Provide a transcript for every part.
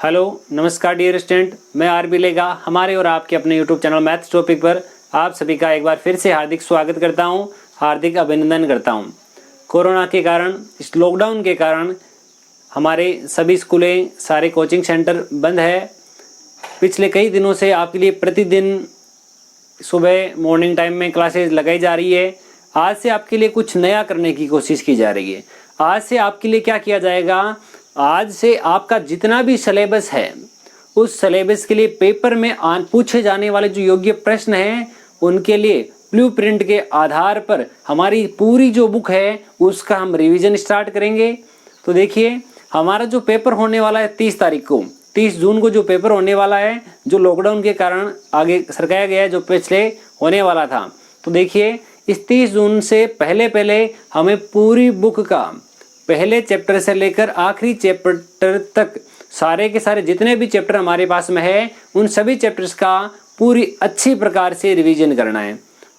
Hello नमस्कार dear student, मैं RB. लेगा हमारे और आपके अपने यूट्यूब चैनल मैथ्स टॉपिक पर आप सभी का एक बार फिर से हार्दिक स्वागत करता हूं, हार्दिक अभिनंदन करता हूं। कोरोना के कारण, इस लॉकडाउन के कारण हमारे सभी स्कूलें, सारे कोचिंग सेंटर बंद है। पिछले कई दिनों से आपके लिए प्रतिदिन सुबह मॉर्निंग टाइम में क्लासेस लगाई जा रही है। आज से आपके लिए कुछ नया करने की कोशिश की जा रही है। आज से आपके लिए क्या किया जाएगा, आज से आपका जितना भी सिलेबस है उस सिलेबस के लिए पेपर में पूछे जाने वाले जो योग्य प्रश्न हैं उनके लिए ब्लूप्रिंट के आधार पर हमारी पूरी जो बुक है उसका हम रिवीजन स्टार्ट करेंगे। तो देखिए, हमारा जो पेपर होने वाला है 30 जून को जो पेपर होने वाला है, जो लॉकडाउन के कारण आगे सरकाया गया है, जो पिछले होने वाला था। तो देखिए, इस 30 जून से पहले हमें पूरी बुक का पहले चैप्टर से लेकर आखिरी चैप्टर तक सारे के सारे जितने भी चैप्टर हमारे पास में है उन सभी चैप्टर्स का पूरी अच्छी प्रकार से रिवीजन करना है।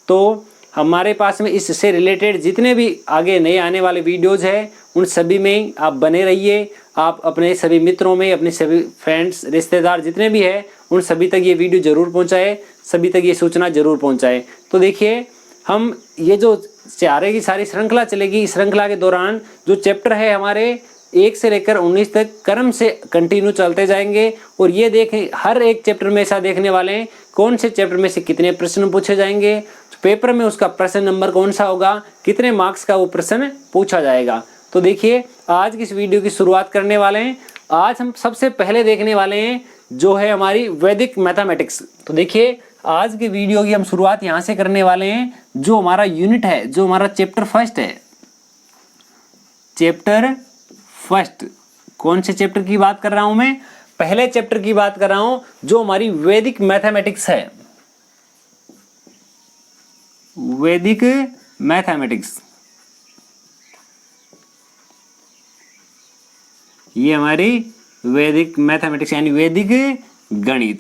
तो हमारे पास में इससे रिलेटेड जितने भी आगे नए आने वाले वीडियोज़ हैं उन सभी में आप बने रहिए। आप अपने सभी मित्रों में, अपने सभी फ्रेंड्स, रिश्तेदार जितने भी हैं उन सभी तक ये वीडियो ज़रूर पहुँचाए, सभी तक ये सूचना ज़रूर पहुँचाए। तो देखिए, हम ये जो सारे की सारी श्रृंखला चलेगी, इस श्रृंखला के दौरान जो चैप्टर है हमारे 1 से लेकर 19 तक क्रम से कंटिन्यू चलते जाएंगे। और ये देखें, हर एक चैप्टर में ऐसा देखने वाले हैं कौन से चैप्टर में से कितने प्रश्न पूछे जाएंगे, पेपर में उसका प्रश्न नंबर कौन सा होगा, कितने मार्क्स का वो प्रश्न पूछा जाएगा। तो देखिए, आज की इस वीडियो की शुरुआत करने वाले हैं। आज हम सबसे पहले देखने वाले हैं जो है हमारी वैदिक मैथमेटिक्स। तो देखिए, आज की वीडियो की हम शुरुआत यहाँ से करने वाले हैं। जो हमारा यूनिट है, जो हमारा चैप्टर फर्स्ट है, चैप्टर फर्स्ट, कौन से चैप्टर की बात कर रहा हूं मैं? पहले चैप्टर की बात कर रहा हूं जो हमारी वैदिक मैथमेटिक्स है। वैदिक मैथमेटिक्स, ये हमारी वैदिक मैथमेटिक्स यानी वैदिक गणित।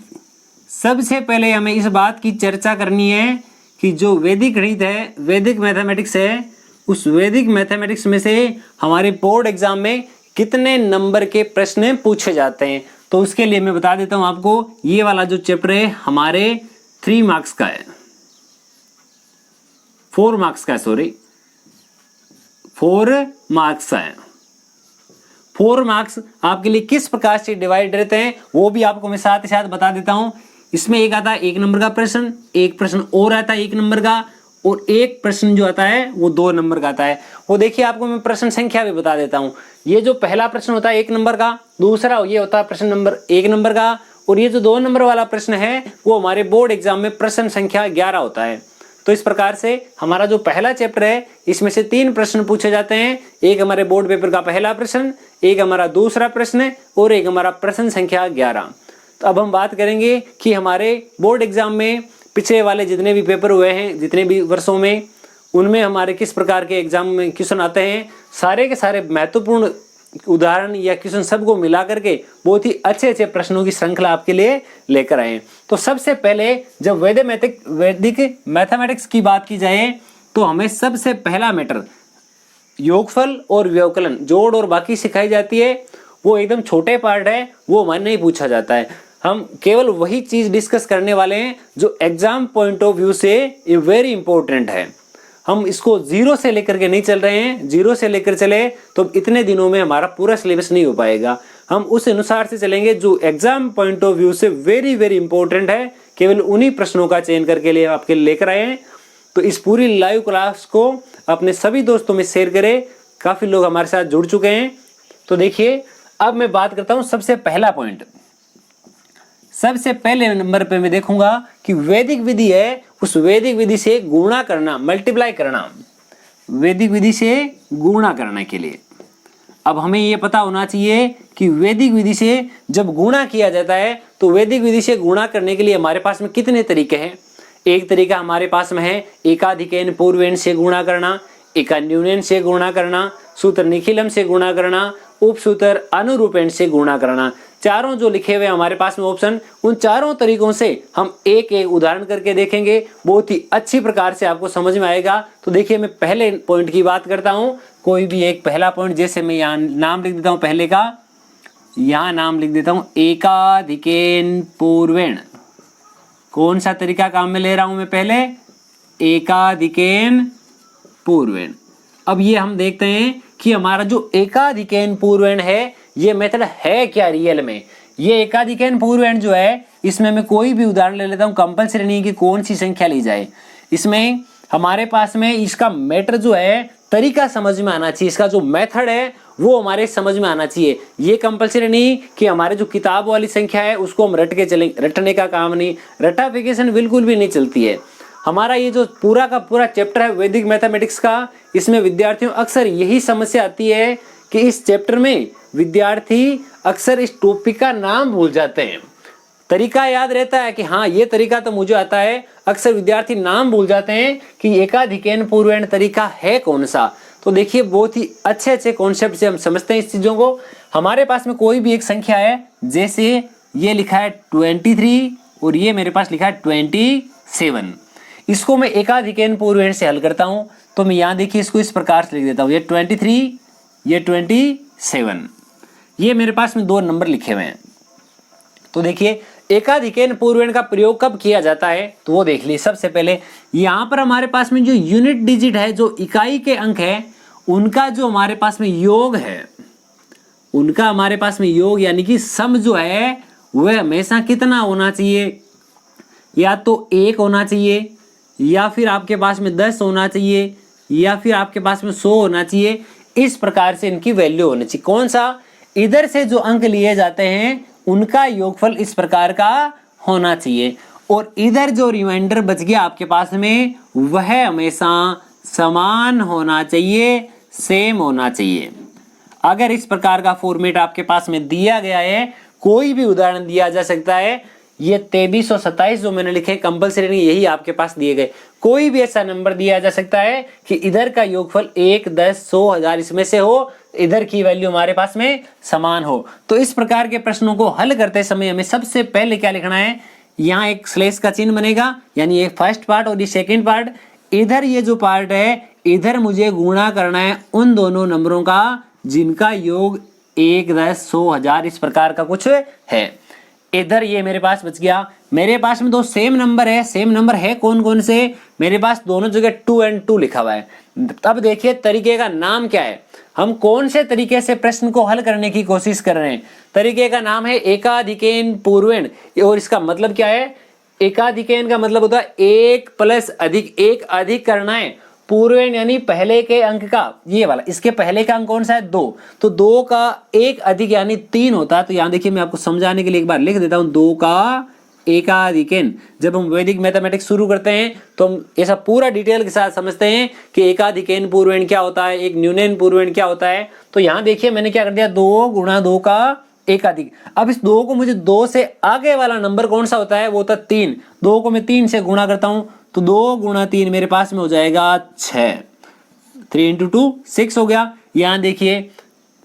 सबसे पहले हमें इस बात की चर्चा करनी है कि जो वैदिक गणित है, वैदिक मैथमेटिक्स है, उस वैदिक मैथमेटिक्स में से हमारे बोर्ड एग्जाम में कितने नंबर के प्रश्न पूछे जाते हैं। तो उसके लिए मैं बता देता हूं आपको, ये वाला जो चैप्टर है हमारे 3 मार्क्स का है, 4 मार्क्स का है, 4 मार्क्स का है। 4 मार्क्स आपके लिए किस प्रकार से डिवाइड रहते हैं वो भी आपको मैं साथ ही साथ बता देता हूं। इसमें एक आता है 1 नंबर का प्रश्न, एक प्रश्न और आता है 1 नंबर का, और एक प्रश्न जो आता है वो 2 नंबर का आता है। वो देखिए, आपको मैं प्रश्न संख्या भी बता देता हूँ। ये जो पहला प्रश्न होता है 1 नंबर का, दूसरा ये होता है प्रश्न नंबर 1 नंबर का, और ये जो 2 नंबर वाला प्रश्न है वो हमारे बोर्ड एग्जाम में प्रश्न संख्या 11 होता है। तो इस प्रकार से हमारा जो पहला चैप्टर है इसमें से 3 प्रश्न पूछे जाते हैं। एक हमारे बोर्ड पेपर का पहला प्रश्न, एक हमारा दूसरा प्रश्न, और एक हमारा प्रश्न संख्या 11। तो अब हम बात करेंगे कि हमारे बोर्ड एग्जाम में पिछले वाले जितने भी पेपर हुए हैं, जितने भी वर्षों में, उनमें हमारे किस प्रकार के एग्जाम में क्वेश्चन आते हैं। सारे के सारे महत्वपूर्ण उदाहरण या क्वेश्चन सबको मिला करके बहुत ही अच्छे प्रश्नों की श्रृंखला आपके लिए लेकर आए। तो सबसे पहले जब वैदिक मैथमेटिक्स की बात की जाए तो हमें सबसे पहला मैटर योगफल और व्यवकलन, जोड़ और बाकी सिखाई जाती है। वो एकदम छोटे पार्ट है, वो हमारे नहीं पूछा जाता है। हम केवल वही चीज डिस्कस करने वाले हैं जो एग्जाम पॉइंट ऑफ व्यू से ये वेरी इंपॉर्टेंट है। हम इसको 0 से लेकर के नहीं चल रहे हैं। 0 से लेकर चले तो इतने दिनों में हमारा पूरा सिलेबस नहीं हो पाएगा। हम उस अनुसार से चलेंगे जो एग्जाम पॉइंट ऑफ व्यू से वेरी वेरी इंपॉर्टेंट है। केवल उन्हीं प्रश्नों का चयन करके लिए आपके लेकर आए हैं। तो इस पूरी लाइव क्लास को अपने सभी दोस्तों में शेयर करें। काफी लोग हमारे साथ जुड़ चुके हैं। तो देखिए, अब मैं बात करता हूं सबसे पहला पॉइंट। सबसे पहले नंबर पे मैं देखूंगा कि वैदिक विधि है, उस वैदिक विधि से गुणा करना, मल्टीप्लाई करना, वैदिक विधि से गुणा करने के लिए अब हमें यह पता होना चाहिए कि वैदिक विधि से जब गुणा किया जाता है तो वैदिक विधि से गुणा करने के लिए हमारे पास में कितने तरीके हैं। एक तरीका हमारे पास में है एकाधिकेन पूर्वेन से गुणा करना, एकान्यूनेन से गुणा करना, सूत्र निखिलम से गुणा करना, उपसूत्र अनुरूपेण से गुणा करना। चारों जो लिखे हुए हमारे पास में ऑप्शन, उन चारों तरीकों से हम एक एक उदाहरण करके देखेंगे। बहुत ही अच्छी प्रकार से आपको समझ में आएगा। तो देखिए, मैं पहले पॉइंट की बात करता हूं। कोई भी एक पहला पॉइंट, जैसे मैं यहाँ नाम लिख देता हूं पहले का, यहां नाम लिख देता हूं एकाधिकेन पूर्वेण। कौन सा तरीका काम में ले रहा हूं मैं पहले, एकाधिकेन पूर्वेण। अब ये हम देखते हैं कि हमारा जो एकाधिकेन पूर्वेण है ये मेथड है क्या रियल में। ये एकाधिकेन पूर्वेण जो है इसमें मैं कोई भी उदाहरण ले लेता हूं, कंपलसरी नहीं कि कौन सी संख्या ली जाए। इसमें हमारे पास में इसका मैटर जो है तरीका समझ में आना चाहिए, इसका जो मेथड है वो हमारे समझ में आना चाहिए। ये कंपलसरी नहीं कि हमारे जो किताब वाली संख्या है उसको हम रट के चलें, रटने का काम नहीं, रटाफिकेशन बिल्कुल भी नहीं चलती है। हमारा ये जो पूरा का पूरा चैप्टर है वैदिक मैथमेटिक्स का, इसमें विद्यार्थियों अक्सर यही समस्या आती है कि इस चैप्टर में विद्यार्थी अक्सर इस टॉपिक का नाम भूल जाते हैं। तरीका याद रहता है कि हाँ ये तरीका तो मुझे आता है, अक्सर विद्यार्थी नाम भूल जाते हैं कि एकाधिकेन पूर्वेण तरीका है कौन सा। तो देखिए बहुत ही अच्छे अच्छे कॉन्सेप्ट से हम समझते हैं इस चीजों को। हमारे पास में कोई भी एक संख्या है, जैसे ये लिखा है 23 और ये मेरे पास लिखा है 27, इसको मैं एकाधिकेन पूर्वेण से हल करता हूं। तो मैं यहाँ देखिए इसको इस प्रकार से लिख देता हूँ, ये 23 ये 27, ये मेरे पास में दो नंबर लिखे हुए हैं। तो देखिए एकाधिकेन पूर्वेण का प्रयोग कब किया जाता है तो वो देख लीजिए। सबसे पहले यहाँ पर हमारे पास में जो यूनिट डिजिट है, जो इकाई के अंक है, उनका जो हमारे पास में योग है, उनका हमारे पास में योग यानी कि सम जो है वह हमेशा कितना होना चाहिए, या तो 1 होना चाहिए, या फिर आपके पास में 10 होना चाहिए, या फिर आपके पास में 100 होना चाहिए। इस प्रकार से इनकी वैल्यू होनी चाहिए। कौन सा, इधर से जो अंक लिए जाते हैं उनका योगफल इस प्रकार का होना चाहिए, और इधर जो रिमाइंडर बच गया आपके पास में वह हमेशा समान होना चाहिए, सेम होना चाहिए। अगर इस प्रकार का फॉर्मेट आपके पास में दिया गया है, कोई भी उदाहरण दिया जा सकता है। ये 23 और 27 जो मैंने लिखे कंपलसरी नहीं, यही आपके पास दिए गए। कोई भी ऐसा नंबर दिया जा सकता है कि इधर का योगफल 1, 10, 100, 1000 इसमें से हो, इधर की वैल्यू हमारे पास में समान हो। तो इस प्रकार के प्रश्नों को हल करते समय हमें सबसे पहले क्या लिखना है, यहाँ एक स्लैश का चिन्ह बनेगा, यानी ये फर्स्ट पार्ट और ये सेकेंड पार्ट। इधर ये जो पार्ट है, इधर मुझे गुणा करना है उन दोनों नंबरों का जिनका योग 1, 10, 100, 1000 इस प्रकार का कुछ है। इधर ये मेरे पास बच गया। मेरे पास में दो सेम नंबर है, सेम नंबर है कौन कौन से, मेरे पास दोनों जगह 2 और 2 लिखा हुआ है। तब देखिए तरीके का नाम क्या है, हम कौन से तरीके से प्रश्न को हल करने की कोशिश कर रहे हैं। तरीके का नाम है एकाधिकेन पूर्वेण, और इसका मतलब क्या है, एकाधिकेन का मतलब होता है 1 प्लस अधिक, एक अधिक करना है। पूर्वेण यानी पहले के अंक का, ये वाला, इसके पहले का अंक कौन सा है 2, तो 2 का 1 अधिक यानी 3 होता है। तो यहाँ देखिए मैं आपको समझाने के लिए एक बार लिख देता हूँ, 2 का एकाधिकेन। जब हम वैदिक मैथमेटिक्स शुरू करते हैं तो हम ऐसा पूरा डिटेल के साथ समझते हैं कि एकाधिकेन पूर्वेण क्या होता है, एक न्यूनन पूर्वेण क्या होता है। तो यहाँ देखिए मैंने क्या कर दिया, 2 गुणा 2 का एकाधिक। अब इस 2 को मुझे 2 से आगे वाला नंबर कौन सा होता है, वो होता है 3। 2 को मैं 3 से गुणा करता हूं तो 2 गुणा 3 मेरे पास में हो जाएगा 6। 3 × 2 6 हो गया। यहाँ देखिए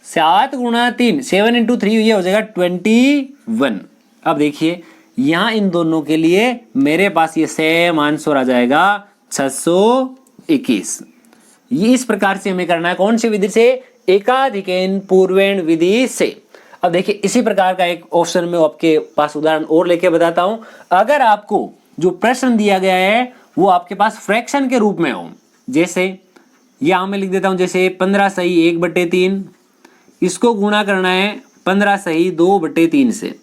7 गुणा 3 7 × 3 ये हो जाएगा 21। अब देखिए यहाँ इन दोनों के लिए मेरे पास ये सेम आंसर आ जाएगा 621। ये इस प्रकार से हमें करना है, कौन सी विधि से, एकाधिकेन पूर्वेण विधि से। अब देखिए इसी प्रकार का एक ऑप्शन में आपके पास उदाहरण और लेके बताता हूं। अगर आपको जो प्रश्न दिया गया है वो आपके पास फ्रैक्शन के रूप में हो, जैसे यहां मैं लिख देता हूं, जैसे 15 सही 1/3, इसको गुणा करना है 15 सही 2/3 से।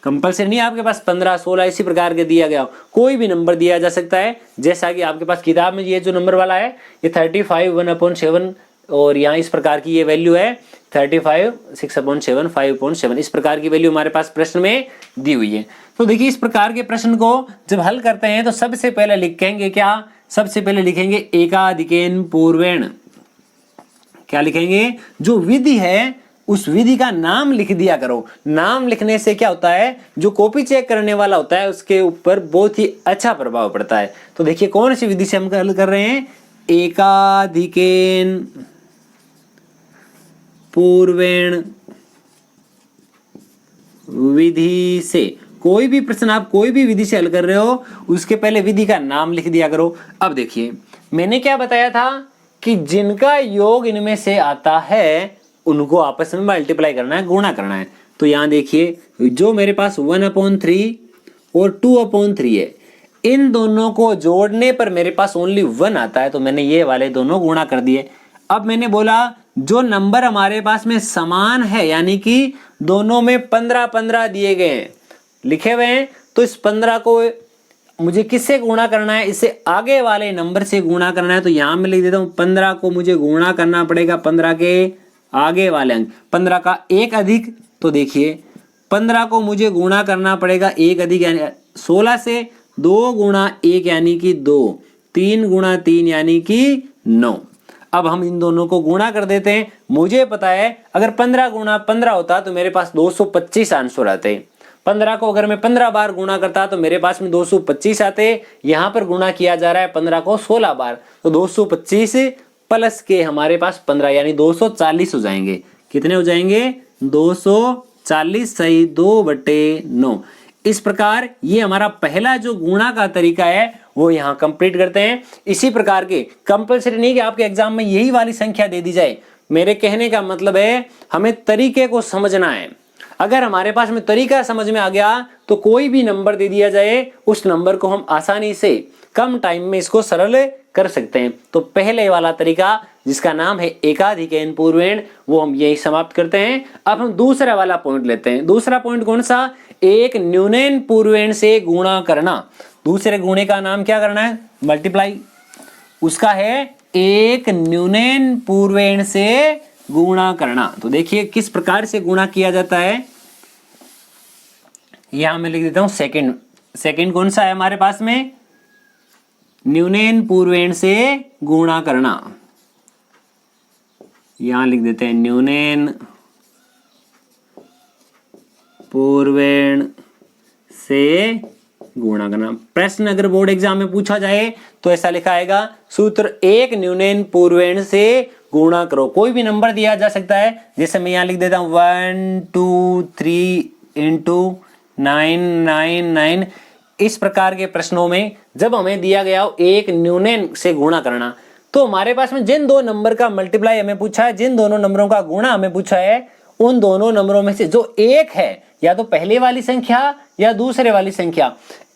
कंपलसरी नहीं आपके पास 15, 16 इसी प्रकार के दिया गया हो, कोई भी नंबर दिया जा सकता है। जैसा कि आपके पास किताब में ये जो नंबर वाला है ये 35 1/7, और यहाँ इस प्रकार की ये वैल्यू है 35 6/7 5/7, इस प्रकार की वैल्यू हमारे पास प्रश्न में दी हुई है। तो देखिए इस प्रकार के प्रश्न को जब हल करते हैं तो सबसे पहले लिखेंगे क्या, सबसे पहले लिखेंगे एकाधिकेन पूर्वेण। क्या लिखेंगे, जो विधि है उस विधि का नाम लिख दिया करो। नाम लिखने से क्या होता है, जो कॉपी चेक करने वाला होता है उसके ऊपर बहुत ही अच्छा प्रभाव पड़ता है। तो देखिए कौन सी विधि से हम हल कर रहे हैं, एकाधिकेन पूर्वेण विधि से। कोई भी प्रश्न आप कोई भी विधि से हल कर रहे हो उसके पहले विधि का नाम लिख दिया करो। अब देखिए मैंने क्या बताया था कि जिनका योग इनमें से आता है उनको आपस में मल्टीप्लाई करना है, गुणा करना है। तो यहाँ देखिए जो मेरे पास 1/3 और 2/3 है, इन दोनों को जोड़ने पर मेरे पास ओनली 1 आता है, तो मैंने ये वाले दोनों गुणा कर दिए। अब मैंने बोला जो नंबर हमारे पास में समान है, यानी कि दोनों में 15-15 दिए गए हैं, लिखे हुए हैं, तो इस 15 को मुझे किससे गुणा करना है, इससे आगे वाले नंबर से गुणा करना है। तो यहाँ मैं लिख देता हूँ 15 को मुझे गुणा करना पड़ेगा 15 के आगे वाले अंक, 15 का 1 अधिक, तो देखिए 15 को मुझे गुणा करना पड़ेगा 1 अधिक यानी 16 से, 2 गुणा 1 यानी कि 2, 3 गुणा 3 यानी कि 9। अब हम इन दोनों को गुणा कर देते हैं। मुझे पता है अगर 15 गुणा 15 होता तो मेरे पास 225 आंसर आते। 15 को अगर मैं 15 बार गुणा करता तो मेरे पास में 225 आते। यहाँ पर गुणा किया जा रहा है 15 को 16 बार, तो 225 प्लस के हमारे पास 15 यानी 240 हो जाएंगे। कितने हो जाएंगे? 240 सही 2/9। इस प्रकार ये हमारा पहला जो गुणा का तरीका है वो यहाँ कंप्लीट करते हैं। इसी प्रकार के कंपलसरी नहीं कि आपके एग्जाम में यही वाली संख्या दे दी जाए, मेरे कहने का मतलब है हमें तरीके को समझना है। अगर हमारे पास में तरीका समझ में आ गया तो कोई भी नंबर दे दिया जाए उस नंबर को हम आसानी से कम टाइम में इसको सरल कर सकते हैं। तो पहले वाला तरीका जिसका नाम है एकाधिकैन पूर्वेण, वो हम यही समाप्त करते हैं। अब हम दूसरा वाला पॉइंट लेते हैं। दूसरा पॉइंट कौन सा? एक न्यूनैन पूर्वेण से गुणा करना। दूसरे गुणे का नाम क्या करना है? मल्टीप्लाई। उसका है एक न्यूनैन पूर्वेण से गुणा करना। तो देखिए किस प्रकार से गुणा किया जाता है। यहां मैं लिख देता हूं सेकंड। सेकंड कौन सा है हमारे पास में? न्यूनैन पूर्वेण से गुणा करना। यहां लिख देते हैं न्यूनैन पूर्वेण से गुणा करना। प्रश्न अगर बोर्ड एग्जाम में पूछा जाए तो ऐसा लिखा आएगा, सूत्र एक न्यूनैन पूर्वेण से गुणा करो। कोई भी नंबर दिया जा सकता है, जैसे मैं यहां लिख देता हूं 1 2 3 इंटू 9 9 9। इस प्रकार के प्रश्नों में जब हमें दिया गया हो एक न्यूनैन से गुणा करना, तो हमारे पास में जिन दो नंबर का मल्टीप्लाई हमें पूछा है, जिन दोनों नंबरों का गुणा हमें पूछा है, उन दोनों नंबरों में से जो एक है, या तो पहले वाली संख्या या दूसरे वाली संख्या,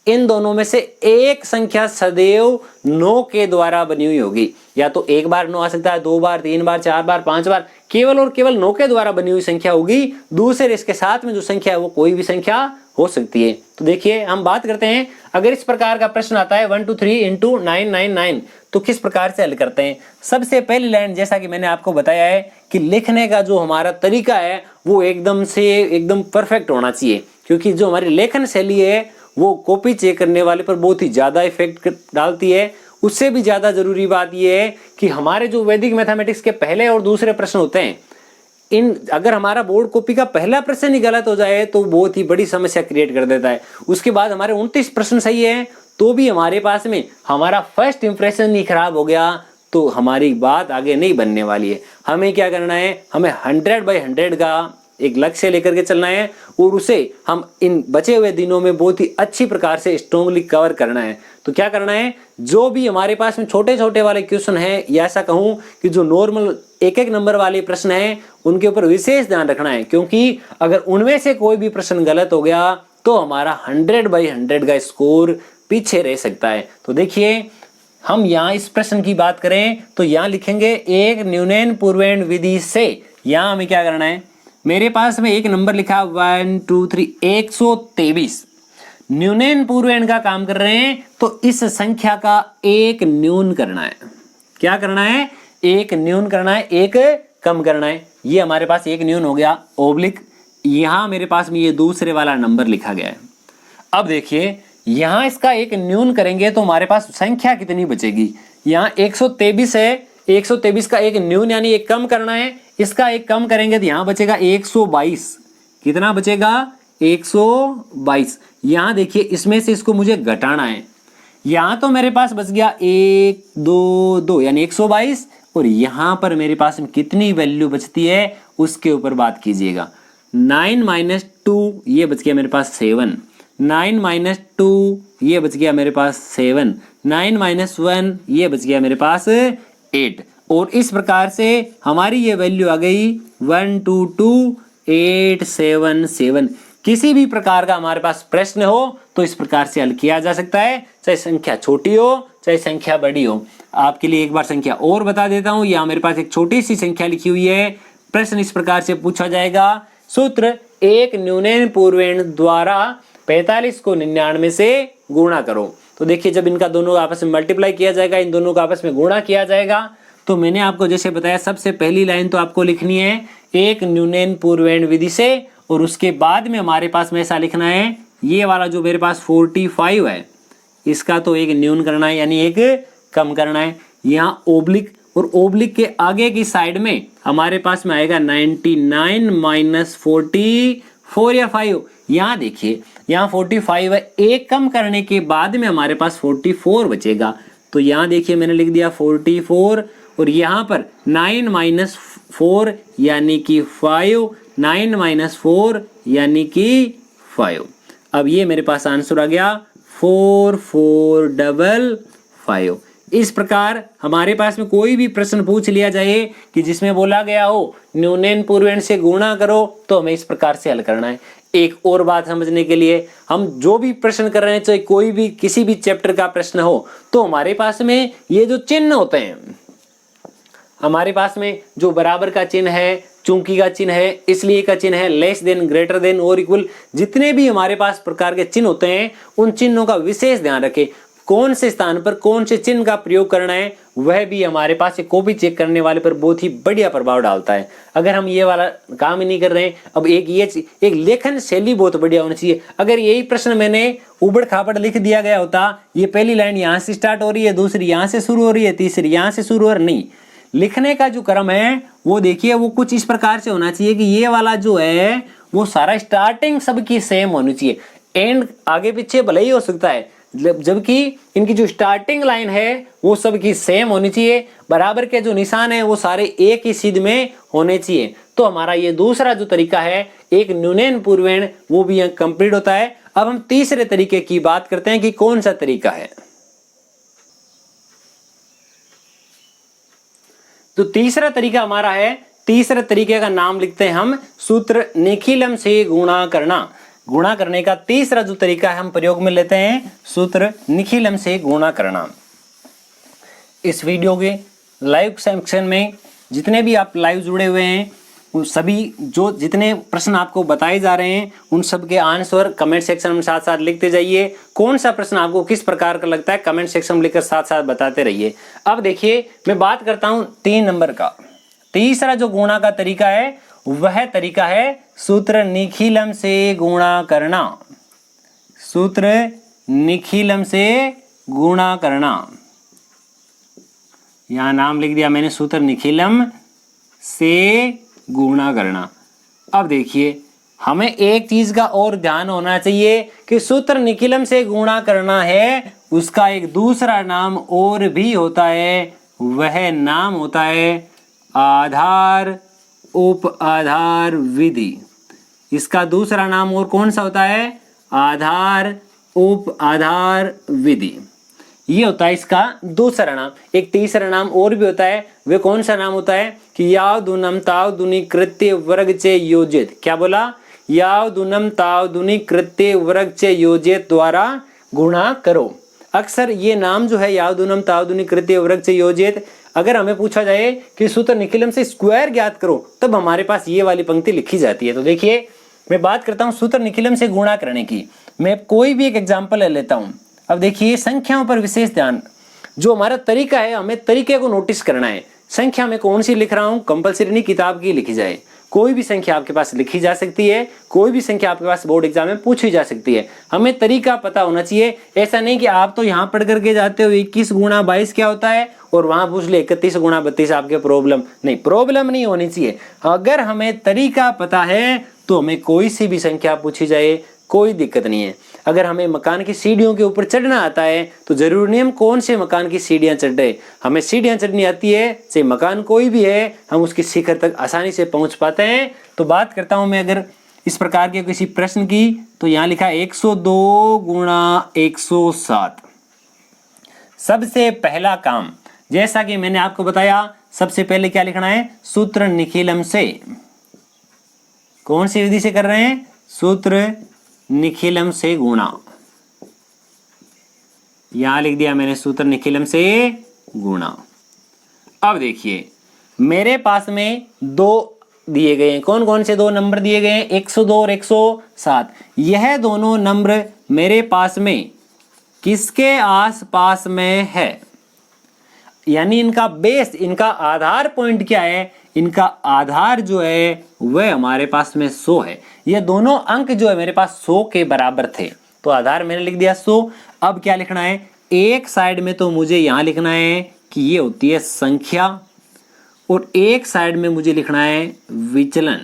इन दोनों में से एक संख्या सदैव 9 के द्वारा बनी हुई होगी। या तो एक बार 9 आ सकता है, 2 बार, 3 बार, 4 बार, 5 बार, केवल और केवल 9 के द्वारा बनी हुई संख्या होगी। दूसरे इसके साथ में जो संख्या है वो कोई भी संख्या हो सकती है। तो देखिए हम बात करते हैं, अगर इस प्रकार का प्रश्न आता है 1 2 3 इंटू 9 9 9, तो किस प्रकार से हल करते हैं। सबसे पहली लाइन, जैसा कि मैंने आपको बताया है कि लिखने का जो हमारा तरीका है वो एकदम परफेक्ट होना चाहिए, क्योंकि जो हमारी लेखन शैली है वो कॉपी चेक करने वाले पर बहुत ही ज्यादा इफेक्ट डालती है। उससे भी ज्यादा जरूरी बात यह है कि हमारे जो वैदिक मैथमेटिक्स के पहले और दूसरे प्रश्न होते हैं, अगर हमारा बोर्ड कॉपी का पहला प्रश्न ही गलत हो जाए तो बहुत ही बड़ी समस्या क्रिएट कर देता है। उसके बाद हमारे 29 प्रश्न सही है तो भी हमारे पास में हमारा फर्स्ट इंप्रेशन ही खराब हो गया तो हमारी बात आगे नहीं बनने वाली है। हमें क्या करना है, हमें 100/100 का एक लक्ष्य लेकर के चलना है और उसे हम इन बचे हुए दिनों में बहुत ही अच्छी प्रकार से स्ट्रांगली कवर करना है। तो क्या करना है, जो भी हमारे पास में छोटे छोटे वाले क्वेश्चन है, या ऐसा कहूं कि जो नॉर्मल एक एक नंबर वाले प्रश्न है, उनके ऊपर विशेष ध्यान रखना है, क्योंकि अगर उनमें से कोई भी प्रश्न गलत हो गया तो हमारा 100/100 का स्कोर पीछे रह सकता है। तो देखिए हम यहाँ इस प्रश्न की बात करें तो यहाँ लिखेंगे एक न्यूनैन पूर्वेण विधि से। यहाँ हमें क्या करना है, मेरे पास में एक नंबर लिखा 1 2 3 123। न्यूनैन पूर्वेण का काम कर रहे हैं तो इस संख्या का एक न्यून करना है। क्या करना है? एक न्यून करना है, एक कम करना है। ये हमारे पास एक न्यून हो गया, ओब्लिक यहां मेरे पास में ये दूसरे वाला नंबर लिखा गया है। अब देखिए यहां इसका एक न्यून करेंगे तो हमारे पास संख्या कितनी बचेगी। यहाँ 123 है, 123 का एक न्यून यानी एक कम करना है, इसका एक कम करेंगे तो यहां बचेगा 122। कितना बचेगा? 122। यहां देखिए इसमें से इसको मुझे घटाना है। यहां तो मेरे पास बच गया 1 2 2 यानी 122, और यहां पर मेरे पास में कितनी वैल्यू बचती है उसके ऊपर बात कीजिएगा। 9 - 2 ये बच गया मेरे पास 7, 9 - 2 ये बच गया मेरे पास 7, 9 - 1 ये बच गया मेरे पास 8। और इस प्रकार से हमारी ये वैल्यू आ गई 122,877। किसी भी प्रकार का हमारे पास प्रश्न हो तो इस प्रकार से हल किया जा सकता है, चाहे संख्या छोटी हो चाहे संख्या बड़ी हो। आपके लिए एक बार संख्या और बता देता हूं। यहाँ मेरे पास एक छोटी सी संख्या लिखी हुई है। प्रश्न इस प्रकार से पूछा जाएगा, सूत्र एक न्यूनैन पूर्वेण द्वारा 45 को 99 से गुणा करो। तो देखिए, जब इनका दोनों आपस में मल्टीप्लाई किया जाएगा, इन दोनों का आपस में गुणा किया जाएगा, तो मैंने आपको जैसे बताया, सबसे पहली लाइन तो आपको लिखनी है एक न्यूनैन पूर्वेण विधि से, और उसके बाद में हमारे पास में ऐसा लिखना है, ये वाला जो मेरे पास 45 है इसका तो एक न्यून करना है, यानी एक कम करना है। यहाँ ओब्लिक, और ओब्लिक के आगे की साइड में हमारे पास में आएगा 99 माइनस 44 या 5। यहाँ देखिए, यहाँ 45 है, एक कम करने के बाद में हमारे पास 44 बचेगा। तो यहाँ देखिए मैंने लिख दिया 44, और यहाँ पर 9 माइनस 4 यानी कि 5, 9 माइनस 4 यानी कि 5। अब ये मेरे पास आंसर आ गया 4455। इस प्रकार हमारे पास में कोई भी प्रश्न पूछ लिया जाए कि जिसमें बोला गया हो न्यूनैन पूर्वेण से गुणा करो, तो हमें इस प्रकार से हल करना है। एक और बात समझने के लिए, हम जो भी प्रश्न कर रहे हैं, चाहे कोई भी किसी भी चैप्टर का प्रश्न हो, तो हमारे पास में ये जो चिन्ह होते हैं, हमारे पास में जो बराबर का चिन्ह है, चूंकि का चिन्ह है, इसलिए का चिन्ह है, लेस देन, ग्रेटर देन और इक्वल, जितने भी हमारे पास प्रकार के चिन्ह होते हैं, उन चिन्हों का विशेष ध्यान रखें। कौन से स्थान पर कौन से चिन्ह का प्रयोग करना है, वह भी हमारे पास एक कॉपी चेक करने वाले पर बहुत ही बढ़िया प्रभाव डालता है। अगर हम ये वाला काम ही नहीं कर रहे हैं, अब एक लेखन शैली बहुत बढ़िया होनी चाहिए। अगर यही प्रश्न मैंने उबड़ खाबड़ लिख दिया गया होता, ये पहली लाइन यहाँ से स्टार्ट हो रही है, दूसरी यहाँ से शुरू हो रही है, तीसरी यहाँ से शुरू हो रही, नहीं, लिखने का जो क्रम है वो देखिए, वो कुछ इस प्रकार से होना चाहिए कि ये वाला जो है वो सारा स्टार्टिंग सबकी सेम होनी चाहिए, एंड आगे पीछे भले ही हो सकता है, जबकि इनकी जो स्टार्टिंग लाइन है वो सबकी सेम होनी चाहिए। बराबर के जो निशान है वो सारे एक ही सीध में होने चाहिए। तो हमारा ये दूसरा जो तरीका है, एक न्यूनैन पूर्वेण, वो भी यहाँ कंप्लीट होता है। अब हम तीसरे तरीके की बात करते हैं कि कौन सा तरीका है। तो तीसरा तरीका हमारा है, तीसरे तरीके का नाम लिखते हैं हम सूत्र निखिलम से गुणा करना। गुणा करने का तीसरा जो तरीका है हम प्रयोग में लेते हैं सूत्र निखिलम से गुणा करना। इस वीडियो के लाइव सेक्शन में जितने भी आप लाइव जुड़े हुए हैं, उन सभी जो जितने प्रश्न आपको बताए जा रहे हैं, उन सब के आंसर कमेंट सेक्शन में साथ साथ लिखते जाइए। कौन सा प्रश्न आपको किस प्रकार का लगता है, कमेंट सेक्शन में लिखकर साथ साथ बताते रहिए। अब देखिए, मैं बात करता हूं 3 नंबर का। तीसरा जो गुणा का तरीका है वह तरीका है सूत्र निखिलम से गुणा करना। सूत्र निखिलम से गुणा करना, यहां नाम लिख दिया मैंने, सूत्र निखिलम से गुणा करना। अब देखिए, हमें एक चीज का और ध्यान होना चाहिए कि सूत्र निखिलम से गुणा करना है, उसका एक दूसरा नाम और भी होता है, वह नाम होता है आधार उप आधार विधि। इसका दूसरा नाम और कौन सा होता है, आधार उप आधार विधि। ये होता है इसका दूसरा नाम। एक तीसरा नाम और भी होता है, वे कौन सा नाम होता है कि यावदुनम तावदुनि कृत्य वर्ग चे योजित। क्या बोला, यावदुनम तावदुनि कृत्य वर्ग चे योजित द्वारा गुणा करो। अक्सर ये नाम जो है यावदुनम तावदुनि कृत्य वर्ग चे योजित, अगर हमें पूछा जाए कि सूत्र निखिलम से स्क्वायर ज्ञात करो, तब हमारे पास ये वाली पंक्ति लिखी जाती है। तो देखिए, मैं बात करता हूं सूत्र निखिलम से गुणा करने की। मैं कोई भी एक एग्जांपल ले लेता हूं। अब देखिए, संख्याओं पर विशेष ध्यान, जो हमारा तरीका है, हमें तरीके को नोटिस करना है। संख्या में कौन सी लिख रहा हूं, कंपलसरी नहीं किताब की लिखी जाए। कोई भी संख्या आपके पास लिखी जा सकती है, कोई भी संख्या आपके पास बोर्ड एग्जाम में पूछी जा सकती है। हमें तरीका पता होना चाहिए। ऐसा नहीं कि आप तो यहाँ पढ़ करके जाते हो 21 गुणा 22 क्या होता है, और वहां पूछ ले 31 गुणा 32 आपके प्रॉब्लम नहीं होनी चाहिए। अगर हमें तरीका पता है तो हमें कोई सी भी संख्या पूछी जाए कोई दिक्कत नहीं है। अगर हमें मकान की सीढ़ियों के ऊपर चढ़ना आता है तो जरूरी नहीं हम कौन से मकान की सीढ़ियां चढ़ रहे, हमें सीढ़ियां चढ़नी आती है, चाहे मकान कोई भी है, हम उसकी शिखर तक आसानी से पहुंच पाते हैं। तो बात करता हूं मैं अगर इस प्रकार के किसी प्रश्न की, तो यहाँ लिखा 102 गुणा 107। सबसे पहला काम, जैसा कि मैंने आपको बताया, सबसे पहले क्या लिखना है, सूत्र निखिलम से। कौन सी विधि से कर रहे हैं? सूत्र निखिलम से गुणा। यहां लिख दिया मैंने सूत्र निखिलम से गुणा। अब देखिए मेरे पास में दो दिए गए हैं। कौन कौन से दो नंबर दिए गए हैं? 102 और 107। यह दोनों नंबर मेरे पास में किसके आसपास में है? यानी इनका बेस, इनका आधार पॉइंट क्या है? इनका आधार जो है वह हमारे पास में 100 है। ये दोनों अंक जो है मेरे पास 100 के बराबर थे, तो आधार मैंने लिख दिया 100। अब क्या लिखना है? एक साइड में तो मुझे यहां लिखना है कि ये होती है संख्या, और एक साइड में मुझे लिखना है विचलन।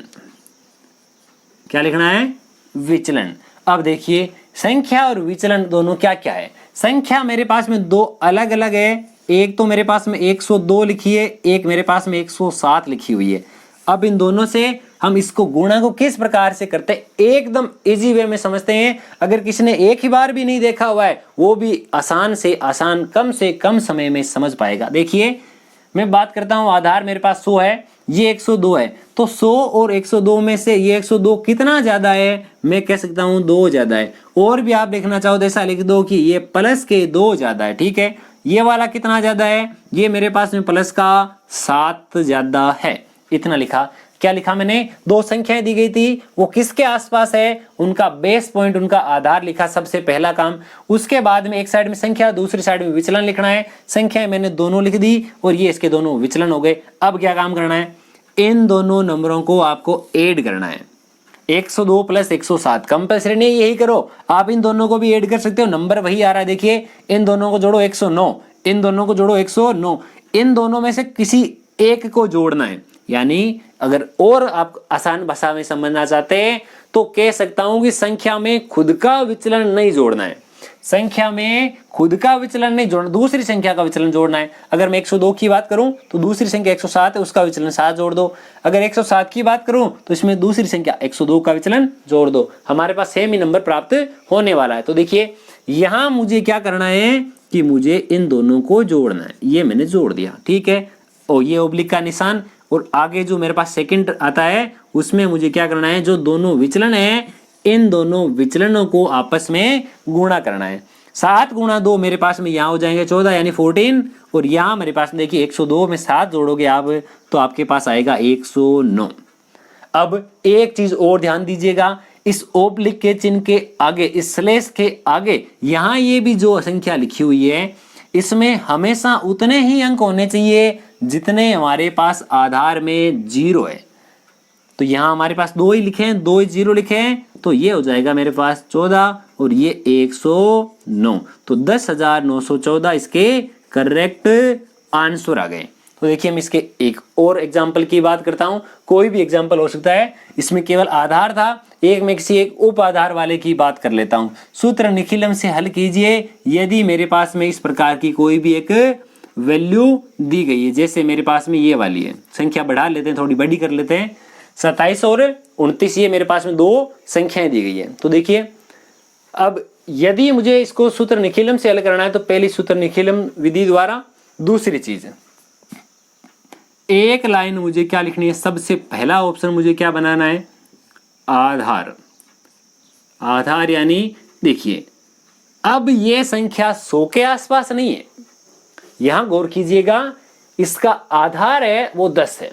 क्या लिखना है? विचलन। अब देखिए संख्या और विचलन दोनों क्या क्या है? संख्या मेरे पास में दो अलग अलग है। एक तो मेरे पास में 102 लिखी है, एक मेरे पास में 107 लिखी हुई है। अब इन दोनों से हम इसको गुणा को किस प्रकार से करते हैं, एकदम इजी वे में समझते हैं। अगर किसी ने एक ही बार भी नहीं देखा हुआ है, वो भी आसान से आसान, कम से कम समय में समझ पाएगा। देखिए मैं बात करता हूं, आधार मेरे पास 100 है, ये 102 है, तो 100 और 102 में से ये 102 कितना ज्यादा है? मैं कह सकता हूं 2 ज्यादा है। और भी आप लिखना चाहो तो ऐसा लिख दो कि ये प्लस के 2 ज्यादा है। ठीक है, ये वाला कितना ज्यादा है? ये मेरे पास में प्लस का 7 ज्यादा है। इतना लिखा। क्या लिखा मैंने? दो संख्याएं दी गई थी, वो किसके आसपास है? उनका बेस पॉइंट, उनका आधार लिखा, सबसे पहला काम। उसके बाद में एक साइड में संख्या, दूसरी साइड में विचलन लिखना है। संख्याएं मैंने दोनों लिख दी और ये इसके दोनों विचलन हो गए। अब क्या काम करना है? इन दोनों नंबरों को आपको ऐड करना है। 102 प्लस 107 कंपल्सरी नहीं, यही करो। आप इन दोनों को भी ऐड कर सकते हो, नंबर वही आ रहा है। देखिए इन दोनों को जोड़ो 109, इन दोनों को जोड़ो 109। इन दोनों में से किसी एक को जोड़ना है। यानी अगर और आप आसान भाषा में समझना चाहते हैं तो कह सकता हूं कि संख्या में खुद का विचलन नहीं जोड़ना है। संख्या में खुद का विचलन नहीं जोड़ना, दूसरी संख्या का विचलन जोड़ना है। अगर मैं 102 की बात करूं तो दूसरी संख्या 107 है, उसका विचलन 7 जोड़ दो। अगर 107 की बात करूं तो इसमें दूसरी संख्या 102 का विचलन जोड़ दो। हमारे पास सेम ही नंबर प्राप्त होने वाला है। तो देखिए यहां मुझे क्या करना है कि मुझे इन दोनों को जोड़ना है। ये मैंने जोड़ दिया, ठीक है। और ये ओब्लिक का निशान, और आगे जो मेरे पास सेकंड आता है उसमें मुझे क्या करना है? जो दोनों विचलन है, इन दोनों विचलनों को आपस में गुणा करना है। 7 गुणा 2 मेरे पास में यहाँ हो जाएंगे 14 यानी 14, और यहाँ मेरे पास में देखिए 102 में 7 जोड़ोगे आप तो आपके पास आएगा 109। अब एक चीज और ध्यान दीजिएगा, इस ओब्लिक के चिन्ह के आगे, इस स्लैश के आगे, यहाँ ये भी जो संख्या लिखी हुई है इसमें हमेशा उतने ही अंक होने चाहिए जितने हमारे पास आधार में 0 है। तो यहाँ हमारे पास 2 ही लिखे हैं, 2 ही 0 लिखे हैं, तो ये हो जाएगा मेरे पास 14 और ये 109। तो 10,914 इसके करेक्ट आंसर आ गए। तो देखिए मैं इसके एक और एग्जाम्पल की बात करता हूं। कोई भी एग्जाम्पल हो सकता है, इसमें केवल आधार था, एक में किसी एक उप आधार वाले की बात कर लेता हूं। सूत्र निखिलम से हल कीजिए यदि मेरे पास में इस प्रकार की कोई भी एक वैल्यू दी गई है। जैसे मेरे पास में ये वाली है, संख्या बढ़ा लेते हैं, थोड़ी बड़ी कर लेते हैं, 27 और 29, ये मेरे पास में दो संख्याएं दी गई है। तो देखिए अब यदि मुझे इसको सूत्र निखिलम से हल करना है तो पहली सूत्र निखिलम विधि द्वारा। दूसरी चीज, एक लाइन मुझे क्या लिखनी है? सबसे पहला ऑप्शन मुझे क्या बनाना है? आधार। आधार यानी देखिए अब ये संख्या 100 के आसपास नहीं है, यहां गौर कीजिएगा, इसका आधार है वो 10 है।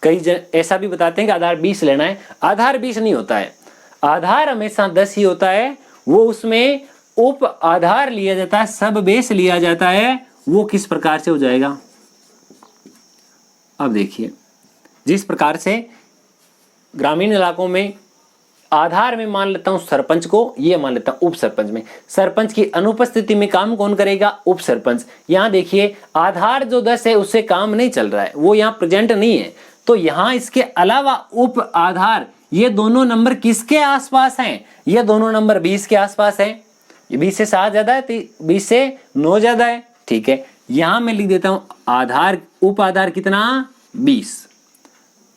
कई जन ऐसा भी बताते हैं कि आधार 20 लेना है। आधार 20 नहीं होता है, आधार हमेशा 10 ही होता है। वो उसमें उप आधार लिया जाता है, सब बेस लिया जाता है। वो किस प्रकार से हो जाएगा? अब देखिए जिस प्रकार से ग्रामीण इलाकों में आधार में मान लेता हूं सरपंच को, ये मान लेता हूं उप सरपंच में, सरपंच की अनुपस्थिति में काम कौन करेगा? उप सरपंच। यहां देखिए आधार जो 10 है उससे काम नहीं चल रहा है, वो यहां प्रेजेंट नहीं है। तो यहां इसके अलावा उप आधार, ये दोनों नंबर किसके आसपास हैं? ये दोनों नंबर 20 के आसपास हैं। ये 20 से 7 ज्यादा है, 20 से 9 ज्यादा है, ठीक है। यहां मैं लिख देता हूं आधार, उप आधार कितना? 20।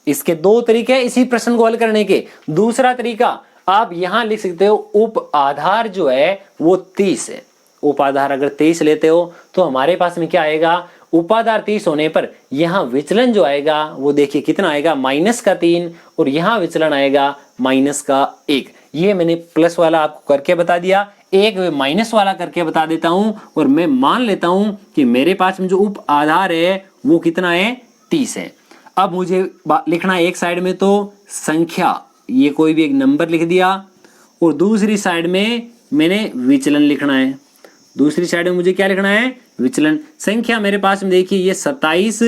इसके दो तरीके हैं इसी प्रश्न को हल करने के। दूसरा तरीका आप यहां लिख सकते हो, उप आधार जो है वो 30 है। उप आधार अगर 23 लेते हो तो हमारे पास में क्या आएगा? उपाधार 30 होने पर यहाँ विचलन जो आएगा वो देखिए कितना आएगा, -3, और यहाँ विचलन आएगा -1। ये मैंने प्लस वाला आपको करके बता दिया, एक माइनस वाला करके बता देता हूं, और मैं मान लेता हूं कि मेरे पास में जो उप आधार है वो कितना है, 30 है। अब मुझे लिखना है एक साइड में तो संख्या, ये कोई भी एक नंबर लिख दिया, और दूसरी साइड में मैंने विचलन लिखना है। दूसरी साइड में मुझे क्या लिखना है, विचलन। संख्या मेरे पास में देखिए ये 27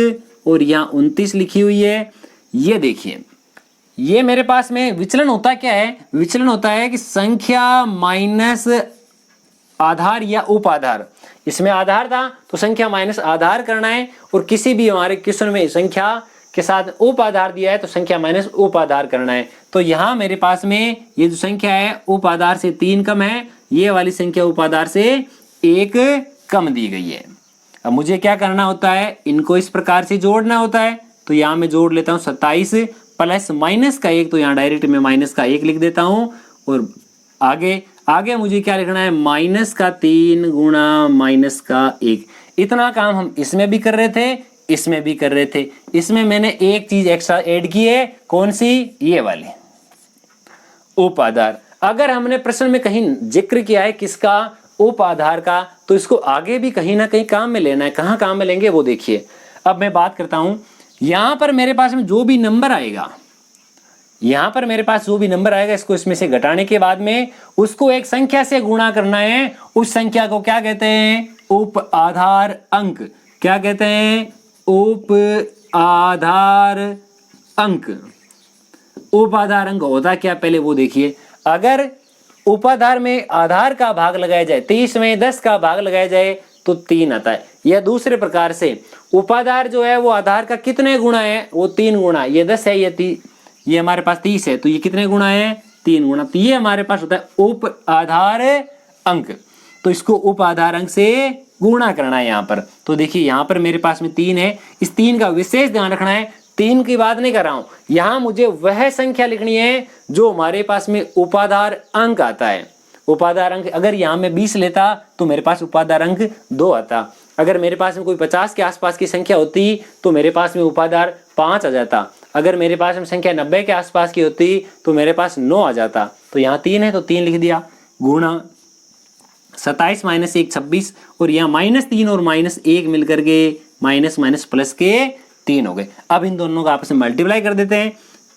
और यहाँ 29 लिखी हुई है। ये देखिए ये मेरे पास में विचलन होता क्या है, विचलन होता है कि संख्या माइनस आधार या उप आधार। इसमें आधार था तो संख्या माइनस आधार करना है, और किसी भी हमारे क्वेश्चन में संख्या के साथ उप आधार दिया है तो संख्या माइनस उप आधार करना है। तो यहाँ मेरे पास में ये जो संख्या है उप आधार से 3 कम है, ये वाली संख्या उप आधार से 1 कम दी गई है। अब मुझे क्या करना होता है, इनको इस प्रकार से जोड़ना होता है। तो यहाँ मैं जोड़ लेता हूँ 27 प्लस माइनस का 1, तो यहाँ डायरेक्ट में माइनस का 1 लिख देता हूँ। और आगे मुझे क्या लिखना है, -3 गुणा -1। इतना काम हम इसमें भी कर रहे थे, इसमें भी कर रहे थे। इसमें मैंने एक चीज एक्स्ट्रा ऐड की है, कौन सी, ये वाली उप आधार। अगर हमने प्रश्न में कहीं जिक्र किया है किसका, उप आधार का, तो इसको आगे भी कहीं ना कहीं काम में लेना है। कहाँ काम में लेंगे वो देखिए। अब मैं बात करता हूं, यहां पर मेरे पास में जो भी नंबर आएगा, यहां पर मेरे पास जो भी नंबर आएगा, इसको इसमें से घटाने के बाद में उसको एक संख्या से गुणा करना है। उस संख्या को क्या कहते हैं, उप आधार अंक। क्या कहते हैं, उप आधार अंक। उप आधार अंक होता क्या, पहले वो देखिए। अगर उपाधार में आधार का भाग लगाया जाए, 30 में 10 का भाग लगाया जाए तो 3 आता है। या दूसरे प्रकार से उपाधार जो है वो आधार का कितने गुणा है, वो 3 गुणा। ये 10 है, ये हमारे पास 30 है, तो ये कितने गुणा है, 3 गुणा। तो ये हमारे पास होता है उप आधार अंक। तो इसको उप आधार अंक से गुणा करना है यहाँ पर। तो देखिए यहाँ पर मेरे पास में 3 है, इस 3 का विशेष ध्यान रखना है। 3 की बात नहीं कर रहा हूं, यहां मुझे वह संख्या लिखनी है जो हमारे पास में उपाधार अंक आता है। उपाधार अंक अगर यहां में 20 लेता तो मेरे पास उपाधार अंक 2 आता। अगर मेरे पास में कोई 50 के आसपास की संख्या होती तो मेरे पास में उपाधार 5 आ जाता। अगर मेरे पास में संख्या 90 के आसपास की होती तो मेरे पास 9 आ जाता। तो यहाँ 3 है तो 3 लिख दिया, गुणा 27 - 1 26, और यहाँ -3 और -1 मिलकर के माइनस प्लस के 3 हो गए। अब इन दोनों को आपस में मल्टीप्लाई कर देते हैं।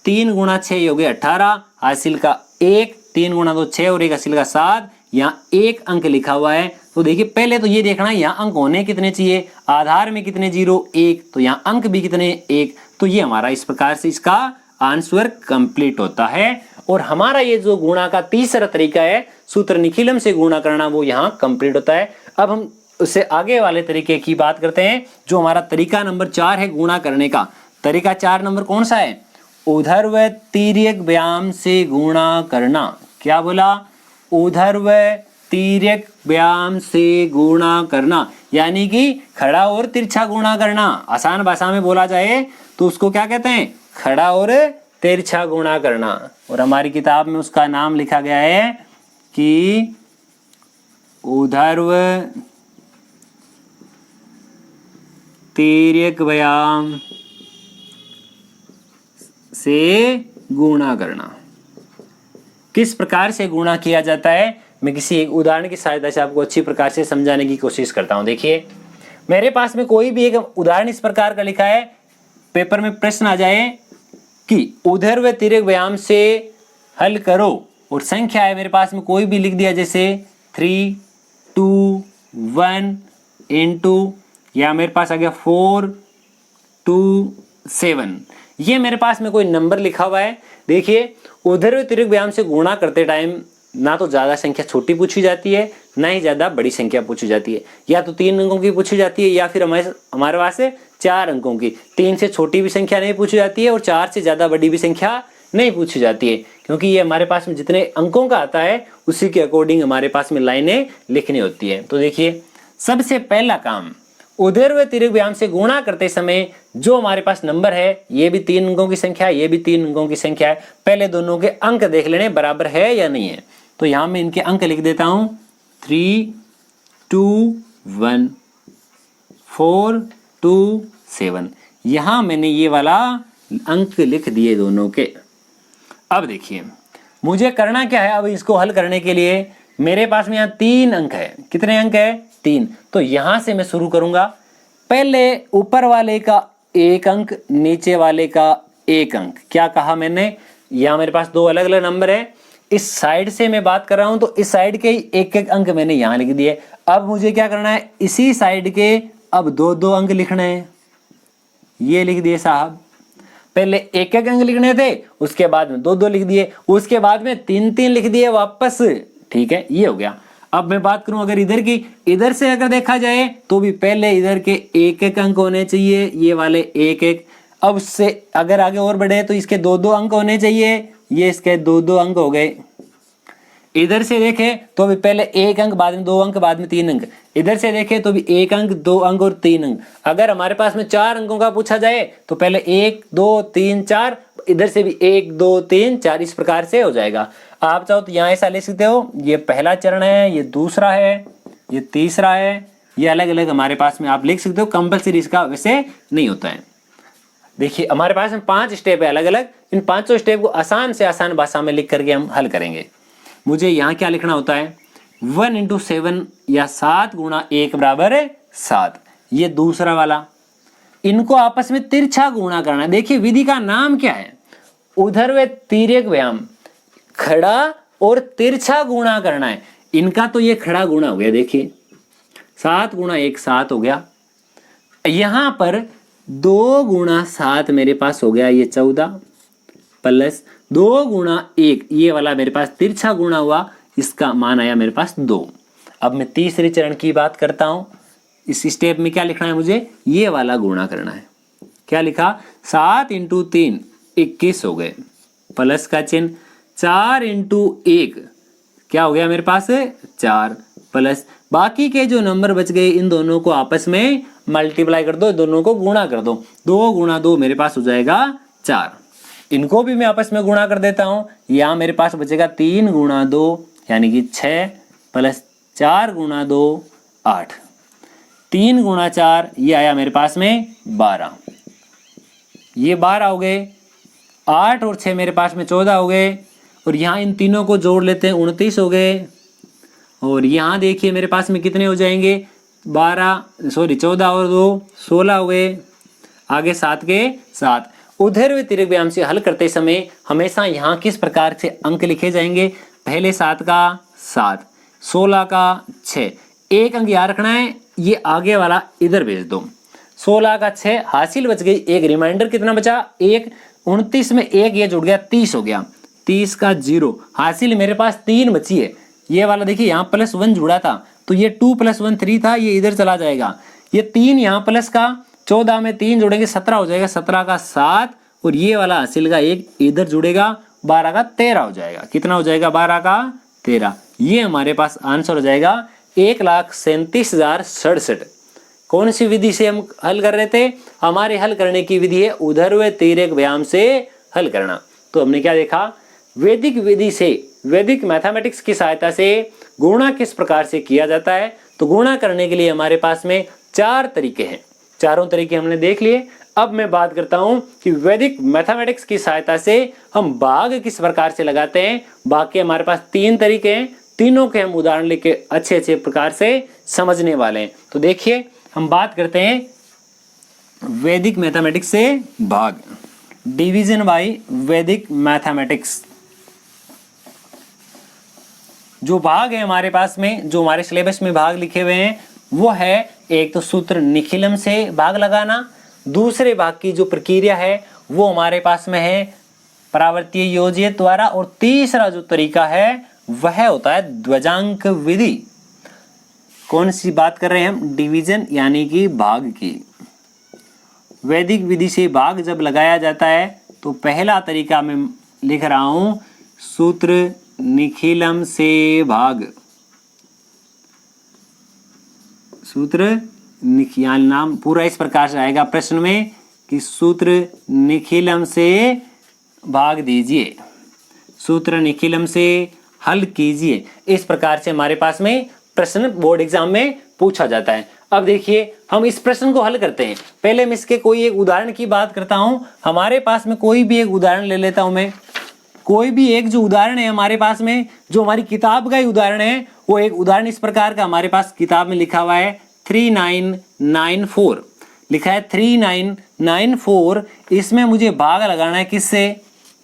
3 गुणा 6 हो गए 18, हासिल का 1, 3 गुणा 2 6 और 1 हासिल का 7। यहाँ 1 अंक लिखा हुआ है। तो देखिए पहले तो ये देखना है यहाँ अंक होने कितने चाहिए, आधार में कितने 0 1, तो यहाँ अंक भी कितने 1। तो ये हमारा इस प्रकार से इसका आंसर कंप्लीट होता है। और हमारा ये जो गुणा का तीसरा तरीका है सूत्र निखिलम से गुणा करना, वो यहाँ कंप्लीट होता है। अब हम उससे आगे वाले तरीके की बात करते हैं, जो हमारा तरीका नंबर 4 है गुणा करने का। तरीका 4 नंबर कौन सा है, ऊर्ध्व तिर्यक व्यायाम से गुणा करना। क्या बोला, ऊर्ध्व तिर्यक व्यायाम से गुणा करना, यानी कि खड़ा और तिरछा गुणा करना। आसान भाषा में बोला जाए तो उसको क्या कहते हैं, खड़ा और तिरछा गुणा करना। और हमारी किताब में उसका नाम लिखा गया है कि ऊर्ध्व तिर्यक व्यायाम से गुणा करना। किस प्रकार से गुणा किया जाता है, मैं किसी एक उदाहरण की सहायता से आपको अच्छी प्रकार से समझाने की कोशिश करता हूं। देखिए मेरे पास में कोई भी एक उदाहरण इस प्रकार का लिखा है, पेपर में प्रश्न आ जाए कि ऊर्ध्व तिर्यक व्यायाम से हल करो, और संख्या है मेरे पास में कोई भी लिख दिया, जैसे 3 2 1 into, या मेरे पास आ गया 4 2 7। ये मेरे पास में कोई नंबर लिखा हुआ है। देखिए ऊर्ध्व तिर्यक व्यायाम से गुणा करते टाइम ना तो ज्यादा संख्या छोटी पूछी जाती है, ना ही ज्यादा बड़ी संख्या पूछी जाती है। या तो 3 अंकों की पूछी जाती है, या फिर हमारे पास से 4 अंकों की। 3 से छोटी भी संख्या नहीं पूछी जाती है, और 4 से ज्यादा बड़ी भी संख्या नहीं पूछी जाती है, क्योंकि ये हमारे पास में जितने अंकों का आता है उसी के अकॉर्डिंग हमारे पास में लाइनें लिखनी होती है। तो देखिए सबसे पहला काम, ऊर्ध्व तिर्यक व्यायाम से गुणा करते समय जो हमारे पास नंबर है, ये भी 3 अंकों की संख्या है, ये भी 3 अंकों की संख्या है। पहले दोनों के अंक देख लेने बराबर है या नहीं है। तो यहां मैं इनके अंक लिख देता हूं, 3 2 1 4 7। यहां मैंने ये वाला अंक लिख दिए दोनों के। अब देखिए मुझे करना क्या है, अब इसको हल करने के लिए मेरे पास में यहाँ 3 अंक है। कितने अंक है? 3। तो यहां से मैं शुरू करूंगा। पहले ऊपर वाले का 1 अंक, नीचे वाले का 1 अंक। क्या कहा मैंने? यहाँ मेरे पास 2 अलग अलग नंबर है। इस साइड से मैं बात कर रहा हूं तो इस साइड के 1-1 अंक मैंने यहां लिख दिए। अब मुझे क्या करना है, इसी साइड के अब 2-2 अंक लिखने हैं। ये लिख दिए साहब। पहले 1-1 अंक लिखने थे, उसके बाद में 2-2 लिख दिए, उसके बाद में 3-3 लिख दिए वापस। ठीक है, ये हो गया। अब मैं बात करूं अगर इधर की, इधर से अगर देखा जाए तो भी पहले इधर के 1-1 अंक होने चाहिए, ये वाले 1-1। अब उससे अगर आगे और बढ़े तो इसके 2-2 अंक होने चाहिए, ये इसके 2-2 अंक हो गए। इधर से देखे तो भी पहले 1 अंक, बाद में 2 अंक, बाद में 3 अंक। इधर से देखे तो भी 1 अंक, 2 अंक और 3 अंक। अगर हमारे पास में 4 अंकों का पूछा जाए तो पहले 1 2 3 4, इधर से भी 1 2 3 4, इस प्रकार से हो जाएगा। आप चाहो तो यहाँ ऐसा ले सकते हो, ये पहला चरण है, ये दूसरा है, ये तीसरा है, ये अलग अलग हमारे पास में आप लिख सकते हो। कंपल्सरी इसका वैसे नहीं होता है। देखिए हमारे पास में 5 स्टेप है अलग अलग। इन 5 स्टेप को आसान से आसान भाषा में लिख करके हम हल करेंगे। मुझे यहाँ क्या लिखना होता है, 1 × 7 या 7 × 1 बराबर 7। ये दूसरा वाला, इनको आपस में तिरछा गुणा करना है। देखिए विधि का नाम क्या है, ऊर्ध्व तिर्यक व्यायाम। खड़ा और तिरछा गुणा करना है। इनका तो ये खड़ा गुणा हो गया, देखिए 7 × 1 7 हो गया। यहां पर 2 × 7 मेरे पास हो गया ये 14, प्लस 2 × 1 ये वाला मेरे पास तिरछा गुणा हुआ, इसका मान आया मेरे पास 2। अब मैं तीसरे चरण की बात करता हूं। इस स्टेप में क्या लिखना है मुझे, ये वाला गुणा करना है। क्या लिखा, 7 × 3 21 हो गए, प्लस का चिन्ह। 4 × 1 क्या हो गया मेरे पास 4, प्लस बाकी के जो नंबर बच गए इन दोनों को आपस में मल्टीप्लाई कर दो, दोनों को गुणा कर दो। 2 × 2 मेरे पास हो जाएगा 4। इनको भी मैं आपस में गुणा कर देता हूं। यहां मेरे पास बचेगा 3 × 2 यानी कि 6, प्लस 4 × 2 8, 3 × 4 ये आया मेरे पास में 12। ये 12 हो गए, 8 और 6 मेरे पास में 14 हो गए, और यहाँ इन तीनों को जोड़ लेते हैं 29 हो गए। और यहाँ देखिए मेरे पास में कितने हो जाएंगे, 14 और 2 16 हो गए। आगे 7 के 7। ऊर्ध्व तिर्यक व्यायाम से हल करते समय हमेशा यहाँ किस प्रकार से अंक लिखे जाएंगे, पहले 7 का 7, 16 का 6, 1 अंक याद रखना है, ये आगे वाला इधर भेज दो। 16 का 6 हासिल बच गई, एक रिमाइंडर कितना बचा 1, 29 में 1 ये जुड़ गया 30 हो गया। 30 का 0 हासिल मेरे पास 3 बची है। ये वाला देखिए यहाँ +1 जुड़ा था तो ये 2 + 1 3 था, ये इधर चला जाएगा। ये 3 यहाँ प्लस का 14 में 3 जोड़ेंगे 17 हो जाएगा, 17 का 7, और ये वाला हासिल का 1 इधर जुड़ेगा, 12 का 13 हो जाएगा। कितना हो जाएगा 12 का 13। ये हमारे पास आंसर हो जाएगा 1,37,067। कौन सी विधि से हम हल कर रहे थे, हमारे हल करने की विधि है ऊर्ध्व तिर्यक व्यायाम से हल करना। तो हमने क्या देखा, वैदिक विधि से, वैदिक मैथमेटिक्स की सहायता से गुणा किस प्रकार से किया जाता है। तो गुणा करने के लिए हमारे पास में 4 तरीके हैं, चारों तरीके हमने देख लिए। अब मैं बात करता हूं कि वैदिक मैथमेटिक्स की सहायता से हम भाग किस प्रकार से लगाते हैं। बाकी हमारे पास 3 तरीके हैं, तीनों के हम उदाहरण लेके अच्छे अच्छे प्रकार से समझने वाले हैं। तो देखिए हम बात करते हैं वैदिक मैथमेटिक्स से भाग, डिवीजन बाय वैदिक मैथमेटिक्स। जो भाग है हमारे पास में, जो हमारे सिलेबस में भाग लिखे हुए हैं वो है, एक तो सूत्र निखिलम से भाग लगाना, दूसरे भाग की जो प्रक्रिया है वो हमारे पास में है परावर्तीय योज्य द्वारा, और तीसरा जो तरीका है वह होता है ध्वजांक विधि। कौन सी बात कर रहे हैं हम, डिवीजन यानी कि भाग की। वैदिक विधि से भाग जब लगाया जाता है तो पहला तरीका मैं लिख रहा हूं, सूत्र निखिलम से भाग। सूत्र निखिल नाम पूरा इस प्रकार से आएगा प्रश्न में कि सूत्र निखिलम से भाग दीजिए, सूत्र निखिलम से हल कीजिए। इस प्रकार से हमारे पास में प्रश्न बोर्ड एग्जाम में पूछा जाता है। अब देखिए हम इस प्रश्न को हल करते हैं। पहले मैं इसके कोई एक उदाहरण की बात करता हूं। हमारे पास में कोई भी एक उदाहरण ले लेता हूं मैं। कोई भी एक जो उदाहरण है हमारे पास में, जो हमारी किताब का ही उदाहरण है, वो एक उदाहरण इस प्रकार का हमारे पास किताब में लिखा हुआ है 3994 लिखा है 3994। इसमें मुझे भाग लगाना है किससे?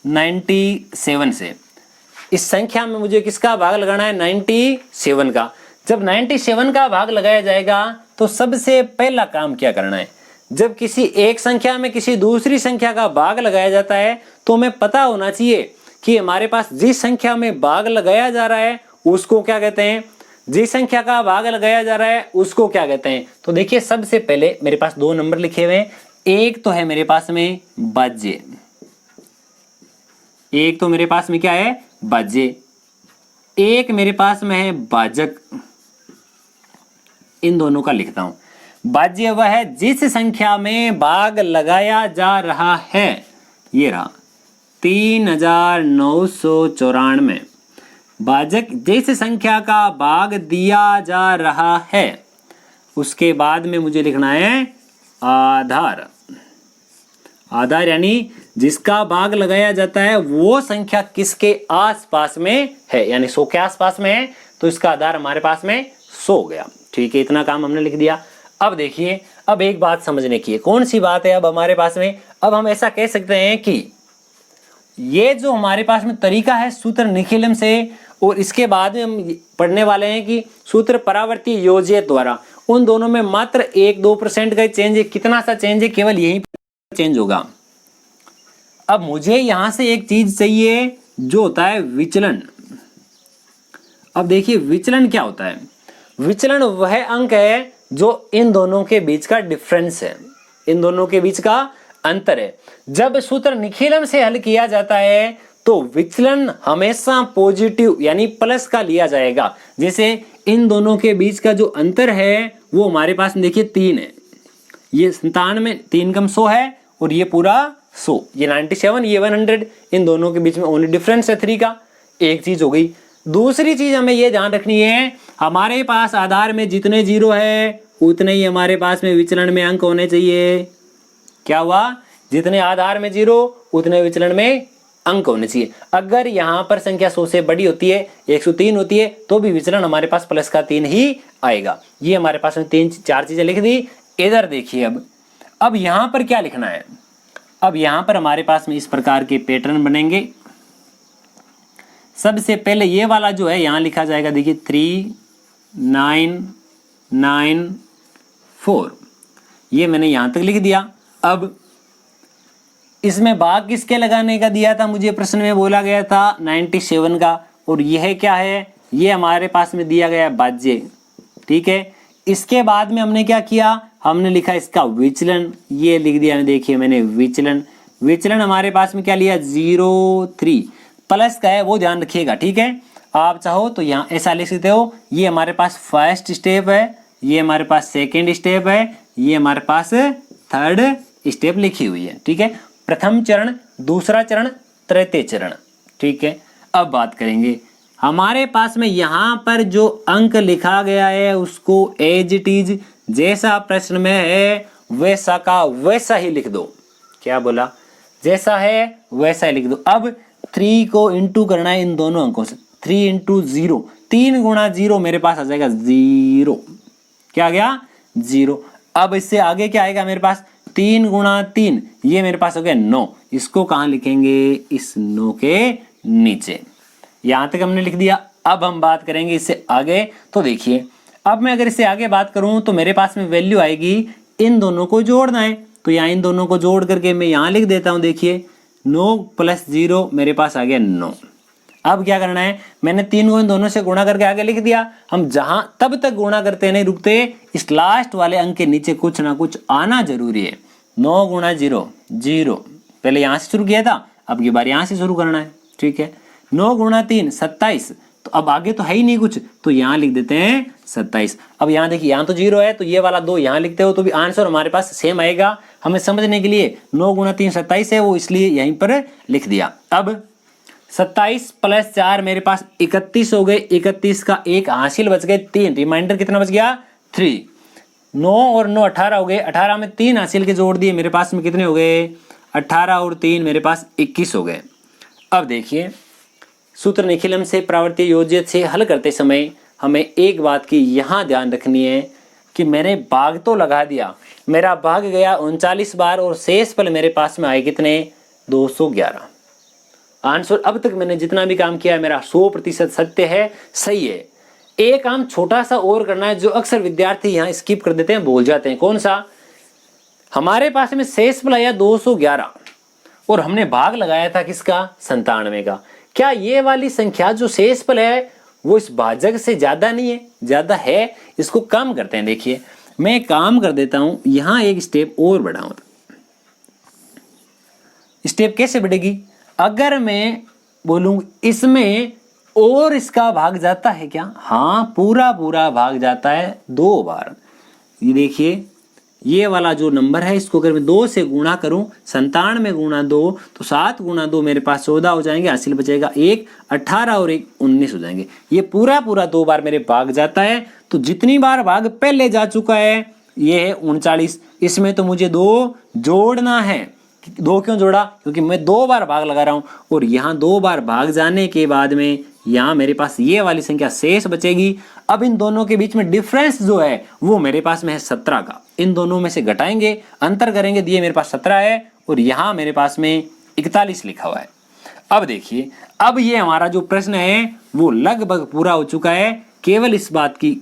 97 से। इस संख्या में मुझे किसका भाग लगाना है? 97 का। जब 97 का भाग लगाया जाएगा तो सबसे पहला काम क्या करना है? जब किसी एक संख्या में किसी दूसरी संख्या का भाग लगाया जाता है तो हमें पता होना चाहिए कि हमारे पास जिस संख्या में भाग लगाया जा रहा है उसको क्या कहते हैं, जिस संख्या का भाग लगाया जा रहा है उसको क्या कहते हैं। तो देखिए सबसे पहले मेरे पास दो नंबर लिखे हुए हैं। एक तो है मेरे पास में भाज्य, एक तो मेरे पास में क्या है? भाज्य। एक मेरे पास में है भाजक। इन दोनों का लिखता हूं। भाज्य वह है जिस संख्या में भाग लगाया जा रहा है, ये रहा 3994। भाजक जिस संख्या का भाग दिया जा रहा है। उसके बाद में मुझे लिखना है आधार। आधार यानी जिसका भाग लगाया जाता है वो संख्या किसके आसपास में है, यानी 100 के आसपास में है, तो इसका आधार हमारे पास में 100 हो गया। ठीक है, इतना काम हमने लिख दिया। अब देखिए, अब एक बात समझने की है। कौन सी बात है अब हमारे पास में? अब हम ऐसा कह सकते हैं कि ये जो हमारे पास में तरीका है सूत्र निखिलम से, और इसके बाद में हम पढ़ने वाले हैं कि सूत्र परावर्ती योज्य द्वारा, उन दोनों में मात्र 1-2% का चेंज है। कितना सा चेंज है? केवल यही चेंज होगा। अब मुझे यहां से एक चीज चाहिए जो होता है विचलन। अब देखिए विचलन क्या होता है? विचलन वह अंक है जो इन दोनों के बीच का डिफरेंस है, इन दोनों के बीच का अंतर है। जब सूत्र निखिलम से हल किया जाता है तो विचलन हमेशा पॉजिटिव यानी प्लस का लिया जाएगा। जैसे इन दोनों के बीच का जो अंतर है वो हमारे पास देखिए 3 है। ये 97, 3 कम 100 है, और ये पूरा 100, ये 97, ये 100। इन दोनों के बीच में ओनली डिफरेंस है 3 का। एक चीज हो गई। दूसरी चीज हमें ये ध्यान रखनी है, हमारे पास आधार में जितने जीरो है उतने ही हमारे पास में विचलन में अंक होने चाहिए। क्या हुआ? जितने आधार में जीरो उतने विचलन में अंक होने चाहिए। अगर यहाँ पर संख्या 100 से बड़ी होती है, 103 होती है, तो भी विचलन हमारे पास प्लस का 3 ही आएगा। ये हमारे पास में 3-4 चीजें लिख दी। इधर देखिए अब यहाँ पर क्या लिखना है? अब यहाँ पर हमारे पास में इस प्रकार के पैटर्न बनेंगे। सबसे पहले ये वाला जो है यहाँ लिखा जाएगा, देखिए 3994, ये मैंने यहाँ तक लिख दिया। अब इसमें भाग किसके लगाने का दिया था? मुझे प्रश्न में बोला गया था 97 का, और यह क्या है? ये हमारे पास में दिया गया भाज्य। ठीक है, इसके बाद में हमने क्या किया? हमने लिखा इसका विचलन, ये लिख दिया। देखिए मैंने विचलन, विचलन हमारे पास में क्या लिया? 0.3 प्लस का है, वो ध्यान रखिएगा। ठीक है, आप चाहो तो यहाँ ऐसा लिख सकते हो। ये हमारे पास फर्स्ट स्टेप है, ये हमारे पास सेकेंड स्टेप है, ये हमारे पास थर्ड स्टेप लिखी हुई है। ठीक है, प्रथम चरण, दूसरा चरण, तृतीय चरण। ठीक है, अब बात करेंगे हमारे पास में यहाँ पर जो अंक लिखा गया है उसको एज इट इज जैसा प्रश्न में है वैसा का वैसा ही लिख दो। क्या बोला? जैसा है वैसा ही लिख दो। अब 3 को इंटू करना है इन दोनों अंकों से। 3 × 0, 3 × 0 मेरे पास आ जाएगा 0। क्या आ गया? 0। अब इससे आगे क्या आएगा मेरे पास? 3 × 3, ये मेरे पास हो गया 9। इसको कहाँ लिखेंगे? इस 9 के नीचे। यहां तक हमने लिख दिया। अब हम बात करेंगे इससे आगे। तो देखिए अब मैं अगर इससे आगे बात करूं तो मेरे पास में वैल्यू आएगी, इन दोनों को जोड़ना है, तो यहाँ इन दोनों को जोड़ करके मैं यहाँ लिख देता हूं। देखिए 9 + 0 मेरे पास आ गया 9। अब क्या करना है? मैंने 3 को इन दोनों से गुणा करके आगे लिख दिया। हम जहां तब तक गुणा करते नहीं रुकते, इस लास्ट वाले अंक के नीचे कुछ ना कुछ आना जरूरी है। 9 × 0 0, पहले यहां से शुरू किया था, अब की बार यहां से शुरू करना है। ठीक है, 9 × 3 27, तो अब आगे तो है ही नहीं कुछ, तो यहाँ लिख देते हैं 27। अब यहाँ देखिए यहाँ तो 0 है, तो ये वाला 2 यहाँ लिखते हो तो भी आंसर हमारे पास सेम आएगा। हमें समझने के लिए 9 × 3 27 है, वो इसलिए यहीं पर लिख दिया। अब 27 + 4 मेरे पास 31 हो गए। 31 का 1 हासिल बच गए 3, रिमाइंडर कितना बच गया? 3। 9 और 9 18 हो गए, 18 में 3 हासिल के जोड़ दिए, मेरे पास में कितने हो गए 18 और 3 मेरे पास 21 हो गए। अब देखिए सूत्र निखिलम से परावर्तीय योजित से हल करते समय हमें एक बात की यहाँ ध्यान रखनी है कि मैंने भाग तो लगा दिया, मेरा भाग गया 39 बार और शेष फल मेरे पास में आए कितने 211। आंसर अब तक मैंने जितना भी काम किया है मेरा 100% सत्य है, सही है। एक काम छोटा सा और करना है जो अक्सर विद्यार्थी यहाँ स्किप कर देते हैं, भूल जाते हैं। कौन सा? हमारे पास में शेष फल आया 211 और हमने भाग लगाया था किसका 97 का। क्या ये वाली संख्या जो शेष फल है वो इस भाजक से ज्यादा नहीं है? ज्यादा है। इसको कम करते हैं। देखिए मैं काम कर देता हूं, यहां एक स्टेप और बढ़ाऊं। स्टेप कैसे बढ़ेगी? अगर मैं बोलूं इसमें और इसका भाग जाता है क्या? हाँ पूरा पूरा भाग जाता है 2 बार। ये देखिए ये वाला जो नंबर है इसको अगर मैं 2 से गुणा करूं, 97 में गुणा 2 तो 7 गुणा 2 मेरे पास 14 हो जाएंगे, हासिल बचेगा 1, 18 और 1 19 हो जाएंगे। ये पूरा पूरा 2 बार मेरे भाग जाता है। तो जितनी बार भाग पहले जा चुका है ये है 39, इसमें तो मुझे 2 जोड़ना है। 2 क्यों जोड़ा? क्योंकि मैं 2 बार भाग लगा रहा हूं और यहाँ 2 बार भाग जाने के बाद में यहाँ मेरे पास ये वाली संख्या शेष बचेगी। अब इन दोनों के बीच में डिफरेंस जो है वो मेरे पास में है 17 का। इन दोनों में से घटाएंगे, अंतर करेंगे, दिए मेरे पास 17 है और यहाँ मेरे पास में 41 लिखा हुआ है। अब देखिए अब ये हमारा जो प्रश्न है वो लगभग पूरा हो चुका है। केवल इस बात की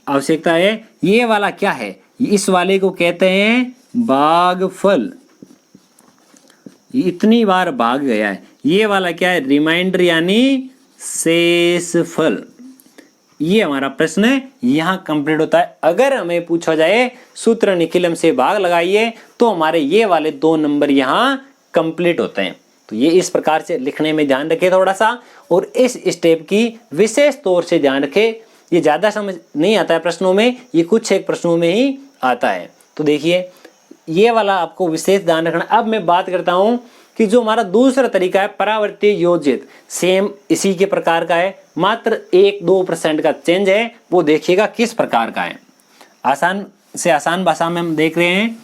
आवश्यकता है, ये वाला क्या है? इस वाले को कहते हैं भागफल। इतनी बार भाग गया है। ये वाला क्या है? रिमाइंडर यानी शेषफल। ये हमारा प्रश्न यहाँ कंप्लीट होता है। अगर हमें पूछा जाए सूत्र निखिलम से भाग लगाइए तो हमारे ये वाले 2 नंबर यहाँ कंप्लीट होते हैं। तो ये इस प्रकार से लिखने में ध्यान रखें थोड़ा सा, और इस स्टेप की विशेष तौर से ध्यान रखें। ये ज्यादा समझ नहीं आता है प्रश्नों में, ये कुछ एक प्रश्नों में ही आता है। तो देखिए ये वाला आपको विशेष ध्यान रखना। अब मैं बात करता हूं कि जो हमारा दूसरा तरीका है परावर्तीय योजित, सेम इसी के प्रकार का है, मात्र 1-2% का चेंज है। वो देखिएगा किस प्रकार का है। आसान से आसान भाषा में हम देख रहे हैं।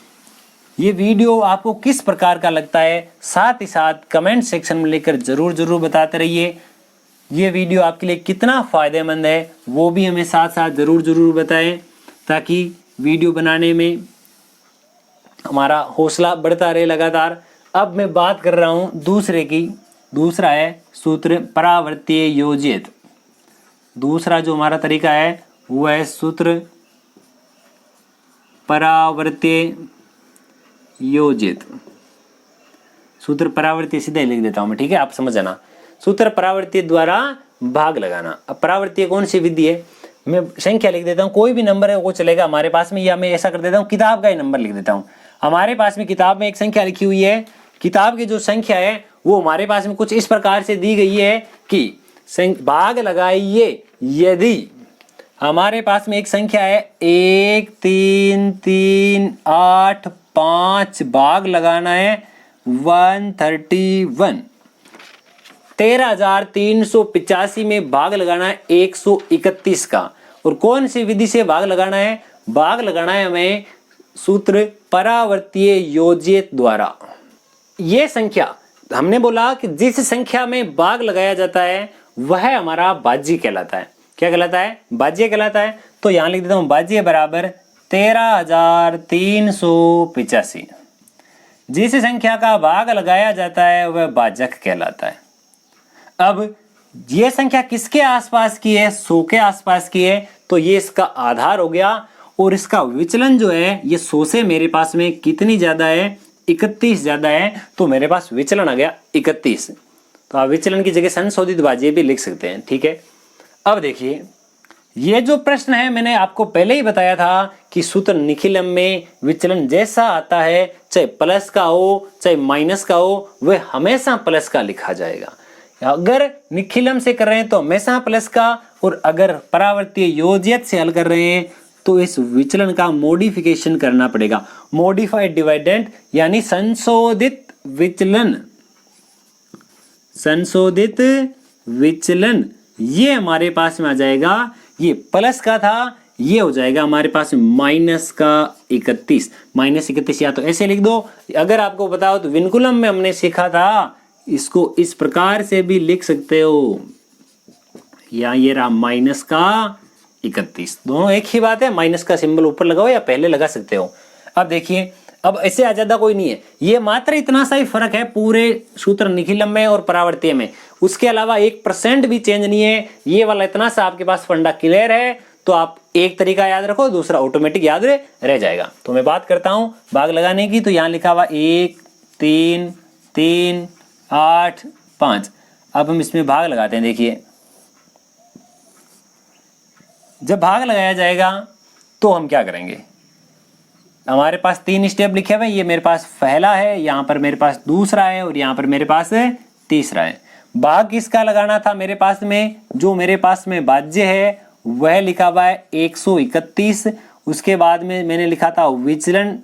ये वीडियो आपको किस प्रकार का लगता है साथ ही साथ कमेंट सेक्शन में लेकर जरूर बताते रहिए। ये वीडियो आपके लिए कितना फायदेमंद है वो भी हमें साथ साथ जरूर बताएं, ताकि वीडियो बनाने में हमारा हौसला बढ़ता रहे लगातार। अब मैं बात कर रहा हूं दूसरे की। दूसरा है सूत्र परावर्तीय योजित। दूसरा जो हमारा तरीका है वो है सूत्र परावर्तीय योजित। सूत्र परावर्तीय सीधा ही लिख देता हूं मैं, ठीक है, आप समझ जाना। सूत्र परावर्तीय द्वारा भाग लगाना। अब परावर्तीय कौन सी विधि है? मैं संख्या लिख देता हूं, कोई भी नंबर है वो चलेगा हमारे पास में, या मैं ऐसा कर देता हूं किताब का ही नंबर लिख देता हूं। हमारे पास में किताब में एक संख्या लिखी हुई है। किताब की जो संख्या है वो हमारे पास में कुछ इस प्रकार से दी गई है कि भाग लगाइए यदि हमारे पास में एक संख्या है 1 3 3 8 5, भाग लगाना है 131। 13,385 में भाग लगाना है 131 का। और कौन सी विधि से भाग लगाना है? भाग लगाना है हमें सूत्र परावर्तीय योजित द्वारा। ये संख्या हमने बोला कि जिस संख्या में भाग लगाया जाता है वह हमारा भाज्य कहलाता है। क्या कहलाता है? भाज्य कहलाता है। तो यहां लिख देता हूं भाज्य बराबर 13,385। जिस संख्या का भाग लगाया जाता है वह भाजक कहलाता है। अब ये संख्या किसके आसपास की है? 100 के आसपास की है, तो ये इसका आधार हो गया। और इसका विचलन जो है ये 100 से मेरे पास में कितनी ज्यादा है? 31 ज्यादा है, तो मेरे पास विचलन आ गया 31। तो आप विचलन की जगह संशोधित भाज्य भी लिख सकते हैं, ठीक है। अब देखिए ये जो प्रश्न है मैंने आपको पहले ही बताया था कि सूत्र निखिलम में विचलन जैसा आता है, चाहे प्लस का हो चाहे माइनस का हो, वह हमेशा प्लस का लिखा जाएगा। अगर निखिलम से कर रहे हैं तो हमेशा प्लस का, और अगर परावर्तीय योजित से हल कर रहे हैं तो इस विचलन का मॉडिफिकेशन करना पड़ेगा। मॉडिफाइड डिवाइडेंट यानी संशोधित विचलन। संशोधित विचलन ये हमारे पास में आ जाएगा। ये प्लस का था, ये हो जाएगा हमारे पास -31। -31 या तो ऐसे लिख दो, अगर आपको बताओ तो विनकुलम में हमने सीखा था इसको इस प्रकार से भी लिख सकते हो, या ये रहा -31, दोनों एक ही बात है। माइनस का सिंबल ऊपर लगाओ या पहले लगा सकते हो। अब देखिए, अब ऐसे आ ज्यादा कोई नहीं है, ये मात्र इतना सा ही फर्क है पूरे सूत्र निखिलम में और परावर्तीय में, उसके अलावा 1% भी चेंज नहीं है। ये वाला इतना सा आपके पास फंडा क्लियर है तो आप एक तरीका याद रखो, दूसरा ऑटोमेटिक याद रह जाएगा। तो मैं बात करता हूं भाग लगाने की, तो यहां लिखा हुआ 1 3 3 8 5। अब हम इसमें भाग लगाते हैं। देखिए, जब भाग लगाया जाएगा तो हम क्या करेंगे, हमारे पास 3 स्टेप लिखे हुए हैं। ये मेरे पास पहला है, यहाँ पर मेरे पास दूसरा है और यहाँ पर मेरे पास तीसरा है। भाग किसका लगाना था मेरे पास में, जो मेरे पास में भाज्य है वह लिखा हुआ है 131। उसके बाद में मैंने लिखा था विचलन,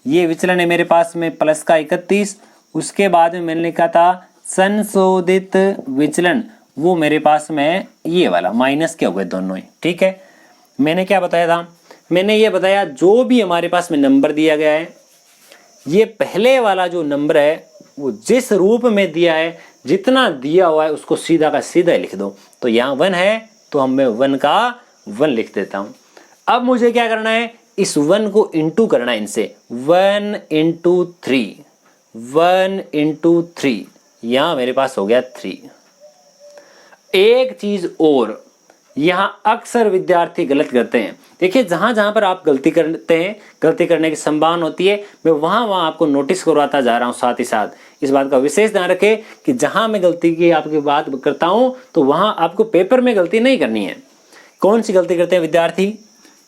ये विचलन है मेरे पास में प्लस का 31। उसके बाद में मैंने लिखा था संशोधित विचलन, वो मेरे पास में ये वाला माइनस के हो गए दोनों ही। ठीक है, मैंने क्या बताया था, मैंने ये बताया जो भी हमारे पास में नंबर दिया गया है, ये पहले वाला जो नंबर है वो जिस रूप में दिया है, जितना दिया हुआ है उसको सीधा का सीधा लिख दो। तो यहाँ 1 है तो हम मैं 1 का 1 लिख देता हूं। अब मुझे क्या करना है, इस 1 को इंटू करना है इनसे, 1 × 3, 1 × 3, यहां मेरे पास हो गया 3। एक चीज और, यहां अक्सर विद्यार्थी गलत करते हैं। देखिए, जहां जहां पर आप गलती करते हैं, गलती करने की संभावना होती है, मैं वहां वहां आपको नोटिस करवाता जा रहा हूं। साथ ही साथ इस बात का विशेष ध्यान रखें कि जहां मैं गलती की आपकी बात करता हूं तो वहां आपको पेपर में गलती नहीं करनी है। कौन सी गलती करते हैं विद्यार्थी,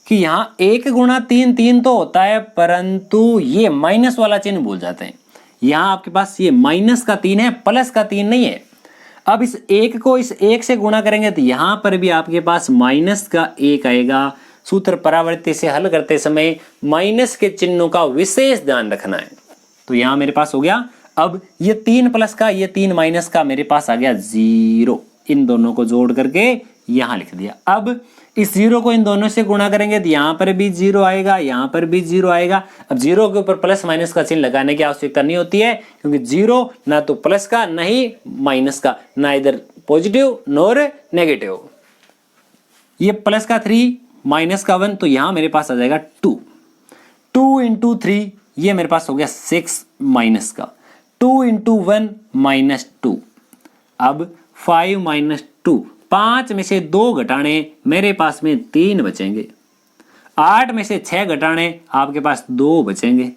कि यहाँ 1 × 3 3 तो होता है, परंतु ये माइनस वाला चिन्ह भूल जाते हैं। यहाँ आपके पास ये माइनस का 3 है, प्लस का 3 नहीं है। अब इस 1 को इस 1 से गुणा करेंगे तो यहां पर भी आपके पास माइनस का 1 आएगा। सूत्र परावर्ती से हल करते समय माइनस के चिन्हों का विशेष ध्यान रखना है। तो यहां मेरे पास हो गया, अब ये 3 प्लस का, ये 3 माइनस का, मेरे पास आ गया 0। इन दोनों को जोड़ करके यहां लिख दिया। अब इस 0 को इन दोनों से गुणा करेंगे तो यहां पर भी 0 आएगा, यहां पर भी 0 आएगा। अब 0 के ऊपर प्लस माइनस का चिन्ह लगाने की आवश्यकता नहीं होती है, क्योंकि 0 ना तो प्लस का ना ही माइनस का, ना इधर पॉजिटिव नोर नेगेटिव। ये प्लस का 3 माइनस का 1, तो यहां मेरे पास आ जाएगा 2। 2 × 3, ये मेरे पास हो गया 6 माइनस का। 2 × 1 -2। अब 5 - 2, 5 में से 2 घटाने मेरे पास में 3 बचेंगे। 8 में से 6 घटाने आपके पास 2 बचेंगे।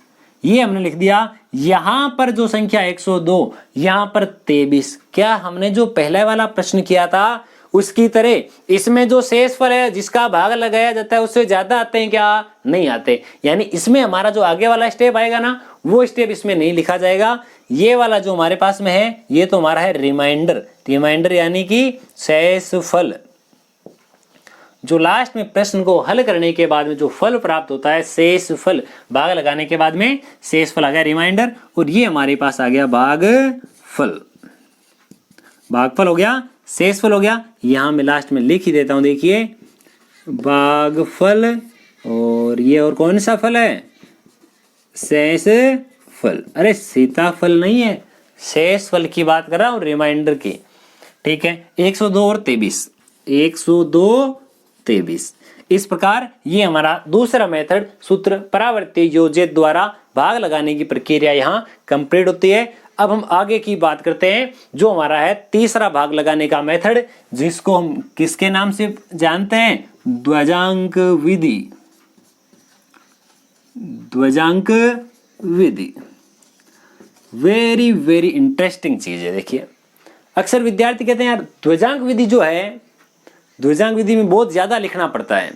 ये हमने लिख दिया। यहां पर जो संख्या 102, यहां पर 23, क्या हमने जो पहले वाला प्रश्न किया था उसकी तरह इसमें जो शेषफल है जिसका भाग लगाया जाता है उससे ज्यादा आते हैं क्या? नहीं आते। यानी इसमें हमारा जो आगे वाला स्टेप आएगा ना, वो स्टेप इसमें नहीं लिखा जाएगा। ये वाला जो हमारे पास में है ये तो हमारा है रिमाइंडर। रिमाइंडर यानी कि शेषफल। जो लास्ट में प्रश्न को हल करने के बाद में जो फल प्राप्त होता है शेषफल, भाग लगाने के बाद में शेषफल आ गया रिमाइंडर, और ये हमारे पास आ गया भागफल। भागफल हो गया, शेषफल हो गया। यहां मैं लास्ट में लिख ही देता हूं, देखिए भागफल, और ये और कौन सा फल है? शेषफल। अरे सीताफल नहीं है, शेषफल की बात कर रहा हूं, रिमाइंडर की। ठीक है, 102 और 23, 102 23। इस प्रकार ये हमारा दूसरा मेथड सूत्र परावर्ती योजित द्वारा भाग लगाने की प्रक्रिया यहाँ कंप्लीट होती है। अब हम आगे की बात करते हैं जो हमारा है तीसरा भाग लगाने का मेथड, जिसको हम किसके नाम से जानते हैं? ध्वजांक विधि। ध्वजांक विधि वेरी वेरी इंटरेस्टिंग चीज है। देखिए अक्सर विद्यार्थी कहते हैं यार ध्वजांक विधि जो है, ध्वजांक विधि में बहुत ज्यादा लिखना पड़ता है,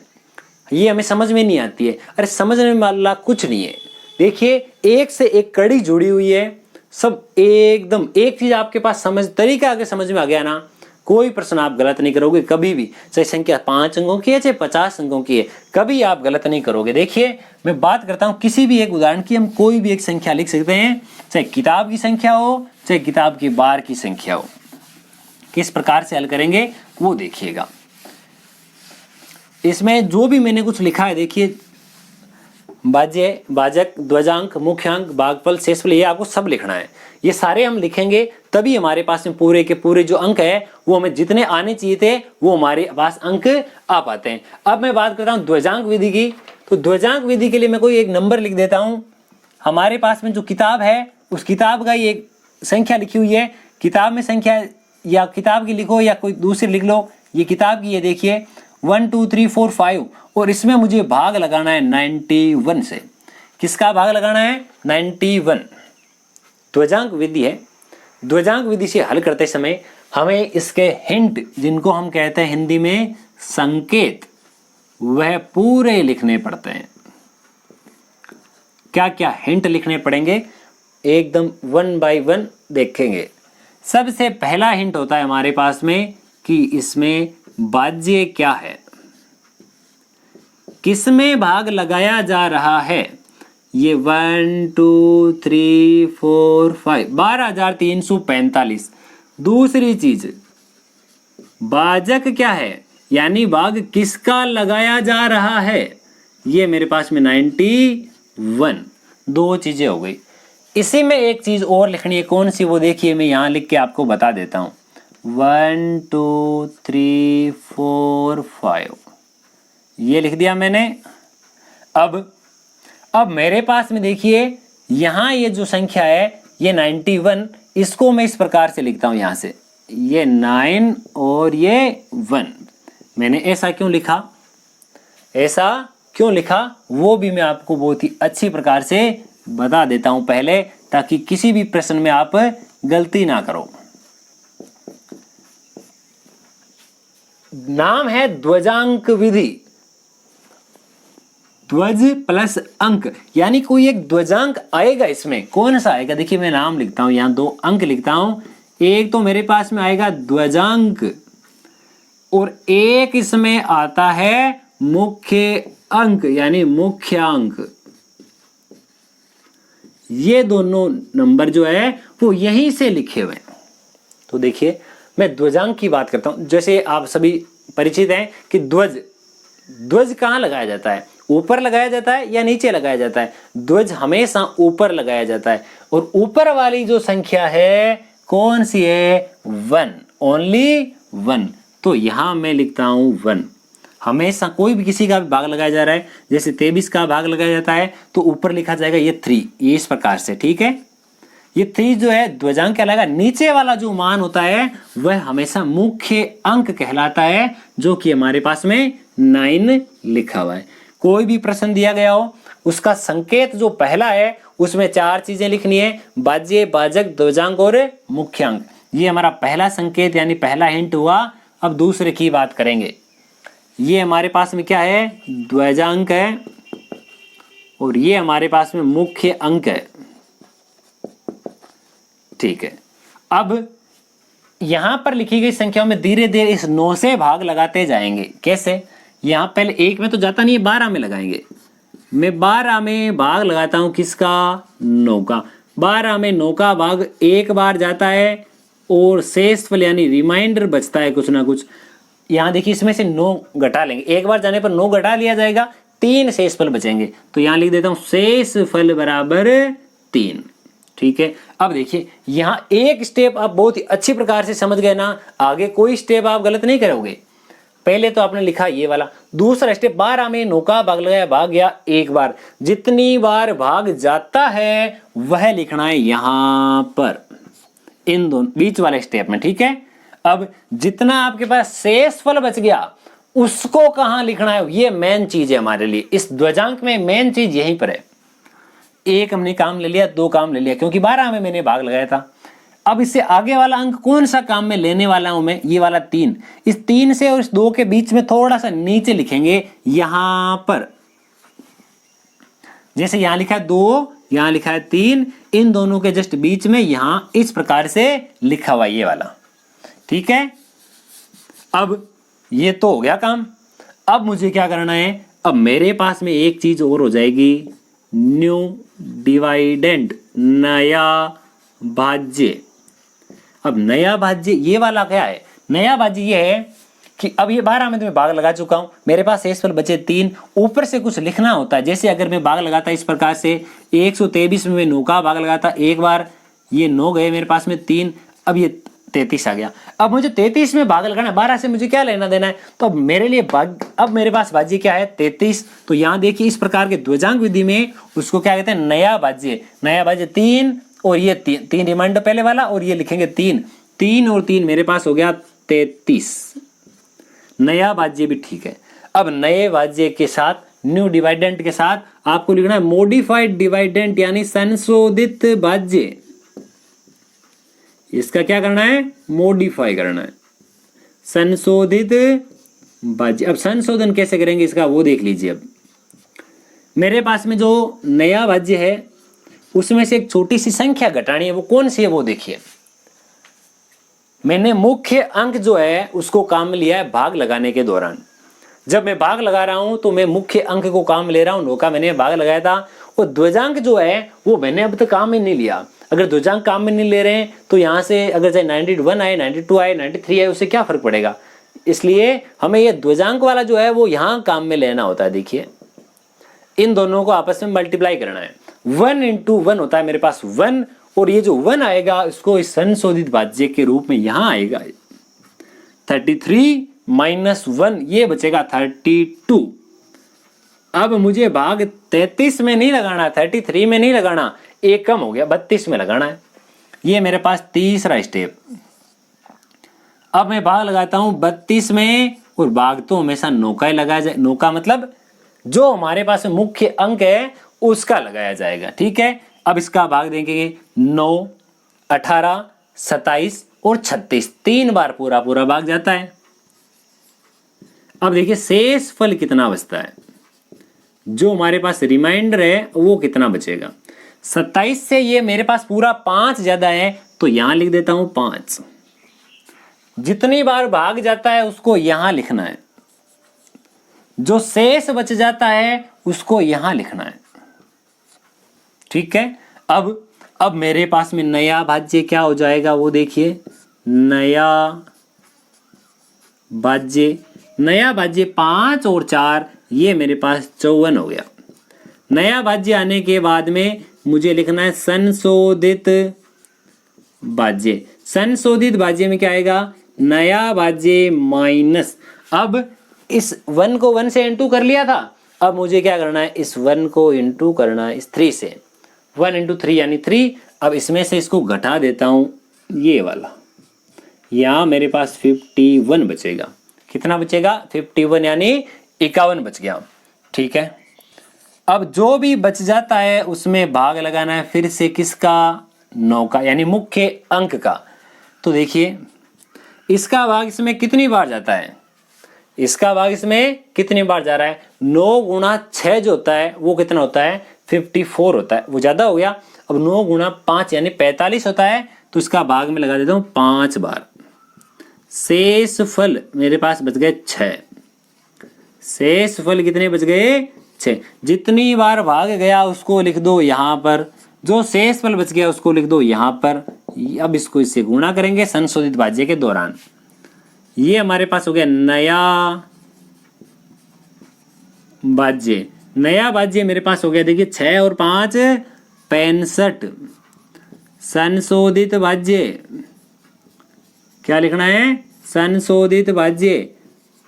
ये हमें समझ में नहीं आती है। अरे समझने वाला कुछ नहीं है। देखिए एक से एक कड़ी जुड़ी हुई है, सब एकदम एक चीज आपके पास समझ तरीका आगे समझ में आ गया ना, कोई प्रश्न आप गलत नहीं करोगे कभी भी, चाहे संख्या 5 अंकों की है चाहे 50 अंकों की है, कभी आप गलत नहीं करोगे। देखिए मैं बात करता हूं किसी भी एक उदाहरण की, हम कोई भी एक संख्या लिख सकते हैं, चाहे किताब की संख्या हो चाहे किताब की बार की संख्या हो। किस प्रकार से हल करेंगे वो देखिएगा। इसमें जो भी मैंने कुछ लिखा है देखिए, बाज्य, भाजक, ध्वजांक, मुख्यांक, भागफल, शेषफल, ये आपको सब लिखना है। ये सारे हम लिखेंगे तभी हमारे पास में पूरे के पूरे जो अंक है वो हमें जितने आने चाहिए थे वो हमारे पास अंक आ पाते हैं। अब मैं बात करता हूँ ध्वजांक विधि की। तो ध्वजांक विधि के लिए मैं कोई एक नंबर लिख देता हूँ। हमारे पास में जो किताब है उस किताब का ये एक संख्या लिखी हुई है। किताब में संख्या या किताब की लिखो या कोई दूसरी लिख लो। ये किताब की, ये देखिए 1 2 3 4 5 और इसमें मुझे भाग लगाना है 91 से। किसका भाग लगाना है? 91। ध्वजांक विधि है। ध्वजांक विधि से हल करते समय हमें इसके हिंट, जिनको हम कहते हैं हिंदी में संकेत, वह पूरे लिखने पड़ते हैं। क्या क्या हिंट लिखने पड़ेंगे एकदम 1 बाय 1 देखेंगे। सबसे पहला हिंट होता है हमारे पास में कि इसमें बाज्य क्या है, किसमें भाग लगाया जा रहा है। ये 1 2 3 4 5 12,345। दूसरी चीज, भाजक क्या है, यानी भाग किसका लगाया जा रहा है। ये मेरे पास में 91। दो चीजें हो गई। इसी में एक चीज और लिखनी है, कौन सी वो देखिए, मैं यहां लिख के आपको बता देता हूं। 1 2 3 4 5 ये लिख दिया मैंने। अब मेरे पास में देखिए यहां ये जो संख्या है ये 91, इसको मैं इस प्रकार से लिखता हूं। यहां से ये 9 और ये 1। मैंने ऐसा क्यों लिखा, वो भी मैं आपको बहुत ही अच्छी प्रकार से बता देता हूं पहले, ताकि किसी भी प्रश्न में आप गलती ना करो। नाम है ध्वजांक विधि। ध्वज प्लस अंक, यानी कोई एक ध्वजांक आएगा। इसमें कौन सा आएगा, देखिए मैं नाम लिखता हूं, यहां 2 अंक लिखता हूं। एक तो मेरे पास में आएगा ध्वजांक और एक इसमें आता है मुख्य अंक, यानी मुख्यांक। ये दोनों नंबर जो है वो यहीं से लिखे हुए हैं। तो देखिए मैं ध्वजांक की बात करता हूं। जैसे आप सभी परिचित हैं कि ध्वज कहां लगाया जाता है, ऊपर लगाया जाता है या नीचे लगाया जाता है। ध्वज हमेशा ऊपर लगाया जाता है और ऊपर वाली जो संख्या है कौन सी है, 1, ओनली 1। तो यहां मैं लिखता हूं 1। हमेशा कोई भी किसी का भी भाग लगाया जा रहा है, जैसे 23 का भाग लगाया जाता है तो ऊपर लिखा जाएगा ये 3, ये इस प्रकार से, ठीक है। ये 3 जो है ध्वजांक कहलाएगा। नीचे वाला जो मान होता है वह हमेशा मुख्य अंक कहलाता है, जो कि हमारे पास में 9 लिखा हुआ है। कोई भी प्रश्न दिया गया हो उसका संकेत जो पहला है उसमें 4 चीजें लिखनी है, बाज्य, भाजक, ध्वजांक और मुख्यांक। ये हमारा पहला संकेत यानी पहला हिंट हुआ। अब दूसरे की बात करेंगे। ये हमारे पास में क्या है, ध्वजांक है और ये हमारे पास में मुख्य अंक है, ठीक है। अब यहां पर लिखी गई संख्याओं में धीरे धीरे इस 9 से भाग लगाते जाएंगे। कैसे, यहां पहले 1 में तो जाता नहीं है, 12 में लगाएंगे। मैं 12 में भाग लगाता हूं, किसका, 9 का। 12 में 9 का भाग एक बार जाता है और शेषफल यानी रिमाइंडर बचता है कुछ ना कुछ। यहां देखिए इसमें से 9 घटा लेंगे, एक बार जाने पर 9 घटा लिया जाएगा, 3 शेषफल बचेंगे। तो यहां लिख देता हूं शेषफल बराबर 3, ठीक है। अब देखिए यहां एक स्टेप आप बहुत ही अच्छी प्रकार से समझ गए ना, आगे कोई स्टेप आप गलत नहीं करोगे। पहले तो आपने लिखा ये वाला, दूसरा स्टेप 12 में 9 का भाग लगाया, भाग गया एक बार। जितनी बार भाग जाता है वह लिखना है यहां पर, इन दोनों बीच वाले स्टेप में, ठीक है। अब जितना आपके पास शेषफल बच गया उसको कहां लिखना है, ये मेन चीज है हमारे लिए। इस ध्वजांक में मेन चीज यहीं पर है। एक हमने काम ले लिया, 2 काम ले लिया, क्योंकि 12 में मैंने भाग लगाया था। अब इससे आगे वाला अंक कौन सा काम में लेने वाला हूं मैं, ये वाला 3। इस 3 से और इस 2 के बीच में थोड़ा सा नीचे लिखेंगे यहां पर। जैसे यहां लिखा है 2, यहां लिखा है 3, इन दोनों के जस्ट बीच में यहां इस प्रकार से लिखा हुआ ये वाला, ठीक है। अब ये तो हो गया काम। अब मुझे क्या करना है, अब मेरे पास में एक चीज और हो जाएगी, न्यू डिवाइडेंड, नया भाज्य। अब नया भाज्य ये वाला क्या है, नया भाज्य ये है कि अब ये 12 में तो मैं भाग लगा चुका हूं, मेरे पास शेषफल बचे 3, ऊपर से कुछ लिखना होता है। जैसे अगर मैं भाग लगाता इस प्रकार से 123 में मैं 9 का भाग लगाता, एक बार ये 9 गए मेरे पास में 3, अब ये 33 आ गया। अब मुझे 33 में भाग लगाना है, 12 से मुझे क्या लेना देना है, तो अब मेरे लिए अब मेरे पास भाज्य क्या है 33। तो यहाँ देखिए इस प्रकार के द्विजांक विधि में उसको क्या कहते हैं, नया भाज्य। नया भाज्य 3 और ये 3 रिमाइंडर पहले वाला, और ये लिखेंगे 3 और 3 मेरे पास हो गया 33। नया भाज्य भी ठीक है। अब नए भाज्य के साथ न्यू डिवाइडेंट के साथ आपको लिखना है मॉडिफाइड डिवाइडेंट यानी संशोधित भाज्य। इसका क्या करना है, मॉडिफाई करना है, संशोधित भाज्य। अब संशोधन कैसे करेंगे इसका वो देख लीजिए। अब मेरे पास में जो नया भाज्य है उसमें से एक छोटी सी संख्या घटानी है, वो कौन सी है वो देखिए। मैंने मुख्य अंक जो है उसको काम में लिया है भाग लगाने के दौरान। जब मैं भाग लगा रहा हूं तो मैं मुख्य अंक को काम ले रहा हूं, 9 का मैंने भाग लगाया था। और द्विजांक जो है वो मैंने अब तक काम में नहीं लिया। अगर द्विजांक काम में नहीं ले रहे हैं तो यहाँ से अगर चाहे 91 आए, 92 आए, 93 आए, उससे क्या फर्क पड़ेगा। इसलिए हमें ये द्विजांक वाला जो है वो यहाँ काम में लेना होता है। देखिए इन दोनों को आपस में मल्टीप्लाई करना है। 1 into 1 होता है मेरे पास 1, और ये जो 1 आएगा इसको इस संशोधित भाज्य के रूप में यहाँ आएगा 33 - 1, ये बचेगा 32। अब मुझे भाग 33 में नहीं लगाना, 33 में नहीं लगाना, एक कम हो गया 32 में लगाना है। ये मेरे पास तीसरा स्टेप। अब मैं भाग लगाता हूं 32 में, और भाग तो हमेशा 9 का ही लगाया जाए। 9 का मतलब जो हमारे पास मुख्य अंक है उसका लगाया जाएगा, ठीक है। अब इसका भाग देंगे 9, 18, 27 और 36, 3 बार पूरा पूरा भाग जाता है। अब देखिए शेष फल कितना बचता है, जो हमारे पास रिमाइंडर है वो कितना बचेगा। 27 से ये मेरे पास पूरा 5 ज्यादा है, तो यहां लिख देता हूं 5। जितनी बार भाग जाता है उसको यहां लिखना है, जो शेष बच जाता है उसको यहां लिखना है, ठीक है। अब मेरे पास में नया भाज्य क्या हो जाएगा वो देखिए। नया भाज्य 5 और 4, ये मेरे पास 54 हो गया। नया भाज्य आने के बाद में मुझे लिखना है संशोधित भाज्य। संशोधित भाज्य में क्या आएगा, नया भाज्य माइनस। अब इस 1 को 1 से इंटू कर लिया था, अब मुझे क्या करना है, इस 1 को इंटू करना है इस 3 से। 1 into 3 यानी 3। अब इसमें से इसको घटा देता हूं, ये वाला, यहां मेरे पास 51 बचेगा। कितना बचेगा, 51 यानी 51 बच गया, ठीक है। अब जो भी बच जाता है उसमें भाग लगाना है फिर से किसका, 9 का, यानी मुख्य अंक का। तो देखिए इसका भाग इसमें कितनी बार जाता है, इसका भाग इसमें कितनी बार जा रहा है, 9 गुणा 6 जो होता है वो कितना होता है, 54 होता है, वो ज्यादा हो गया। अब 9 गुणा 5 यानी 45 होता है, तो इसका भाग में लगा देता हूं 5 बार। शेष फल मेरे पास बच गए 6। शेष फल कितने बच गए, 6। जितनी बार भाग गया उसको लिख दो यहां पर, जो शेष फल बच गया उसको लिख दो यहां पर। अब इसको इससे गुणा करेंगे संशोधित भाज्य के दौरान। ये हमारे पास हो गया नया भाज्य। नया भाज्य मेरे पास हो गया, देखिए 6 और 5 65। संशोधित भाज्य क्या लिखना है, संशोधित भाज्य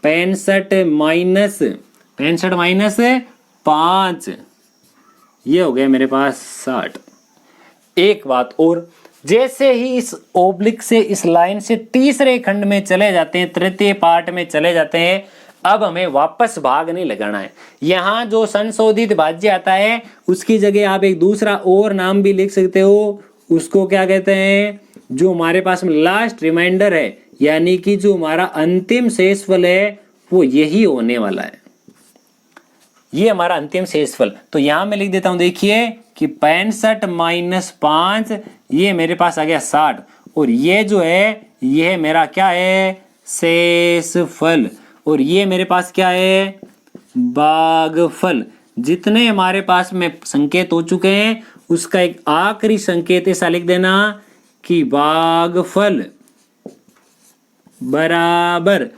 65 माइनस 5, ये हो गया मेरे पास 60। एक बात और, जैसे ही इस ओब्लिक से इस लाइन से तीसरे खंड में चले जाते हैं, तृतीय पार्ट में चले जाते हैं, अब हमें वापस भाग नहीं लगाना है। यहां जो संशोधित भाज्य आता है उसकी जगह आप एक दूसरा और नाम भी लिख सकते हो, उसको क्या कहते हैं, जो हमारे पास में लास्ट रिमाइंडर है, यानी कि जो हमारा अंतिम शेषफल है वो यही होने वाला है। ये हमारा अंतिम शेषफल। तो यहां मैं लिख देता हूं, देखिए कि 65 - 5, ये मेरे पास आ गया 60, और ये जो है ये मेरा क्या है, शेषफल, और ये मेरे पास क्या है, भागफल। जितने हमारे पास में संकेत हो चुके हैं उसका एक आखिरी संकेत ऐसा लिख देना कि भागफल बराबर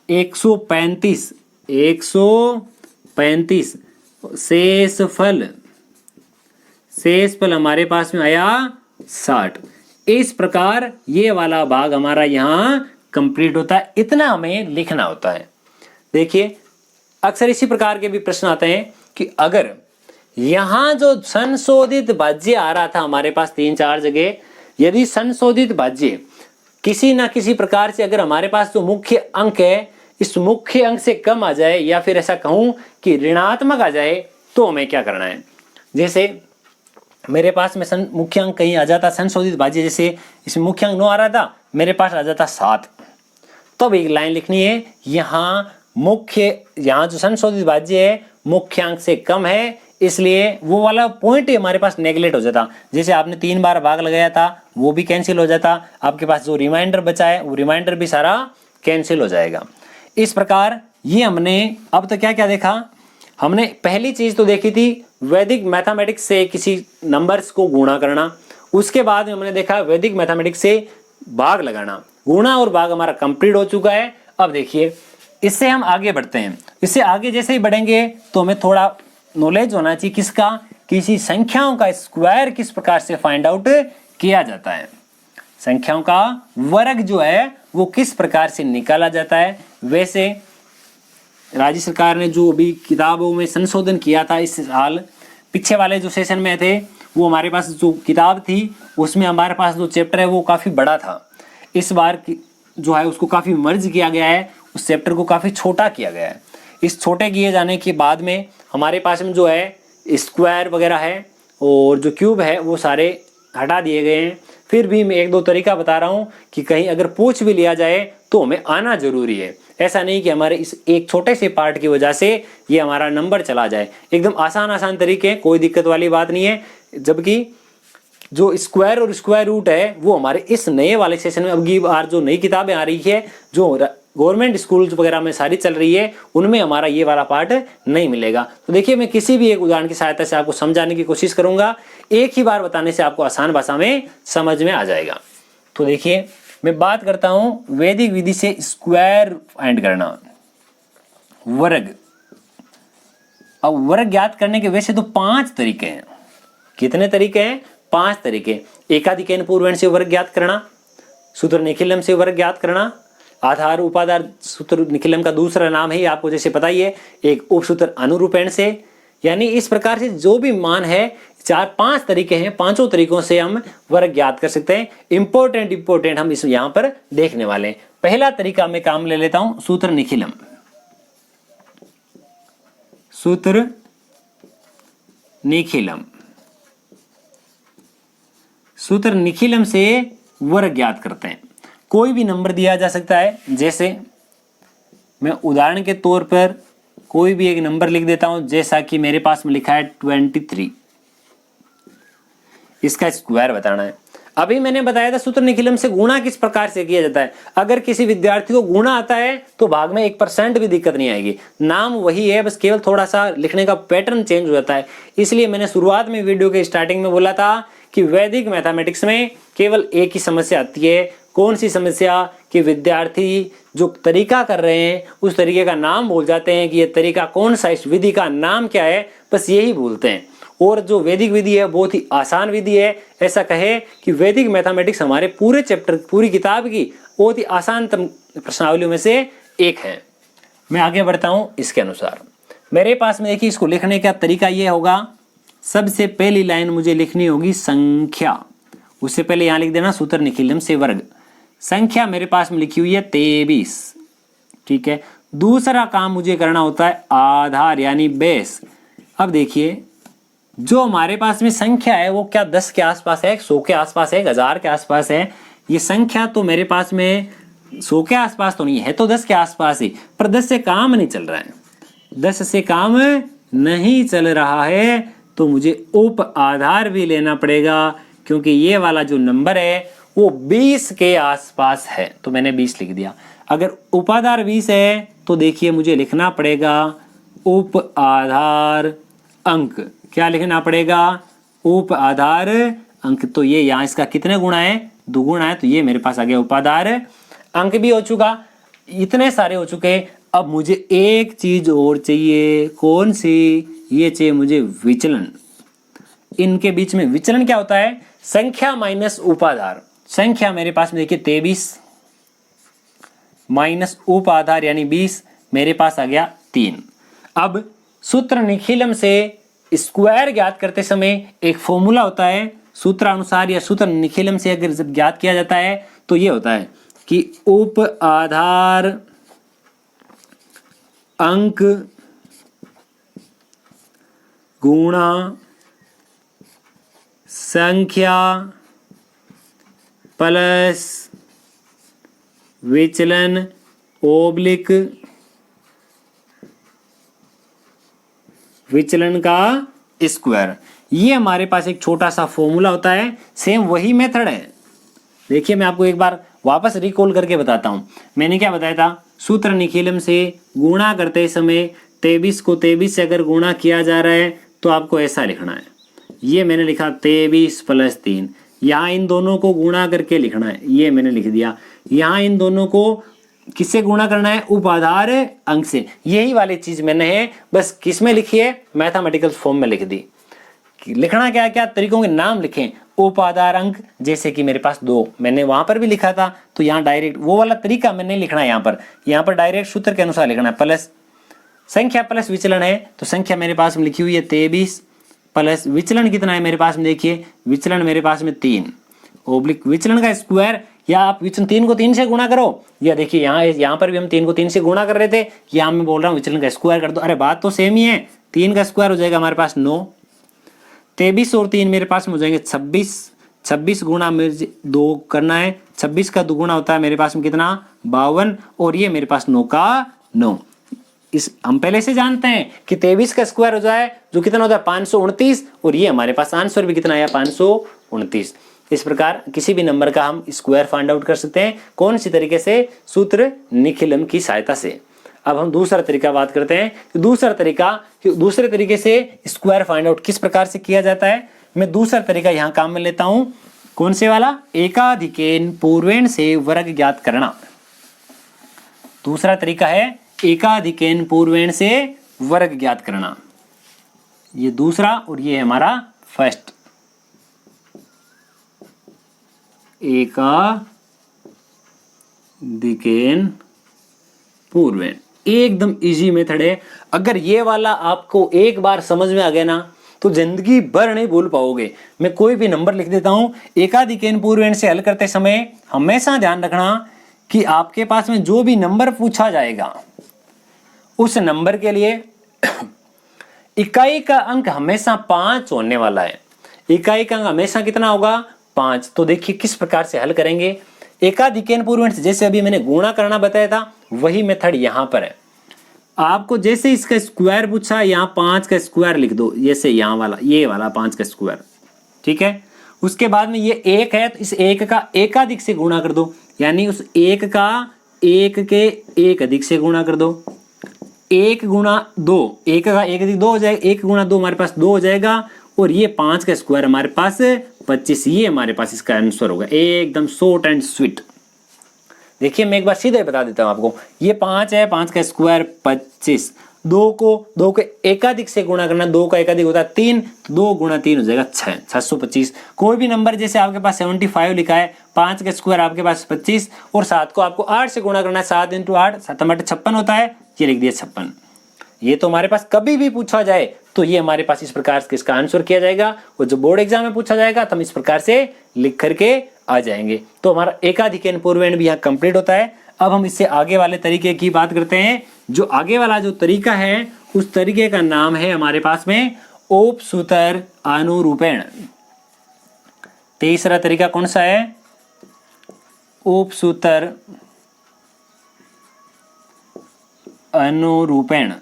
135 शेषफल हमारे पास में आया 60। इस प्रकार ये वाला भाग हमारा यहाँ कंप्लीट होता है। इतना हमें लिखना होता है। देखिए अक्सर इसी प्रकार के भी प्रश्न आते हैं कि अगर यहाँ जो संशोधित भाज्य आ रहा था हमारे पास 3-4 जगह, यदि संशोधित भाज्य किसी ना किसी प्रकार से अगर हमारे पास जो मुख्य अंक है इस मुख्य अंक से कम आ जाए या फिर ऐसा कहूं कि ऋणात्मक आ जाए तो हमें क्या करना है। जैसे मेरे पास में मुख्य अंक कहीं आ जाता संशोधित भाज्य, जैसे इसमें मुख्य अंक 9 आ रहा था, मेरे पास आ जाता 7, तो अब एक लाइन लिखनी है यहाँ जो संशोधित भाज्य है मुख्य अंक से कम है, इसलिए वो वाला पॉइंट ही हमारे पास नेगलेक्ट हो जाता। जैसे आपने 3 बार भाग लगाया था वो भी कैंसिल हो जाता, आपके पास जो रिमाइंडर बचा है वो रिमाइंडर भी सारा कैंसिल हो जाएगा। इस प्रकार ये हमने अब तक क्या क्या देखा। हमने पहली चीज तो देखी थी वैदिक मैथमेटिक्स से किसी नंबर्स को गुणा करना, उसके बाद में हमने देखा वैदिक मैथमेटिक्स से भाग लगाना। गुणा और भाग हमारा कंप्लीट हो चुका है। अब देखिए इससे हम आगे बढ़ते हैं। इससे आगे जैसे ही बढ़ेंगे तो हमें थोड़ा नॉलेज होना चाहिए किसका, किसी संख्याओं का स्क्वायर किस प्रकार से फाइंड आउट किया जाता है, संख्याओं का वर्ग जो है वो किस प्रकार से निकाला जाता है। वैसे राज्य सरकार ने जो अभी किताबों में संशोधन किया था इस साल, पीछे वाले जो सेशन में थे वो हमारे पास जो किताब थी उसमें हमारे पास जो चैप्टर है वो काफ़ी बड़ा था। इस बार जो है उसको काफ़ी मर्ज किया गया है, उस चैप्टर को काफ़ी छोटा किया गया है। इस छोटे किए जाने के बाद में हमारे पास में जो है स्क्वायर वगैरह है और जो क्यूब है वो सारे हटा दिए गए हैं। फिर भी मैं 1-2 तरीका बता रहा हूँ कि कहीं अगर पूछ भी लिया जाए तो हमें आना जरूरी है। ऐसा नहीं कि हमारे इस एक छोटे से पार्ट की वजह से ये हमारा नंबर चला जाए। एकदम आसान तरीके, कोई दिक्कत वाली बात नहीं है। जबकि जो स्क्वायर और स्क्वायर रूट है वो हमारे इस नए वाले सेशन में, अब की बार जो नई किताबें आ रही है जो गवर्नमेंट स्कूल वगैरह में सारी चल रही है उनमें हमारा ये वाला पार्ट नहीं मिलेगा। तो देखिए मैं किसी भी एक उदाहरण की सहायता से आपको समझाने की कोशिश करूंगा, एक ही बार बताने से आपको आसान भाषा में समझ में आ जाएगा। तो देखिए मैं बात करता हूं वैदिक विधि से स्क्वायर फाइंड करना, वर्ग। अब वर्ग ज्ञात करने के वैसे तो 5 तरीके हैं। कितने तरीके हैं? 5 तरीके। एकाधिकैन पूर्वैन से वर्ग ज्ञात करना, सूत्र निखिलम से वर्ग ज्ञात करना, आधार उपाधार सूत्र निखिलम का दूसरा नाम है आपको जैसे पता ही है, एक उपसूत्र अनुरूपेण से। यानी इस प्रकार से जो भी मान है 4-5 तरीके हैं, 5 तरीकों से हम वर्ग ज्ञात कर सकते हैं। इंपॉर्टेंट हम इस यहां पर देखने वाले हैं। पहला तरीका मैं काम ले लेता हूं सूत्र निखिलम। सूत्र निखिलम, सूत्र निखिलम से वर्ग ज्ञात करते हैं। कोई भी नंबर दिया जा सकता है, जैसे मैं उदाहरण के तौर पर कोई भी एक नंबर लिख देता हूं, जैसा कि मेरे पास में लिखा है 23। इसका स्क्वायर बताना है। अभी मैंने बताया था सूत्र निखिलम से गुणा किस प्रकार से किया जाता है। अगर किसी विद्यार्थी को गुणा आता है तो भाग में 1% भी दिक्कत नहीं आएगी, नाम वही है, बस केवल थोड़ा सा लिखने का पैटर्न चेंज हो जाता है। इसलिए मैंने शुरुआत में वीडियो के स्टार्टिंग में बोला था कि वैदिक मैथमेटिक्स में केवल एक ही समस्या आती है। कौन सी समस्या? कि विद्यार्थी जो तरीका कर रहे हैं उस तरीके का नाम भूल जाते हैं कि ये तरीका कौन सा, इस विधि का नाम क्या है, बस यही भूलते हैं। और जो वैदिक विधि है बहुत ही आसान विधि है। ऐसा कहे कि वैदिक मैथमेटिक्स हमारे पूरे चैप्टर, पूरी किताब की बहुत ही आसान प्रश्नावलियों में से एक है। मैं आगे बढ़ता हूं इसके अनुसार। मेरे पास में देखिए इसको लिखने का तरीका ये होगा, सबसे पहली लाइन मुझे लिखनी होगी संख्या। उससे पहले यहां लिख देना सूत्र निखिलम से वर्ग। संख्या मेरे पास में लिखी हुई है 23, ठीक है। दूसरा काम मुझे करना होता है आधार यानी बेस। अब देखिए जो हमारे पास में संख्या है वो क्या 10 के आसपास है, 100 के आसपास है, 1000 के आसपास है। ये संख्या तो मेरे पास में 100 के आसपास तो नहीं है, तो 10 के आसपास ही, पर 10 से काम नहीं चल रहा है। 10 से काम नहीं चल रहा है तो मुझे उप आधार भी लेना पड़ेगा, क्योंकि ये वाला जो नंबर है वो 20 के आसपास है, तो मैंने 20 लिख दिया। अगर उपाधार 20 है तो देखिए मुझे लिखना पड़ेगा उप आधार अंक। क्या लिखना पड़ेगा? उप आधार अंक। तो ये यहाँ इसका कितने गुणा है? 2 गुणा है, तो ये मेरे पास आ गया उपाधार अंक भी हो चुका। इतने सारे हो चुके। अब मुझे एक चीज और चाहिए, कौन सी? ये चाहिए मुझे विचलन। इनके बीच में विचलन क्या होता है? संख्या माइनस उपाधार। संख्या मेरे पास में देखिए 23 माइनस उपाधार यानी 20, मेरे पास आ गया 3। अब सूत्र निखिलम से स्क्वायर ज्ञात करते समय एक फॉर्मूला होता है, सूत्रानुसार या सूत्र निखिलम से अगर जब ज्ञात किया जाता है तो ये होता है कि उप आधार अंक गुणा संख्या प्लस विचलन ओब्लिक विचलन का स्क्वायर। ये हमारे पास एक छोटा सा फॉर्मूला होता है, सेम वही मेथड है। देखिए मैं आपको एक बार वापस रिकॉल करके बताता हूं। मैंने क्या बताया था? सूत्र निखिलम से गुणा करते समय 23 को 23 से अगर गुणा किया जा रहा है तो आपको ऐसा लिखना है। ये मैंने लिखा 23 प्लस 3। यहाँ इन दोनों को गुणा करके लिखना है, ये मैंने लिख दिया। यहाँ इन दोनों को किससे गुणा करना है? उपाधार अंक से। यही वाली चीज मैंने है, बस किस में लिखी है? मैथमेटिकल फॉर्म में लिख दी। लिखना क्या क्या तरीकों के नाम लिखें। उपाधार अंक, जैसे कि मेरे पास 2, मैंने वहां पर भी लिखा था, तो यहाँ डायरेक्ट वो वाला तरीका मैंने लिखना है। यहाँ पर डायरेक्ट सूत्र के अनुसार लिखना है। प्लस संख्या प्लस विचलन है, तो संख्या मेरे पास में लिखी हुई है 23 प्लस विचलन कितना है मेरे पास में? देखिए विचलन मेरे पास में 3 ओब्लिक विचलन का स्क्वायर, या आप विचलन 3 को 3 से गुणा करो, या देखिए यहाँ पर भी हम 3 को 3 से गुणा कर रहे थे, यहाँ मैं बोल रहा हूँ विचलन का स्क्वायर कर दो। अरे बात तो सेम ही है। 3 का स्क्वायर हो जाएगा हमारे पास 9, 23 और 3 मेरे पास में हो जाएंगे 26। 26 गुणा मेरे 2 करना है, 26 का दुगुना होता है मेरे पास में कितना? 52, और ये मेरे पास 9 का 9। इस हम पहले से जानते हैं कि 23 का स्क्वायर हो जाए जो कितना होता है? 529, और ये हमारे पास आंसर भी कितना आया? 529। इस प्रकार किसी भी नंबर का हम स्क्वायर फाइंड आउट कर सकते हैं। कौन सी तरीके से? सूत्र निखिलम की सहायता से। अब हम दूसरा तरीका बात करते हैं। दूसरे तरीके से स्क्वायर फाइंड आउट किस प्रकार से किया जाता है। मैं दूसरा तरीका यहाँ काम में लेता हूं। कौन से वाला? एकाधिकेन पूर्वेण से वर्ग ज्ञात करना। दूसरा तरीका है एकाधिकेन पूर्वेण से वर्ग ज्ञात करना। ये दूसरा, और ये है हमारा फर्स्ट। एकाधिकेन पूर्वेण एकदम इजी मेथड है। अगर ये वाला आपको एक बार समझ में आ गया ना तो जिंदगी भर नहीं भूल पाओगे। मैं कोई भी नंबर लिख देता हूं, एकाधिकेन पूर्वेण से हल करते समय हमेशा ध्यान रखना कि आपके पास में जो भी नंबर पूछा जाएगा उस नंबर के लिए इकाई का अंक हमेशा 5 होने वाला है। इकाई का अंक हमेशा कितना होगा? 5। तो देखिए किस प्रकार से हल करेंगे। एकाधिकेन पूर्वेण से जैसे अभी मैंने गुणा करना बताया था, वही मेथड यहां पर है। आपको जैसे इसका स्क्वायर पूछा, यहाँ 5 का स्क्वायर लिख दो, जैसे यहाँ वाला, ये वाला 5 का स्क्वायर, ठीक है। उसके बाद में ये 1 है, तो इस 1 का एकाधिक से गुणा कर दो, यानी उस 1 का 1 के एक अधिक से गुणा कर दो। 1 गुणा 2, 1 का 1 अधिक 2 हो जाएगा, 1 गुणा 2 हमारे पास 2 हो जाएगा, और ये 5 का स्क्वायर हमारे पास 25। ये हमारे पास इसका आंसर होगा, एकदम शॉर्ट एंड स्वीट। देखिए मैं एक बार सीधे बता देता हूं आपको। ये 5 है, 5 का स्क्वायर 25। 2 को एकाधिक से गुणा करना, 2 का एकाधिक होता है 3, 2 गुणा 3 हो जाएगा 6, 625। कोई भी नंबर जैसे आपके पास 75 लिखा है, 5 का स्क्वायर आपके पास 25, और 7 को आपको 8 से गुणा करना है, 7 × 8, 7 × 8 56 होता है, ये लिख दिया 56। ये तो हमारे पास कभी भी पूछा जाए तो ये हमारे पास इस प्रकार से इसका आंसर किया जाएगा, और जो बोर्ड एग्जाम में पूछा जाएगा तो हम इस प्रकार से लिख करके आ जाएंगे। तो हमारा एकाधिकेन पूर्वेण भी यहाँ कंप्लीट होता है। अब हम इससे आगे वाले तरीके की बात करते हैं। जो आगे वाला जो तरीका है उस तरीके का नाम है हमारे पास में औपसूत्र अनुरूपेण। तीसरा तरीका कौन सा है? औपसूत्र अनुरूपेण।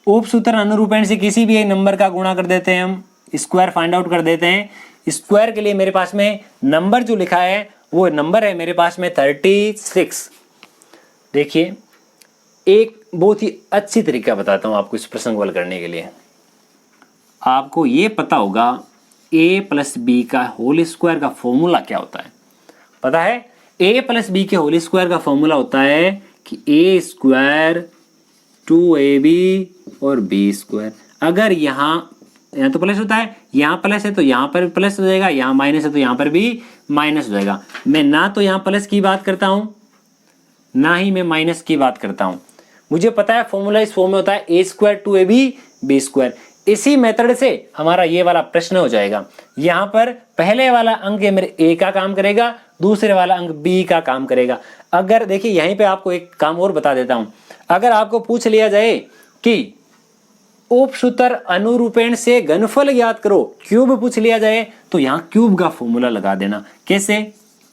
उपसूत्र अनुरूपेण से किसी भी एक नंबर का गुणा कर देते हैं, हम स्क्वायर फाइंड आउट कर देते हैं। स्क्वायर के लिए मेरे पास में नंबर जो लिखा है वो नंबर है मेरे पास में 36। देखिए एक बहुत ही अच्छी तरीका बताता हूं आपको इस प्रश्न को हल करने के लिए। आपको ये पता होगा a + b का होल स्क्वायर का फॉर्मूला क्या होता है? पता है? ए प्लस बी के होल स्क्वायर का फॉर्मूला होता है कि ए स्क्वायर 2ab और बी स्क्वायर। अगर यहाँ तो प्लस होता है, यहाँ प्लस है तो यहाँ पर प्लस हो जाएगा, यहाँ माइनस है तो यहाँ पर भी माइनस हो जाएगा। मैं ना तो यहाँ प्लस की बात करता हूँ ना ही मैं माइनस की बात करता हूँ। मुझे पता है फॉर्मूला इस फॉर्म में होता है ए स्क्वायर 2ab बी स्क्वायर। इसी मेथड से हमारा ये वाला प्रश्न हो जाएगा। यहाँ पर पहले वाला अंक मेरे ए का काम करेगा, दूसरे वाला अंक बी का काम करेगा। अगर देखिए यहीं पे आपको एक काम और बता देता हूँ, अगर आपको पूछ लिया जाए कि उपसूत्र अनुरूपेण से घनफल ज्ञात करो, क्यूब पूछ लिया जाए, तो यहाँ क्यूब का फॉर्मूला लगा देना। कैसे?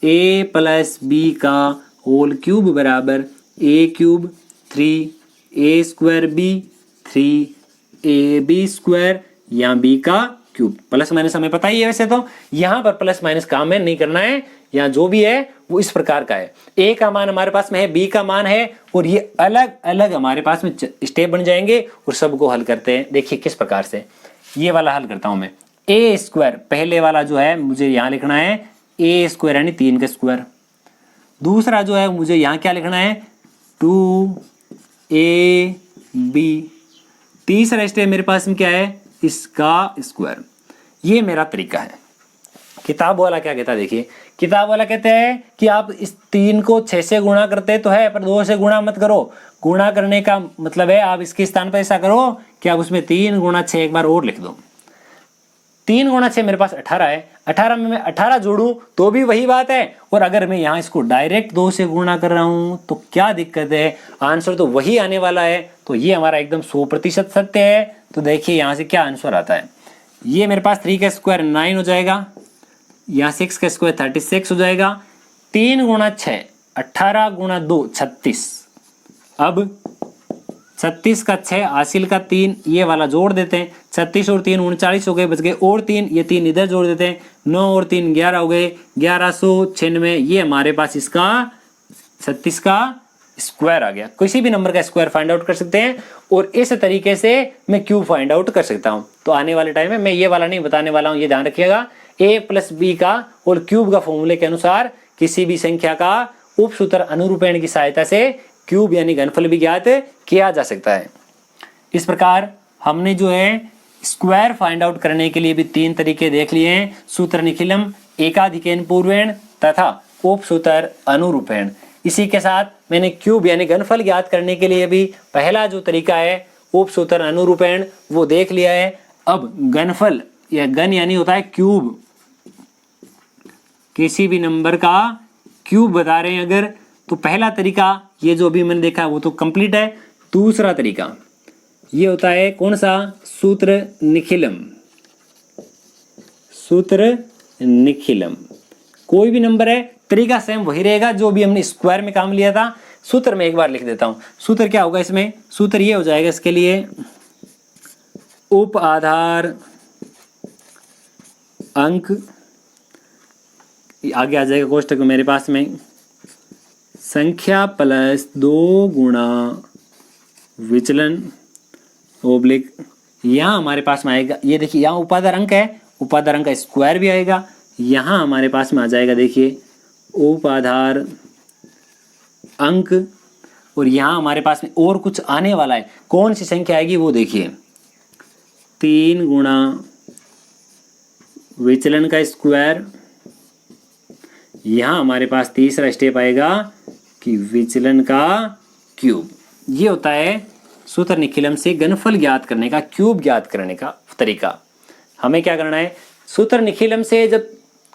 ए प्लस बी का होल क्यूब बराबर A cube 3a square B 3ab square या बी का क्यूब। प्लस माइनस हमें पता ही है वैसे तो, यहाँ पर प्लस माइनस काम है नहीं करना है। यहाँ जो भी है वो इस प्रकार का है, ए का मान हमारे पास में है, बी का मान है, और ये अलग अलग हमारे पास में स्टेप बन जाएंगे और सबको हल करते हैं। देखिए किस प्रकार से ये वाला हल करता हूं मैं। ए स्क्वायर पहले वाला जो है मुझे यहाँ लिखना है ए स्क्वायर यानी 3 का स्क्वायर। दूसरा जो है मुझे यहाँ क्या लिखना है 2ab। तीसरा स्टेप मेरे पास में क्या है इसका स्क्वायर। ये मेरा तरीका है। किताब वाला क्या कहता है, देखिए किताब वाला कहते हैं कि आप इस 3 को 6 से गुणा करते तो है पर 2 से गुणा मत करो। गुणा करने का मतलब है आप इसके स्थान पर ऐसा करो कि आप उसमें 3 गुणा 6 एक बार और लिख दो। 3 गुणा 6 मेरे पास 18 है, 18 में मैं 18 जोड़ूं तो भी वही बात है। और अगर मैं यहाँ इसको डायरेक्ट 2 से गुणा कर रहा हूं तो क्या दिक्कत है, आंसर तो वही आने वाला है। तो ये हमारा एकदम 100% सत्य है। तो देखिए यहाँ से क्या आंसर आता है, ये मेरे पास 3 का स्क्वायर 9 हो जाएगा, यहाँ 6 का स्क्वायर 36 हो जाएगा। 3 गुणा 6 18 गुणा 2 36। अब 36 का 6 हासिल का 3 ये वाला जोड़ देते हैं, 36 और 3 39 हो गए, बच गए और 3, ये 3 इधर जोड़ देते हैं, 9 और 3 11 हो गए, 1196। ये हमारे पास इसका 36 का स्क्वायर आ गया। किसी भी नंबर का स्क्वायर फाइंड आउट कर सकते हैं और इस तरीके से मैं क्यूब फाइंड आउट कर सकता हूं। तो आने वाले टाइम में मैं ये वाला नहीं बताने वाला हूं, ये ध्यान रखिएगा। ए प्लस बी का और क्यूब का फॉर्मूले के अनुसार किसी भी संख्या का उपसूत्र अनुरूपेण की सहायता से क्यूब यानी घनफल भी ज्ञात किया जा सकता है। इस प्रकार हमने जो है स्क्वायर फाइंड आउट करने के लिए भी 3 तरीके देख लिए हैं, सूत्र निखिलम, एकाधिकेन पूर्वेण तथा उपसूत्र अनुरूपेण। इसी के साथ मैंने क्यूब यानी घनफल ज्ञात करने के लिए भी पहला जो तरीका है उपसूत्र अनुरूपेण वो देख लिया है। अब घनफल या घन यानी होता है क्यूब, किसी भी नंबर का क्यूब बता रहे हैं अगर, तो पहला तरीका ये जो अभी मैंने देखा वो तो कंप्लीट है। दूसरा तरीका ये होता है कौन सा, सूत्र निखिलम। सूत्र निखिलम कोई भी नंबर है, तरीका सेम वही रहेगा जो भी हमने स्क्वायर में काम लिया था। सूत्र में एक बार लिख देता हूं, सूत्र क्या होगा इसमें, सूत्र ये हो जाएगा इसके लिए उप आधार अंक, आगे आ जाएगा कोष्टक में मेरे पास में संख्या प्लस 2 गुणा विचलन ओब्लिक, यहाँ हमारे पास में आएगा, ये देखिए यहाँ उपाधार अंक है, उपाधार अंक का स्क्वायर भी आएगा। यहाँ हमारे पास में आ जाएगा देखिए उपाधार अंक, और यहाँ हमारे पास में और कुछ आने वाला है। कौन सी संख्या आएगी वो देखिए, 3 गुणा विचलन का स्क्वायर। यहाँ हमारे पास तीसरा स्टेप आएगा कि विचलन का क्यूब। ये होता है सूत्र निखिलम से घनफल ज्ञात करने का, क्यूब ज्ञात करने का तरीका। हमें क्या करना है, सूत्र निखिलम से जब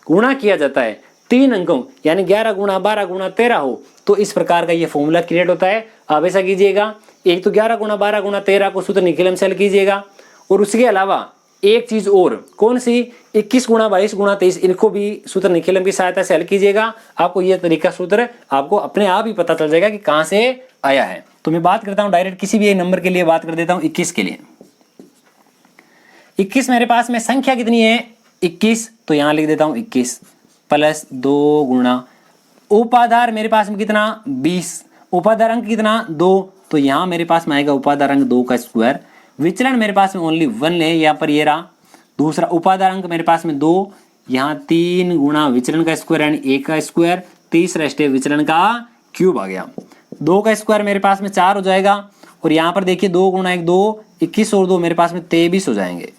गुणा किया जाता है 3 अंकों यानी 11 गुणा 12 गुणा 13 हो तो इस प्रकार का ये फॉर्मूला क्रिएट होता है। आप ऐसा कीजिएगा, एक तो 11 गुणा 12 गुणा 13 को सूत्र निखिलम से हल कीजिएगा, और उसके अलावा एक चीज और, कौन सी, 21 गुणा 22 गुणा 23 इनको भी सूत्र निखिलम की सहायता से हल कीजिएगा। आपको यह तरीका सूत्र आपको अपने आप ही पता चल जाएगा कि कहां से आया है। तो मैं बात करता हूं डायरेक्ट किसी भी एक नंबर के लिए बात कर देता हूं, 21 के लिए। 21 मेरे पास में संख्या कितनी है 21, तो यहां लिख देता हूं 21 प्लस 2 गुणा उपाधार मेरे पास में कितना 20, उपाधार अंक कितना 2, तो यहां मेरे पास में आएगा उपाधार अंक 2 का स्क्वायर। विचलन मेरे पास में ओनली 1 है, यहाँ पर ये रहा। दूसरा उपाधार अंक मेरे पास में 2, यहाँ 3 गुणा विचलन का स्क्वायर यानी 1 का स्क्वायर तीसरा स्टेप विचलन का क्यूब आ गया। 2 का स्क्वायर मेरे पास में 4 हो जाएगा और यहाँ पर देखिए 2 गुणा 1 2, 21 और 2 मेरे पास में 23 हो जाएंगे।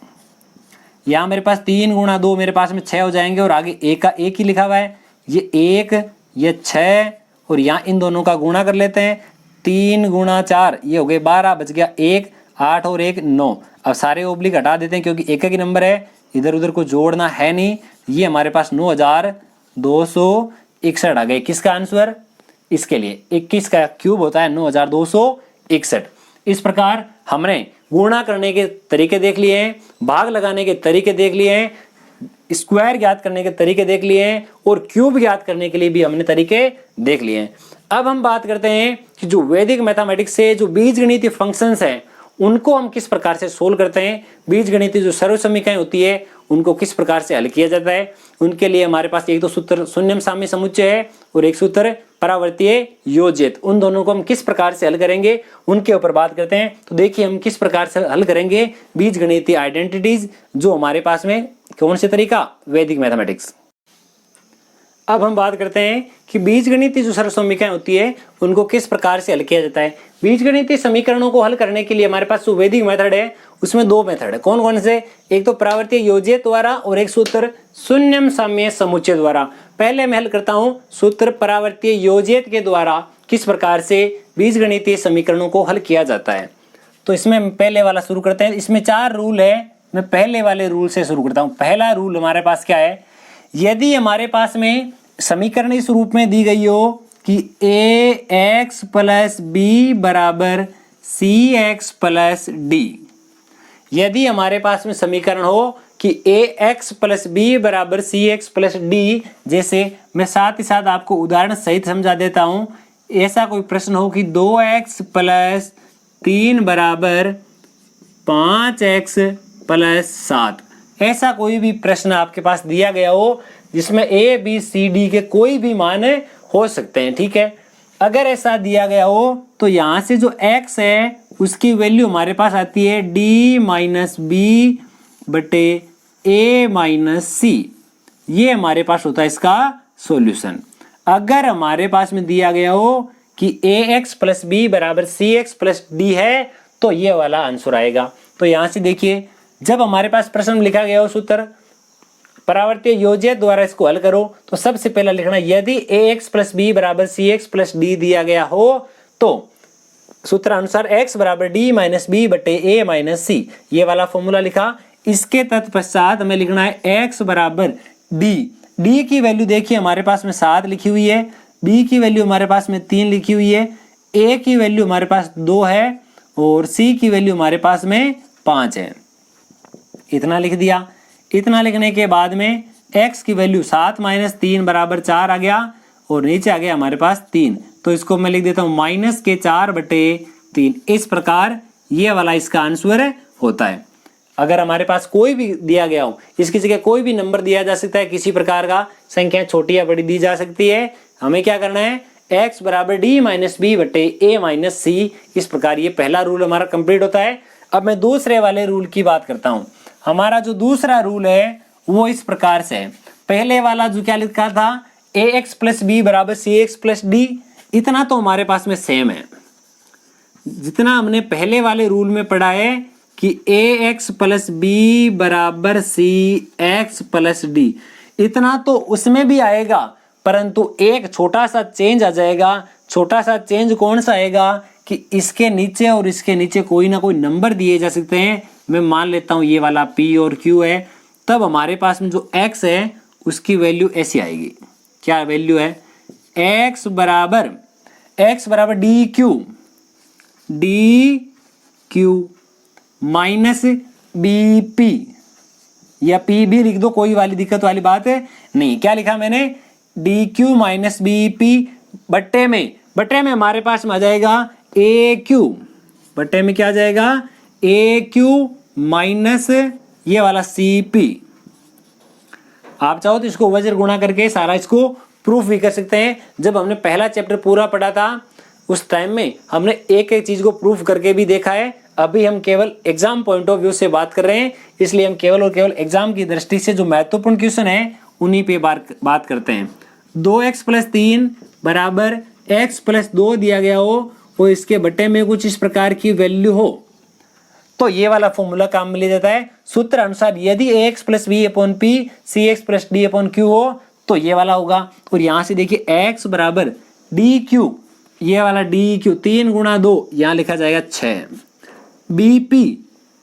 यहाँ मेरे पास 3 गुणा 2 मेरे पास में 6 हो जाएंगे और आगे एक का एक ही लिखा हुआ है, ये 1 ये 6 और यहाँ इन दोनों का गुणा कर लेते हैं। 3 गुणा 4 ये हो गए 12, बच गया 1, 8 और 1 9। अब सारे ओब्लिक हटा देते हैं क्योंकि एक ही नंबर है, इधर उधर को जोड़ना है नहीं। ये हमारे पास 9261 आ गए। किसका आंसर? इसके लिए 21 का क्यूब होता है 9261। इस प्रकार हमने गुणा करने के तरीके देख लिए हैं, भाग लगाने के तरीके देख लिए हैं, स्क्वायर ज्ञात करने के तरीके देख लिए हैं और क्यूब ज्ञात करने के लिए भी हमने तरीके देख लिए हैं। अब हम बात करते हैं कि जो वैदिक मैथमेटिक्स से जो बीजगणितीय फंक्शंस हैं उनको हम किस प्रकार से सोल्व करते हैं, बीजगणितीय जो सर्व समीकरण होती है उनको किस प्रकार से हल किया जाता है। उनके लिए हमारे पास एक तो सूत्र शून्यम साम्य समुच्चय है और एक सूत्र परावर्तीय योजित। उन दोनों को हम किस प्रकार से हल करेंगे उनके ऊपर बात करते हैं। तो देखिए हम किस प्रकार से हल करेंगे बीजगणितीय आइडेंटिटीज, जो हमारे पास में कौन से तरीका, वैदिक मैथमेटिक्स। अब हम बात करते हैं कि बीजगणितीय जो सर्व समीकरण होती है उनको किस प्रकार से हल किया जाता है। बीजगणितीय समीकरणों को हल करने के लिए हमारे पास जो वैदिक मेथड है उसमें 2 मेथड है। कौन कौन से? एक तो परावर्तीय योजित द्वारा और एक सूत्र शून्यम साम्य समुच्चय द्वारा। पहले मैं हल करता हूं सूत्र परावर्तीय योजित के द्वारा किस प्रकार से बीजगणितीय समीकरणों को हल किया जाता है। तो इसमें पहले वाला शुरू करते हैं। इसमें 4 रूल है, मैं पहले वाले रूल से शुरू करता हूं। पहला रूल हमारे पास क्या है? यदि हमारे पास में समीकरण इस रूप में दी गई हो कि ax प्लस बी बराबर cx प्लस डी, यदि हमारे पास में समीकरण हो कि ax प्लस बी बराबर cx प्लस डी, जैसे मैं साथ ही साथ आपको उदाहरण सहित समझा देता हूं। ऐसा कोई प्रश्न हो कि 2x प्लस 3 बराबर 5x प्लस 7, ऐसा कोई भी प्रश्न आपके पास दिया गया हो जिसमें a b c d के कोई भी मान हो सकते हैं, ठीक है। अगर ऐसा दिया गया हो तो यहाँ से जो x है उसकी वैल्यू हमारे पास आती है d माइनस बी बटे a माइनस सी। ये हमारे पास होता है इसका सॉल्यूशन। अगर हमारे पास में दिया गया हो कि ax प्लस बी बराबर cx प्लस डी है तो ये वाला आंसर आएगा। तो यहाँ से देखिए जब हमारे पास प्रश्न में लिखा गया हो सूत्र परावर्तीय योजित द्वारा इसको हल करो तो सबसे पहला लिखना यदि ax प्लस बी बराबर cx प्लस डी दिया गया हो तो सूत्र अनुसार x बराबर d माइनस बी बटे a माइनस सी, ये वाला फॉर्मूला लिखा। इसके तत्पश्चात हमें लिखना है x बराबर d। d की वैल्यू देखिए हमारे पास में 7 लिखी हुई है, b की वैल्यू हमारे पास में 3 लिखी हुई है, a की वैल्यू हमारे पास 2 है और c की वैल्यू हमारे पास में 5 है। इतना लिख दिया। इतना लिखने के बाद में x की वैल्यू 7 माइनस 3 बराबर 4 आ गया और नीचे आ गया हमारे पास 3, तो इसको मैं लिख देता हूं माइनस के 4 बटे 3। इस प्रकार ये वाला इसका आंसर होता है। अगर हमारे पास कोई भी दिया गया हो, इसकी जगह कोई भी नंबर दिया जा सकता है, किसी प्रकार का संख्या छोटी या बड़ी दी जा सकती है। हमें क्या करना है? x बराबर d माइनस बी बटे a माइनस सी। इस प्रकार ये पहला रूल हमारा कंप्लीट होता है। अब मैं दूसरे वाले रूल की बात करता हूं। हमारा जो दूसरा रूल है वो इस प्रकार से है। पहले वाला जो क्या लिखा था ax प्लस बी बराबर cx प्लस डी, इतना तो हमारे पास में सेम है जितना हमने पहले वाले रूल में पढ़ा है कि ax प्लस बी बराबर cx प्लस डी, इतना तो उसमें भी आएगा, परंतु एक छोटा सा चेंज आ जाएगा। छोटा सा चेंज कौन सा आएगा कि इसके नीचे और इसके नीचे कोई ना कोई नंबर दिए जा सकते हैं। मैं मान लेता हूं ये वाला p और q है, तब हमारे पास में जो x है उसकी वैल्यू ऐसी आएगी। क्या वैल्यू है? x बराबर d q minus b p, या p भी लिख दो, कोई वाली दिक्कत वाली बात है नहीं। क्या लिखा मैंने? D q minus b p बट्टे में हमारे पास में आ जाएगा ए क्यू, बट्टे में क्या आ जाएगा? ए क्यू माइनस ये वाला सी पी। आप चाहो तो इसको वज्र गुणा करके सारा इसको प्रूफ भी कर सकते हैं। जब हमने पहला चैप्टर पूरा पढ़ा था उस टाइम में हमने एक एक चीज को प्रूफ करके भी देखा है। अभी हम केवल एग्जाम पॉइंट ऑफ व्यू से बात कर रहे हैं, इसलिए हम केवल और केवल एग्जाम की दृष्टि से जो महत्वपूर्ण क्वेश्चन है उन्हीं पे बात करते हैं। 2x प्लस 3 बराबर x प्लस 2 दिया गया हो और इसके बटे में कुछ इस प्रकार की वैल्यू हो तो ये वाला फॉर्मूला काम में लिया जाता है। सूत्र अनुसार यदि ax plus b upon p c x plus d upon q हो तो ये वाला होगा। और यहां से देखिए x बराबर डी क्यू, ये वाला डी क्यू 3 गुणा 2 यहां लिखा जाएगा 6, बी पी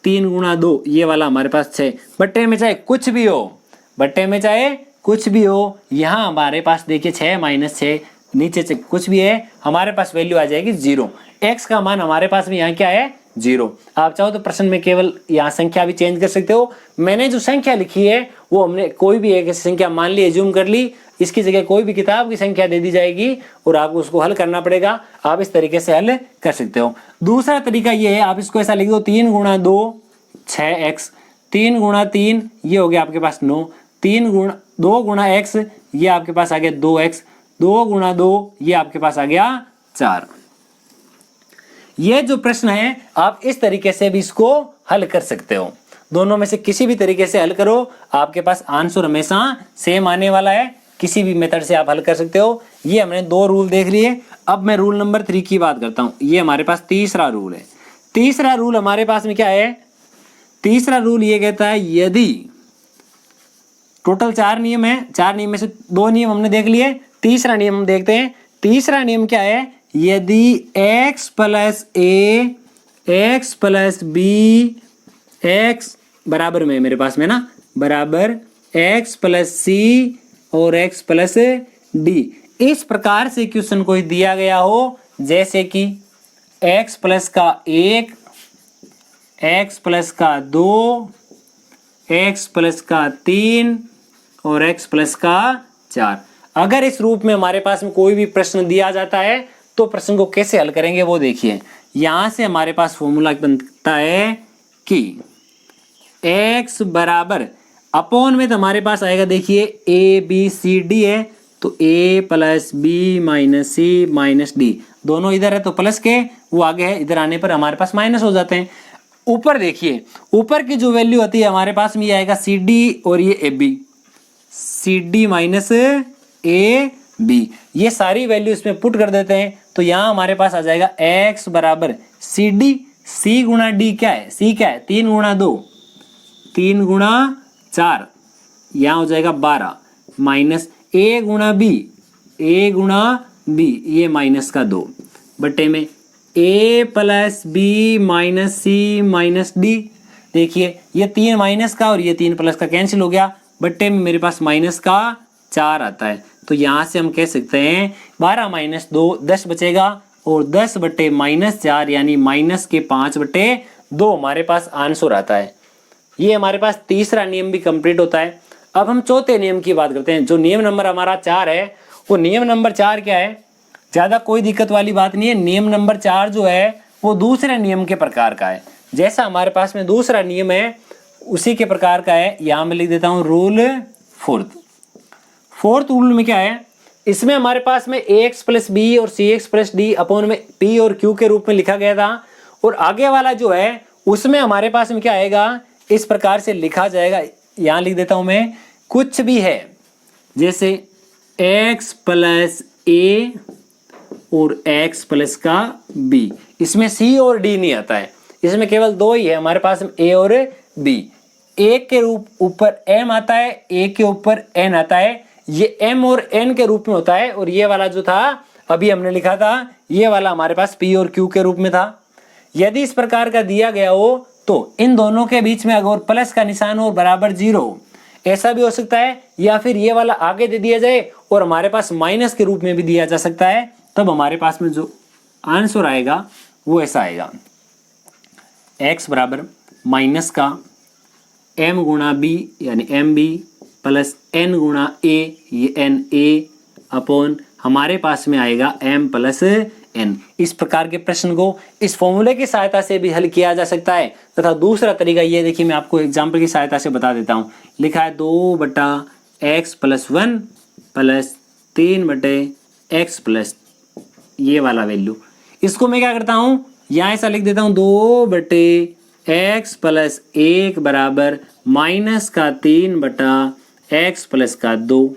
3 गुणा 2 ये वाला हमारे पास 6, बट्टे में चाहे कुछ भी हो, बट्टे में चाहे कुछ भी हो, यहाँ हमारे पास देखिए 6 माइनस 6 नीचे से कुछ भी है हमारे पास वैल्यू आ जाएगी 0। x का मान हमारे पास में यहाँ क्या है 0। आप चाहो तो प्रश्न में केवल यहाँ संख्या भी चेंज कर सकते हो। मैंने जो संख्या लिखी है वो हमने कोई भी एक संख्या मान ली, एज्यूम कर ली, इसकी जगह कोई भी किताब की संख्या दे दी जाएगी और आपको उसको हल करना पड़ेगा। आप इस तरीके से हल कर सकते हो। दूसरा तरीका ये है, आप इसको ऐसा लिख दो 3 गुणा 2 6x, 3 गुणा 3 ये हो गया आपके पास 9, 2 गुणा x ये आपके पास आ गया 2x, 2 गुणा 2 ये आपके पास आ गया 4। ये जो प्रश्न है आप इस तरीके से भी इसको हल कर सकते हो। दोनों में से किसी भी तरीके से हल करो, आपके पास आंसर हमेशा सेम आने वाला है। किसी भी मेथड से आप हल कर सकते हो। ये हमने 2 रूल देख लिए। अब मैं रूल नंबर 3 की बात करता हूं। ये हमारे पास तीसरा रूल है। तीसरा रूल हमारे पास में क्या है? तीसरा रूल ये कहता है यदि टोटल 4 नियम है, 4 नियम में से 2 नियम हमने देख लिए, तीसरा नियम हम देखते हैं। तीसरा नियम क्या है? यदि x प्लस ए एक्स प्लस बी एक्स बराबर में मेरे पास में ना बराबर x प्लस सी और x प्लस डी, इस प्रकार से क्वेश्चन कोई दिया गया हो जैसे कि x प्लस का 1, x प्लस का 2, x प्लस का 3 और x प्लस का 4। अगर इस रूप में हमारे पास में कोई भी प्रश्न दिया जाता है तो प्रश्न को कैसे हल करेंगे वो देखिए। यहां से हमारे पास फॉर्मूला बनता है कि x बराबर अपॉन में तो हमारे पास आएगा, देखिए ए बी सी डी है तो a plus b minus c minus d, दोनों इधर है तो प्लस के वो आगे है, इधर आने पर हमारे पास माइनस हो जाते हैं। ऊपर देखिए, ऊपर की जो वैल्यू होती है हमारे पास में ये आएगा सी डी और ये a b, c d minus a b, ये सारी वैल्यू इसमें पुट कर देते हैं तो यहाँ हमारे पास आ जाएगा x बराबर सी डी, सी गुणा डी क्या है, सी क्या है 3 गुणा 2, 3 गुणा 4 यहाँ हो जाएगा 12 माइनस a गुणा बी, a गुणा बी ये माइनस का 2 बटे में a plus b minus c minus d, देखिए ये 3 माइनस का और ये 3 प्लस का कैंसिल हो गया, बटे में मेरे पास माइनस का 4 आता है। तो यहाँ से हम कह सकते हैं 12 माइनस 2 10 बचेगा और 10 बटे माइनस 4 यानी माइनस के 5 बटे 2 हमारे पास आंसर आता है। ये हमारे पास तीसरा नियम भी कंप्लीट होता है। अब हम चौथे नियम की बात करते हैं। जो नियम नंबर हमारा 4 है वो नियम नंबर 4 क्या है? ज़्यादा कोई दिक्कत वाली बात नहीं है। नियम नंबर 4 जो है वो दूसरे नियम के प्रकार का है। जैसा हमारे पास में दूसरा नियम है उसी के प्रकार का है। यहाँ मैं लिख देता हूँ रूल फोर्थ रूल में क्या है? इसमें हमारे पास में ax प्लस बी और सी एक्स प्लस डी अपॉन में p और q के रूप में लिखा गया था और आगे वाला जो है उसमें हमारे पास में क्या आएगा, इस प्रकार से लिखा जाएगा। यहाँ लिख देता हूँ मैं, कुछ भी है जैसे x प्लस ए और x प्लस का b, इसमें c और d नहीं आता है, इसमें केवल 2 ही है हमारे पास में a और b। एक के रूप ऊपर m आता है, एक के ऊपर n आता है, ये m और n के रूप में होता है और ये वाला जो था अभी हमने लिखा था ये वाला हमारे पास p और q के रूप में था। यदि इस प्रकार का दिया गया हो तो इन दोनों के बीच में अगर प्लस का निशान हो बराबर 0 ऐसा भी हो सकता है, या फिर ये वाला आगे दे दिया जाए और हमारे पास माइनस के रूप में भी दिया जा सकता है। तब हमारे पास में जो आंसर आएगा वो ऐसा आएगा, x बराबर माइनस का m गुणा b यानी एम बी प्लस n गुणा a ये n a अपॉन हमारे पास में आएगा m प्लस n। इस प्रकार के प्रश्न को इस फॉर्मूले की सहायता से भी हल किया जा सकता है। तथा दूसरा तरीका ये देखिए, मैं आपको एग्जाम्पल की सहायता से बता देता हूँ। लिखा है 2 बटा x प्लस 1 प्लस 3 बटे x प्लस ये वाला वैल्यू। इसको मैं क्या करता हूँ, यहाँ ऐसा लिख देता हूँ 2 बटे x प्लस 1 बराबर माइनस का 3 बटा x प्लस का 2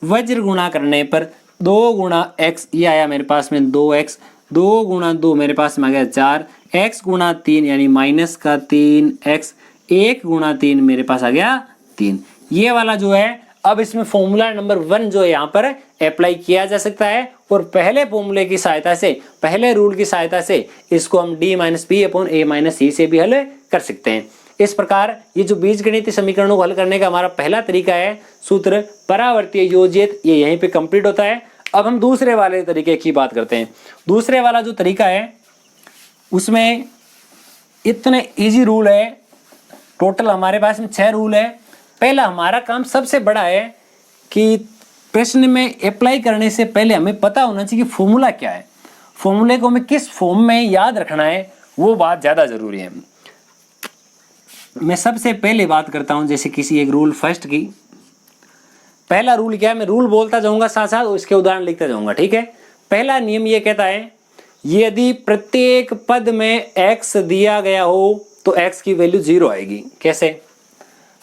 वज्र गुणा करने पर 2 गुणा x, ये आया मेरे पास में 2x, 2 गुणा 2 मेरे पास में आ गया 4, x गुणा 3 यानी माइनस का 3x, 1 गुणा 3 मेरे पास आ गया 3। ये वाला जो है अब इसमें फॉर्मूला नंबर 1 जो है यहाँ पर अप्लाई किया जा सकता है और पहले फॉर्मूले की सहायता से, पहले रूल की सहायता से इसको हम d - p upon a - c से भी हल कर सकते हैं। इस प्रकार ये जो बीजगणितीय समीकरणों को हल करने का हमारा पहला तरीका है सूत्र परावर्तीय योजित, ये यहीं पे कंप्लीट होता है। अब हम दूसरे वाले तरीके की बात करते हैं। दूसरे वाला जो तरीका है उसमें इतने इजी रूल है, टोटल हमारे पास में 6 रूल है। पहला हमारा काम सबसे बड़ा है कि प्रश्न में अप्लाई करने से पहले हमें पता होना चाहिए कि फॉर्मूला क्या है, फॉर्मूले को हमें किस फॉर्म में याद रखना है, वो बात ज़्यादा ज़रूरी है। मैं सबसे पहले बात करता हूं जैसे किसी एक रूल फर्स्ट की। पहला रूल क्या है, मैं रूल बोलता जाऊंगा साथ साथ उसके उदाहरण लिखता जाऊंगा, ठीक है। पहला नियम ये कहता है यदि प्रत्येक पद में x दिया गया हो तो x की वैल्यू 0 आएगी। कैसे?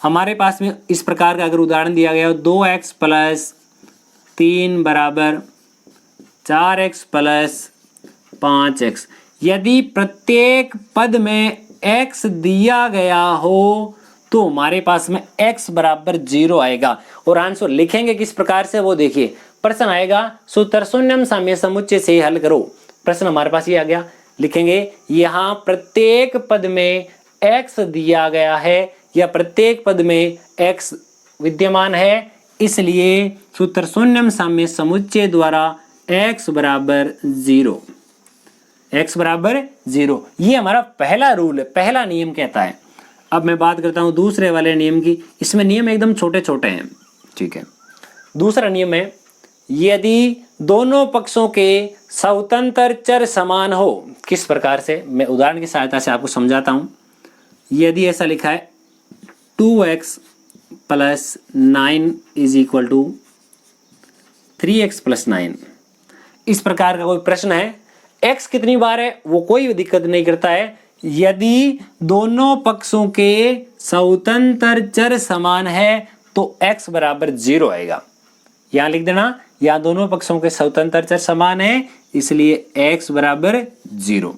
हमारे पास में इस प्रकार का अगर उदाहरण दिया गया हो 2x + 3 = 4x + 5x, यदि प्रत्येक पद में x दिया गया हो तो हमारे पास में x = 0 आएगा। और आंसर लिखेंगे किस प्रकार से वो देखिए, प्रश्न आएगा सूत्र शून्यम साम्य समुच्चय से हल करो। प्रश्न हमारे पास ये आ गया, लिखेंगे यहाँ प्रत्येक पद में x दिया गया है या प्रत्येक पद में x विद्यमान है, इसलिए सूत्र शून्यम साम्य समुच्चय द्वारा x = 0, x = 0। ये हमारा पहला रूल है, पहला नियम कहता है। अब मैं बात करता हूं दूसरे वाले नियम की। इसमें नियम एकदम छोटे छोटे हैं, ठीक है। दूसरा नियम है यदि दोनों पक्षों के स्वतंत्र चर समान हो। किस प्रकार से, मैं उदाहरण की सहायता से आपको समझाता हूं। यदि ऐसा लिखा है 2x + 9 = 3x + 9, इस प्रकार का कोई प्रश्न है, x कितनी बार है वो कोई दिक्कत नहीं करता है, यदि दोनों पक्षों के स्वतंत्र चर समान है तो x = 0 आएगा। यहां लिख देना, यहां दोनों पक्षों के स्वतंत्र चर समान है इसलिए x = 0।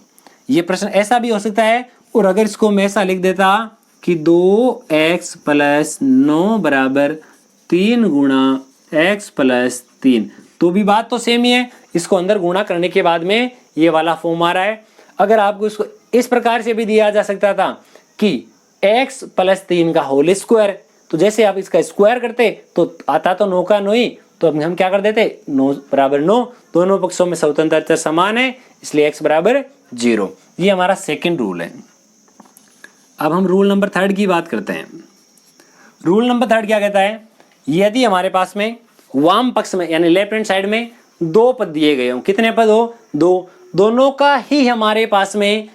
ये प्रश्न ऐसा भी हो सकता है, और अगर इसको मैं ऐसा लिख देता कि 2x + 9 = 3 गुणा x + 3, तो भी बात तो सेम ही है। इसको अंदर गुणा करने के बाद में ये वाला फॉर्म आ रहा है। अगर आपको इसको इस प्रकार से भी दिया जा सकता था कि x + 3 का होल स्क्वायर, तो जैसे आप इसका स्क्वायर करते तो आता तो 9 का 9 ही, तो अब हम क्या कर देते 9 = 9, दोनों पक्षों में स्वतंत्र चर समान है इसलिए x = 0। ये हमारा सेकंड रूल है। अब हम रूल नंबर 3 की बात करते हैं। रूल नंबर 3 क्या कहता है, यदि हमारे पास में वाम पक्ष में यानी लेफ्ट हैंड साइड में 2 पद दिए गए हो, कितने पद हो 2, दोनों का ही हमारे पास में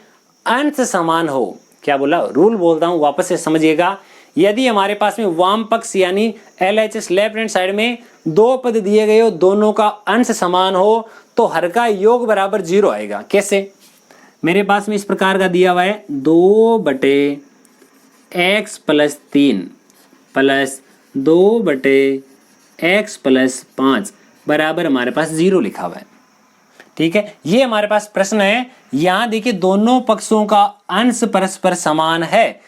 अंश समान हो। क्या बोला, रूल बोलता हूं वापस से समझिएगा। यदि हमारे पास में वाम पक्ष यानी LHS लेफ्ट हैंड साइड में 2 पद दिए गए हो, दोनों का अंश समान हो तो हर का योग बराबर 0 आएगा। कैसे, मेरे पास में इस प्रकार का दिया हुआ है 2/x + 3 + 2/x + 5 बराबर हमारे पास 0 लिखा हुआ है, ठीक है। ये हमारे पास प्रश्न है। यहां देखिए दोनों पक्षों का अंश परस्पर समान है।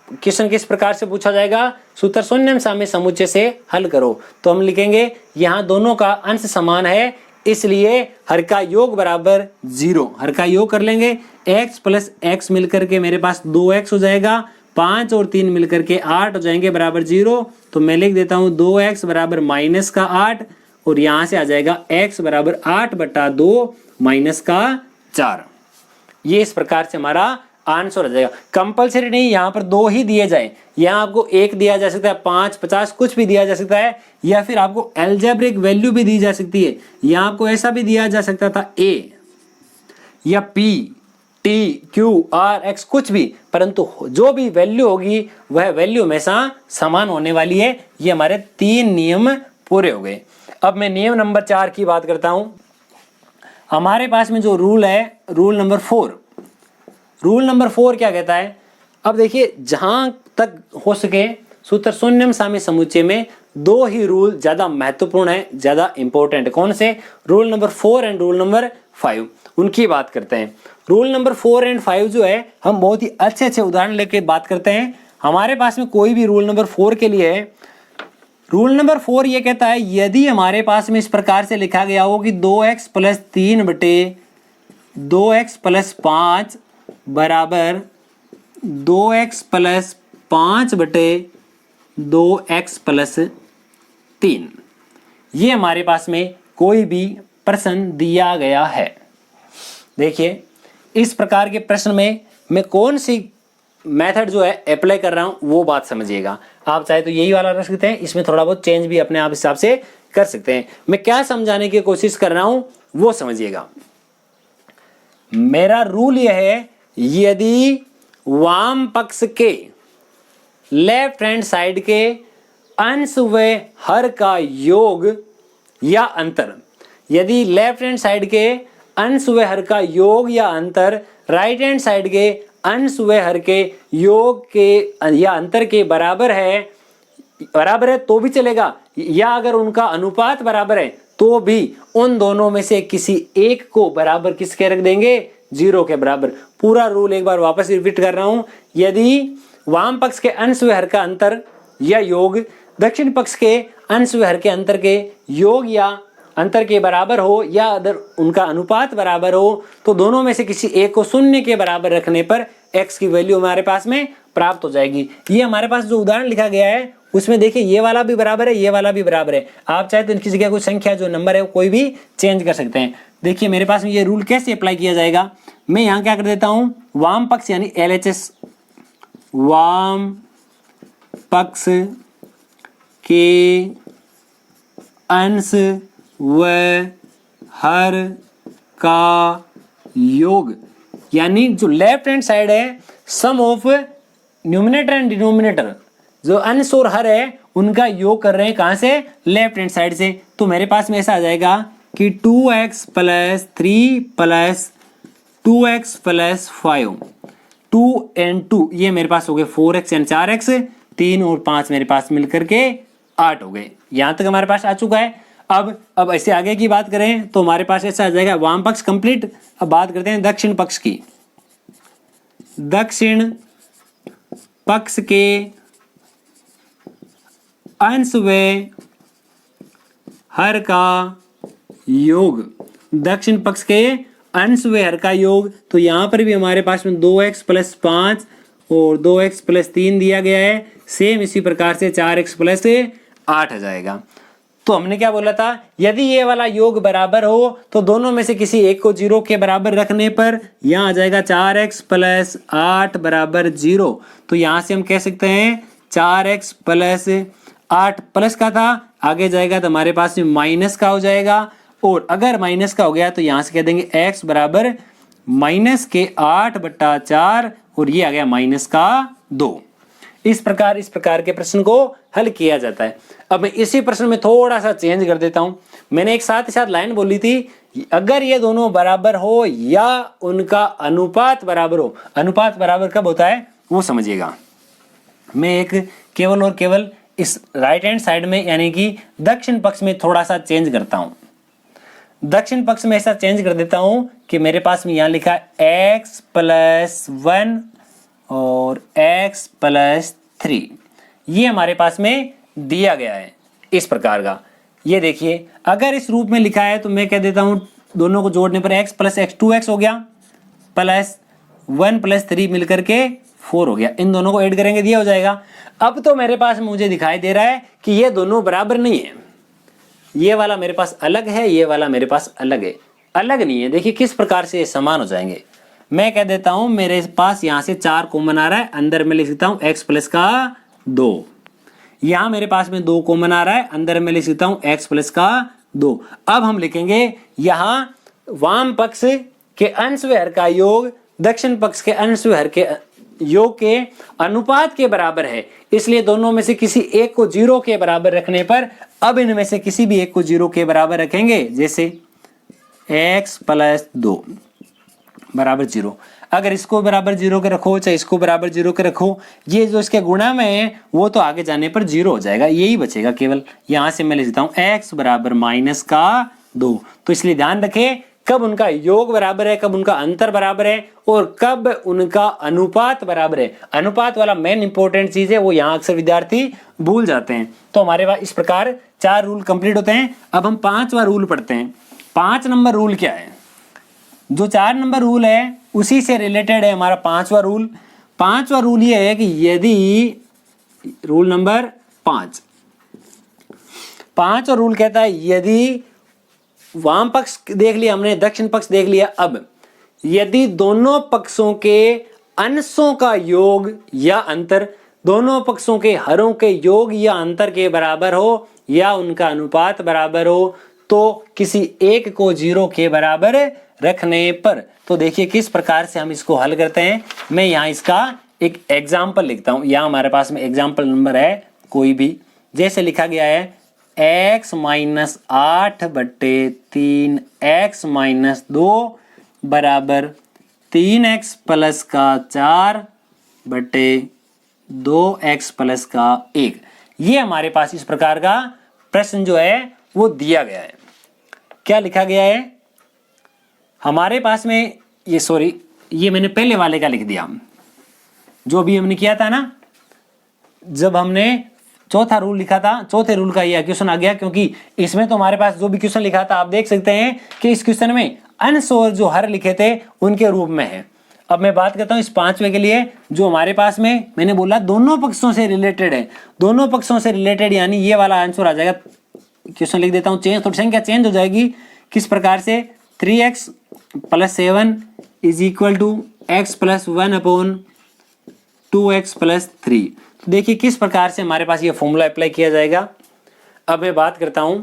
क्वेश्चन किस प्रकार से पूछा जाएगा, सूत्र शून्यम साम्य समुच्चय से हल करो। तो हम लिखेंगे यहां दोनों का अंश समान है इसलिए हर का योग बराबर 0। हर का योग कर लेंगे, x + x मिलकर के मेरे पास 2x हो जाएगा, 5 और 3 मिलकर के 8 हो जाएंगे बराबर 0। तो मैं लिख देता हूं 2x = -8 और यहां से आ जाएगा x = 8/2 - 4। ये इस प्रकार से हमारा आंसर हो जाएगा। कंपलसरी नहीं यहाँ पर 2 ही दिए जाए, यहाँ आपको 1 दिया जा सकता है, 5, 50 कुछ भी दिया जा सकता है, या फिर आपको एल्जेब्रिक वैल्यू भी दी जा सकती है। यहाँ आपको ऐसा भी दिया जा सकता था a या p, t, q, r, x कुछ भी, परंतु जो भी वैल्यू होगी वह वैल्यू हमेशा समान होने वाली है। ये हमारे 3 नियम पूरे हो गए। अब मैं नियम नंबर 4 की बात करता हूं। हमारे पास में जो रूल है रूल नंबर 4। रूल नंबर 4 क्या कहता है, अब देखिए जहां तक हो सके सूत्र शून्यम साम्य समुच्चय में दो ही रूल ज्यादा महत्वपूर्ण है, ज्यादा इंपॉर्टेंट। कौन से? Rule number 4 and rule number 5, उनकी बात करते हैं। रूल नंबर 4 एंड 5 जो है, हम बहुत ही अच्छे अच्छे उदाहरण लेके बात करते हैं। हमारे पास में कोई भी रूल नंबर 4 के लिए है। रूल नंबर 4 ये कहता है, यदि हमारे पास में इस प्रकार से लिखा गया हो कि 2x + 3 बटे 2x + 5 बराबर 2x + 5 बटे 2x + 3, ये हमारे पास में कोई भी प्रश्न दिया गया है। देखिए, इस प्रकार के प्रश्न में मैं कौन सी मेथड जो है अप्लाई कर रहा हूं वो बात समझिएगा। आप चाहे तो यही वाला रख सकते हैं, इसमें थोड़ा बहुत चेंज भी अपने आप हिसाब से कर सकते हैं। मैं क्या समझाने की कोशिश कर रहा हूं वो समझिएगा। मेरा रूल यह है, यदि वाम पक्ष के लेफ्ट हैंड साइड के अंश व हर का योग या अंतर, यदि लेफ्ट हैंड साइड के अंश व हर का योग या अंतर राइट हैंड साइड के अंश व हर के योग के या अंतर के बराबर है तो भी चलेगा, या अगर उनका अनुपात बराबर है तो भी उन दोनों में से किसी एक को बराबर किसके रख देंगे? 0 के बराबर। पूरा रूल एक बार वापस रिपीट कर रहा हूं, यदि वाम पक्ष के अंश व हर का अंतर या योग दक्षिण पक्ष के अंश व हर के अंतर के योग या अंतर के बराबर हो, या अगर उनका अनुपात बराबर हो, तो दोनों में से किसी एक को 0 के बराबर रखने पर x की वैल्यू हमारे पास में प्राप्त हो जाएगी। ये हमारे पास जो उदाहरण लिखा गया है उसमें देखिए, ये वाला भी बराबर है, ये वाला भी बराबर है। आप चाहे तो इनकी जगह कोई संख्या जो नंबर है वो कोई भी चेंज कर सकते हैं। देखिए मेरे पास में ये रूल कैसे अप्लाई किया जाएगा, मैं यहाँ क्या कर देता हूँ, वाम पक्ष यानी LHS, वाम पक्ष के अंश व हर का योग, यानी जो लेफ्ट हैंड साइड है, सम ऑफ न्यूमिनेटर एंड डिनोमिनेटर, जो अंश और हर है उनका योग कर रहे हैं कहां से? लेफ्ट हैंड साइड से। तो मेरे पास में ऐसा आ जाएगा कि 2x + 3 + 2x + 5, 2 and 2 ये मेरे पास हो गए 4x and 4x, 3 और 5 मेरे पास मिलकर के 8 हो गए। यहां तक हमारे पास आ चुका है। अब ऐसे आगे की बात करें तो हमारे पास ऐसा आ जाएगा, वाम पक्ष कंप्लीट। अब बात करते हैं दक्षिण पक्ष की। दक्षिण पक्ष के अंश व हर का योग, दक्षिण पक्ष के अंश व हर का योग, तो यहां पर भी हमारे पास में 2x + 5 और 2x + 3 दिया गया है। सेम इसी प्रकार से 4x + 8 आ जाएगा। तो हमने क्या बोला था, यदि ये वाला योग बराबर हो तो दोनों में से किसी एक को 0 के बराबर रखने पर यहाँ आ जाएगा 4x + 8 बराबर 0। तो यहाँ से हम कह सकते हैं 4x + 8 प्लस का था, आगे जाएगा तो हमारे पास में माइनस का हो जाएगा, और अगर माइनस का हो गया तो यहाँ से कह देंगे x बराबर -8/4 और ये आ गया -2। इस प्रकार के प्रश्न को हल किया जाता है। अब मैं इसी प्रश्न में थोड़ा सा चेंज कर देता हूं। मैंने एक साथ ही साथ लाइन बोली थी, अगर ये दोनों बराबर हो या उनका अनुपात बराबर हो। अनुपात बराबर कब होता है वो समझिएगा। मैं एक केवल और केवल इस राइट हैंड साइड में यानी कि दक्षिण पक्ष में थोड़ा सा चेंज करता हूं। दक्षिण पक्ष में ऐसा चेंज कर देता हूं कि मेरे पास में यहां लिखा है x + 1 और x + 3, ये हमारे पास में दिया गया है इस प्रकार का। ये देखिए, अगर इस रूप में लिखा है तो मैं कह देता हूं दोनों को जोड़ने पर x + x 2x हो गया, प्लस 1 + 3 मिलकर के 4 हो गया। इन दोनों को ऐड करेंगे, दिया हो जाएगा। अब तो मेरे पास मुझे दिखाई दे रहा है कि ये दोनों बराबर नहीं है। ये वाला मेरे पास अलग है, ये वाला मेरे पास अलग है, अलग नहीं है। देखिए किस प्रकार से ये समान हो जाएंगे। मैं कह देता हूं मेरे पास यहां से 4 कॉमन आ रहा है, अंदर में लिख सकता हूं x + 2। यहां मेरे पास में 2 कॉमन आ रहा है, अंदर में लिख सकता हूं x + 2। अब हम लिखेंगे यहां वाम पक्ष के अंश व हर का योग दक्षिण पक्ष के अंश व हर के योग के अनुपात के बराबर है, इसलिए दोनों में से किसी एक को 0 के बराबर रखने पर अब इनमें से किसी भी एक को 0 के बराबर रखेंगे, जैसे x + 2 बराबर 0। अगर इसको बराबर 0 के रखो चाहे इसको बराबर 0 के रखो, ये जो इसके गुणा में है वो तो आगे जाने पर 0 हो जाएगा, यही बचेगा केवल। यहां से मैं लिखता हूं x बराबर -2। तो इसलिए ध्यान रखें कब उनका योग बराबर है, कब उनका अंतर बराबर है और कब उनका अनुपात बराबर है। अनुपात वाला मेन इंपॉर्टेंट चीज है, वो यहाँ अक्सर विद्यार्थी भूल जाते हैं। तो हमारे पास इस प्रकार 4 रूल कंप्लीट होते हैं। अब हम 5वां रूल पढ़ते हैं। 5 नंबर रूल क्या है? जो 4 नंबर रूल है उसी से रिलेटेड है हमारा 5वां रूल। 5वां रूल ये है कि यदि रूल नंबर 5 और रूल कहता है यदि वाम पक्ष देख लिया हमने, दक्षिण पक्ष देख लिया, अब यदि दोनों पक्षों के अंशों का योग या अंतर दोनों पक्षों के हरों के योग या अंतर के बराबर हो या उनका अनुपात बराबर हो तो किसी एक को 0 के बराबर रखने पर। तो देखिए किस प्रकार से हम इसको हल करते हैं। मैं यहाँ इसका एक एग्जाम्पल लिखता हूं। यहाँ हमारे पास में एग्जाम्पल नंबर है कोई भी, जैसे लिखा गया है x - 8/3 x - 2 बराबर 3x प्लस का 4/2x प्लस का 1। ये हमारे पास इस प्रकार का प्रश्न जो है वो दिया गया है। क्या लिखा गया है हमारे पास में, ये मैंने पहले वाले का लिख दिया जो भी हमने किया था ना, जब हमने चौथा रूल लिखा था, चौथे रूल का यह क्वेश्चन आ गया, क्योंकि इसमें तो हमारे पास जो भी क्वेश्चन लिखा था आप देख सकते हैं कि इस क्वेश्चन में अंश और जो हर लिखे थे उनके रूप में है। अब मैं बात करता हूं इस 5वें के लिए, जो हमारे पास में मैंने बोला दोनों पक्षों से रिलेटेड है। दोनों पक्षों से रिलेटेड यानी ये वाला आंसर आ जाएगा। क्वेश्चन लिख देता हूं, चेंज थोड़ी संख्या चेंज हो जाएगी। किस प्रकार से 3x + 7 = x + 1/2x + 3। तो देखिए किस प्रकार से हमारे पास ये फॉर्मूला अप्लाई किया जाएगा। अब मैं बात करता हूं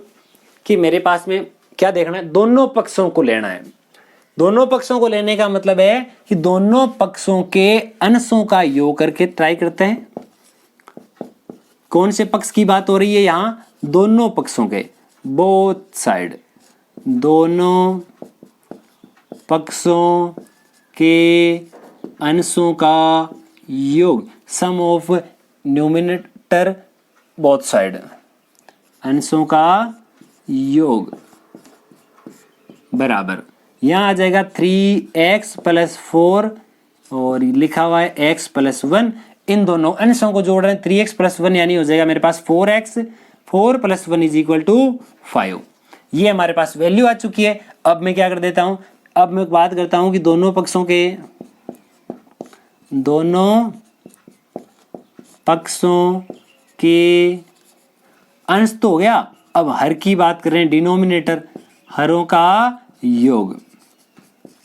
कि मेरे पास में क्या देखना है, दोनों पक्षों को लेना है। दोनों पक्षों को लेने का मतलब है कि दोनों पक्षों के अंशों का योग करके ट्राई करते हैं। कौन से पक्ष की बात हो रही है यहां? दोनों पक्षों के, बोथ साइड, दोनों पक्षों के अंशों का योग, सम ऑफ न्यूमिनेटर बोथ साइड, अंशों का योग बराबर, यहां आ जाएगा 3x + 4 और लिखा हुआ है x + 1। इन दोनों अंशों को जोड़ रहे हैं, 3x + 1 यानी हो जाएगा मेरे पास 4x, 4 + 1 = 5। ये हमारे पास वैल्यू आ चुकी है। अब मैं क्या कर देता हूं, अब मैं बात करता हूं कि दोनों पक्षों के अंश तो हो गया। अब हर की बात कर रहे हैं, डिनोमिनेटर, हरों का योग,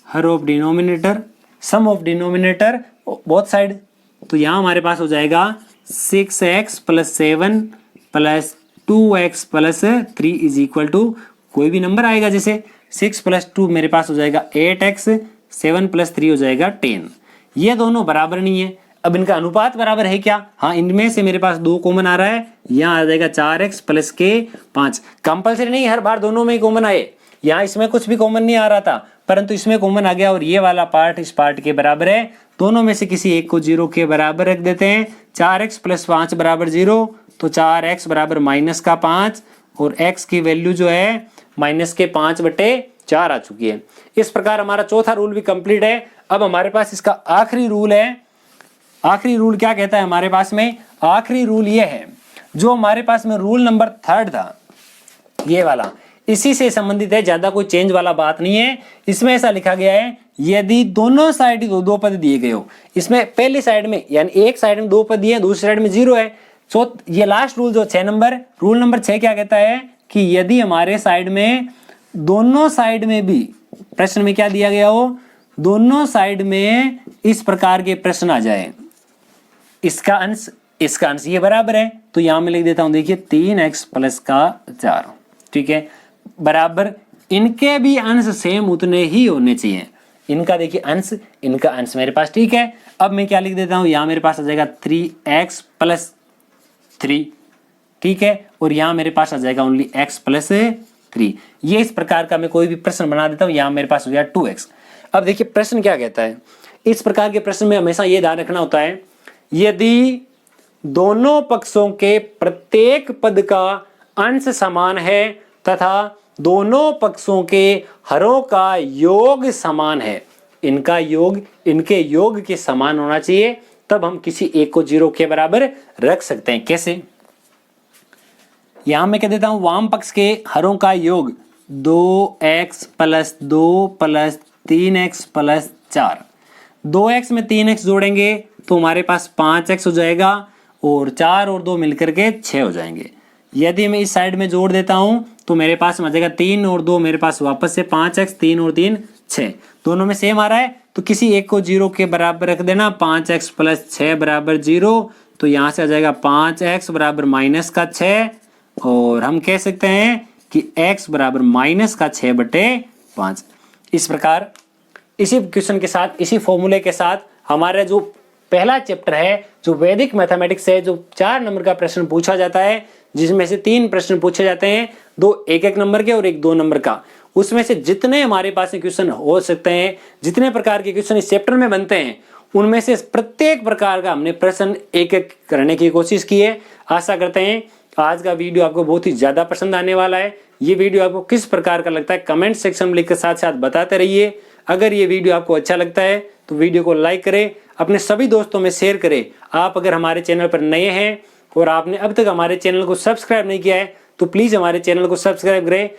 हर of denominator, sum of denominator both side. तो यहां हमारे पास हो जाएगा 6x + 7 + 2x + 3 = कोई भी नंबर आएगा, जैसे 6 + 2 मेरे पास हो जाएगा 8x, 7 + 3 हो जाएगा 10। ये दोनों बराबर नहीं है। अब इनका अनुपात बराबर है क्या? हाँ, इनमें से मेरे पास 2 कॉमन आ रहा है, यहाँ आ जाएगा 4x + के 5। कंपल्सरी नहीं हर बार दोनों में ही कॉमन आए, यहाँ इसमें कुछ भी कॉमन नहीं आ रहा था परंतु इसमें कॉमन आ गया और ये वाला पार्ट इस पार्ट के बराबर है। दोनों में से किसी एक को 0 के बराबर रख देते हैं। 4x + 5 = 0, तो 4x = -5 और x की वैल्यू जो है -5/4 आ चुकी है। इस प्रकार हमारा चौथा रूल भी कंप्लीट है। अब हमारे पास इसका आखिरी रूल है। आखिरी रूल क्या कहता है हमारे पास में? आखिरी रूल ये है जो हमारे पास में रूल नंबर 3 था, ये वाला, इसी से संबंधित है, ज्यादा कोई चेंज वाला बात नहीं है। इसमें ऐसा लिखा गया है यदि दोनों साइड दो पद दिए गए हो, इसमें पहली साइड में यानी एक साइड में 2 पद दिए, दूसरी साइड में 0 है। सो ये लास्ट रूल जो 6 नंबर, रूल नंबर 6 क्या कहता है कि यदि हमारे साइड में दोनों साइड में भी प्रश्न में क्या दिया गया हो, दोनों साइड में इस प्रकार के प्रश्न आ जाए, इसका अंश ये बराबर है, तो यहां मैं लिख देता हूं, देखिए 3x + का 4, ठीक है, बराबर इनके भी अंश सेम उतने ही होने चाहिए। इनका देखिए अंश, इनका अंश मेरे पास, ठीक है। अब मैं क्या लिख देता हूं, यहां मेरे पास आ जाएगा 3x + 3, ठीक है, और यहां मेरे पास आ जाएगा ओनली x + 3। ये इस प्रकार का मैं कोई भी प्रश्न बना देता हूं, यहां मेरे पास हो गया 2x। अब देखिए प्रश्न क्या कहता है, इस प्रकार के प्रश्न में हमेशा ये ध्यान रखना होता है, यदि दोनों पक्षों के प्रत्येक पद का अंश समान है तथा दोनों पक्षों के हरों का योग समान है, इनका योग इनके योग के समान होना चाहिए, तब हम किसी एक को 0 के बराबर रख सकते हैं। कैसे? यहां मैं कह देता हूं वाम पक्ष के हरों का योग 2x + 2 + 3x + 4। 2x में 3x जोड़ेंगे तो हमारे पास 5x हो जाएगा और 4 और 2 मिलकर के 6 हो जाएंगे। यदि मैं इस साइड में जोड़ देता हूं तो मेरे पास आ जाएगा 3 और 2 मेरे पास वापस से 5x, 3 और 3 6, दोनों में सेम आ रहा है, तो किसी एक को 0 के बराबर रख देना। 5x + 6 = 0, तो यहां से आ जाएगा 5x = -6, और हम कह सकते हैं कि x = -6/5। इस प्रकार इसी क्वेश्चन के साथ, इसी फॉर्मूले के साथ हमारा जो पहला चैप्टर है, जो वैदिक मैथमेटिक्स है, जो 4 नंबर का प्रश्न पूछा जाता है, जिसमें से 3 प्रश्न पूछे जाते हैं, 2 1-1 नंबर के और 1 2 नंबर का, उसमें से जितने हमारे पास क्वेश्चन हो सकते हैं, जितने प्रकार के क्वेश्चन इस चैप्टर में बनते हैं, उनमें से प्रत्येक प्रकार का हमने प्रश्न एक-एक करने की कोशिश की है। आशा करते हैं आज का वीडियो आपको बहुत ही ज्यादा पसंद आने वाला है। ये वीडियो आपको किस प्रकार का लगता है कमेंट सेक्शन में लिख के साथ साथ बताते रहिए। अगर ये वीडियो आपको अच्छा लगता है तो वीडियो को लाइक करें, अपने सभी दोस्तों में शेयर करें। आप अगर हमारे चैनल पर नए हैं और आपने अब तक हमारे चैनल को सब्सक्राइब नहीं किया है तो प्लीज हमारे चैनल को सब्सक्राइब करें।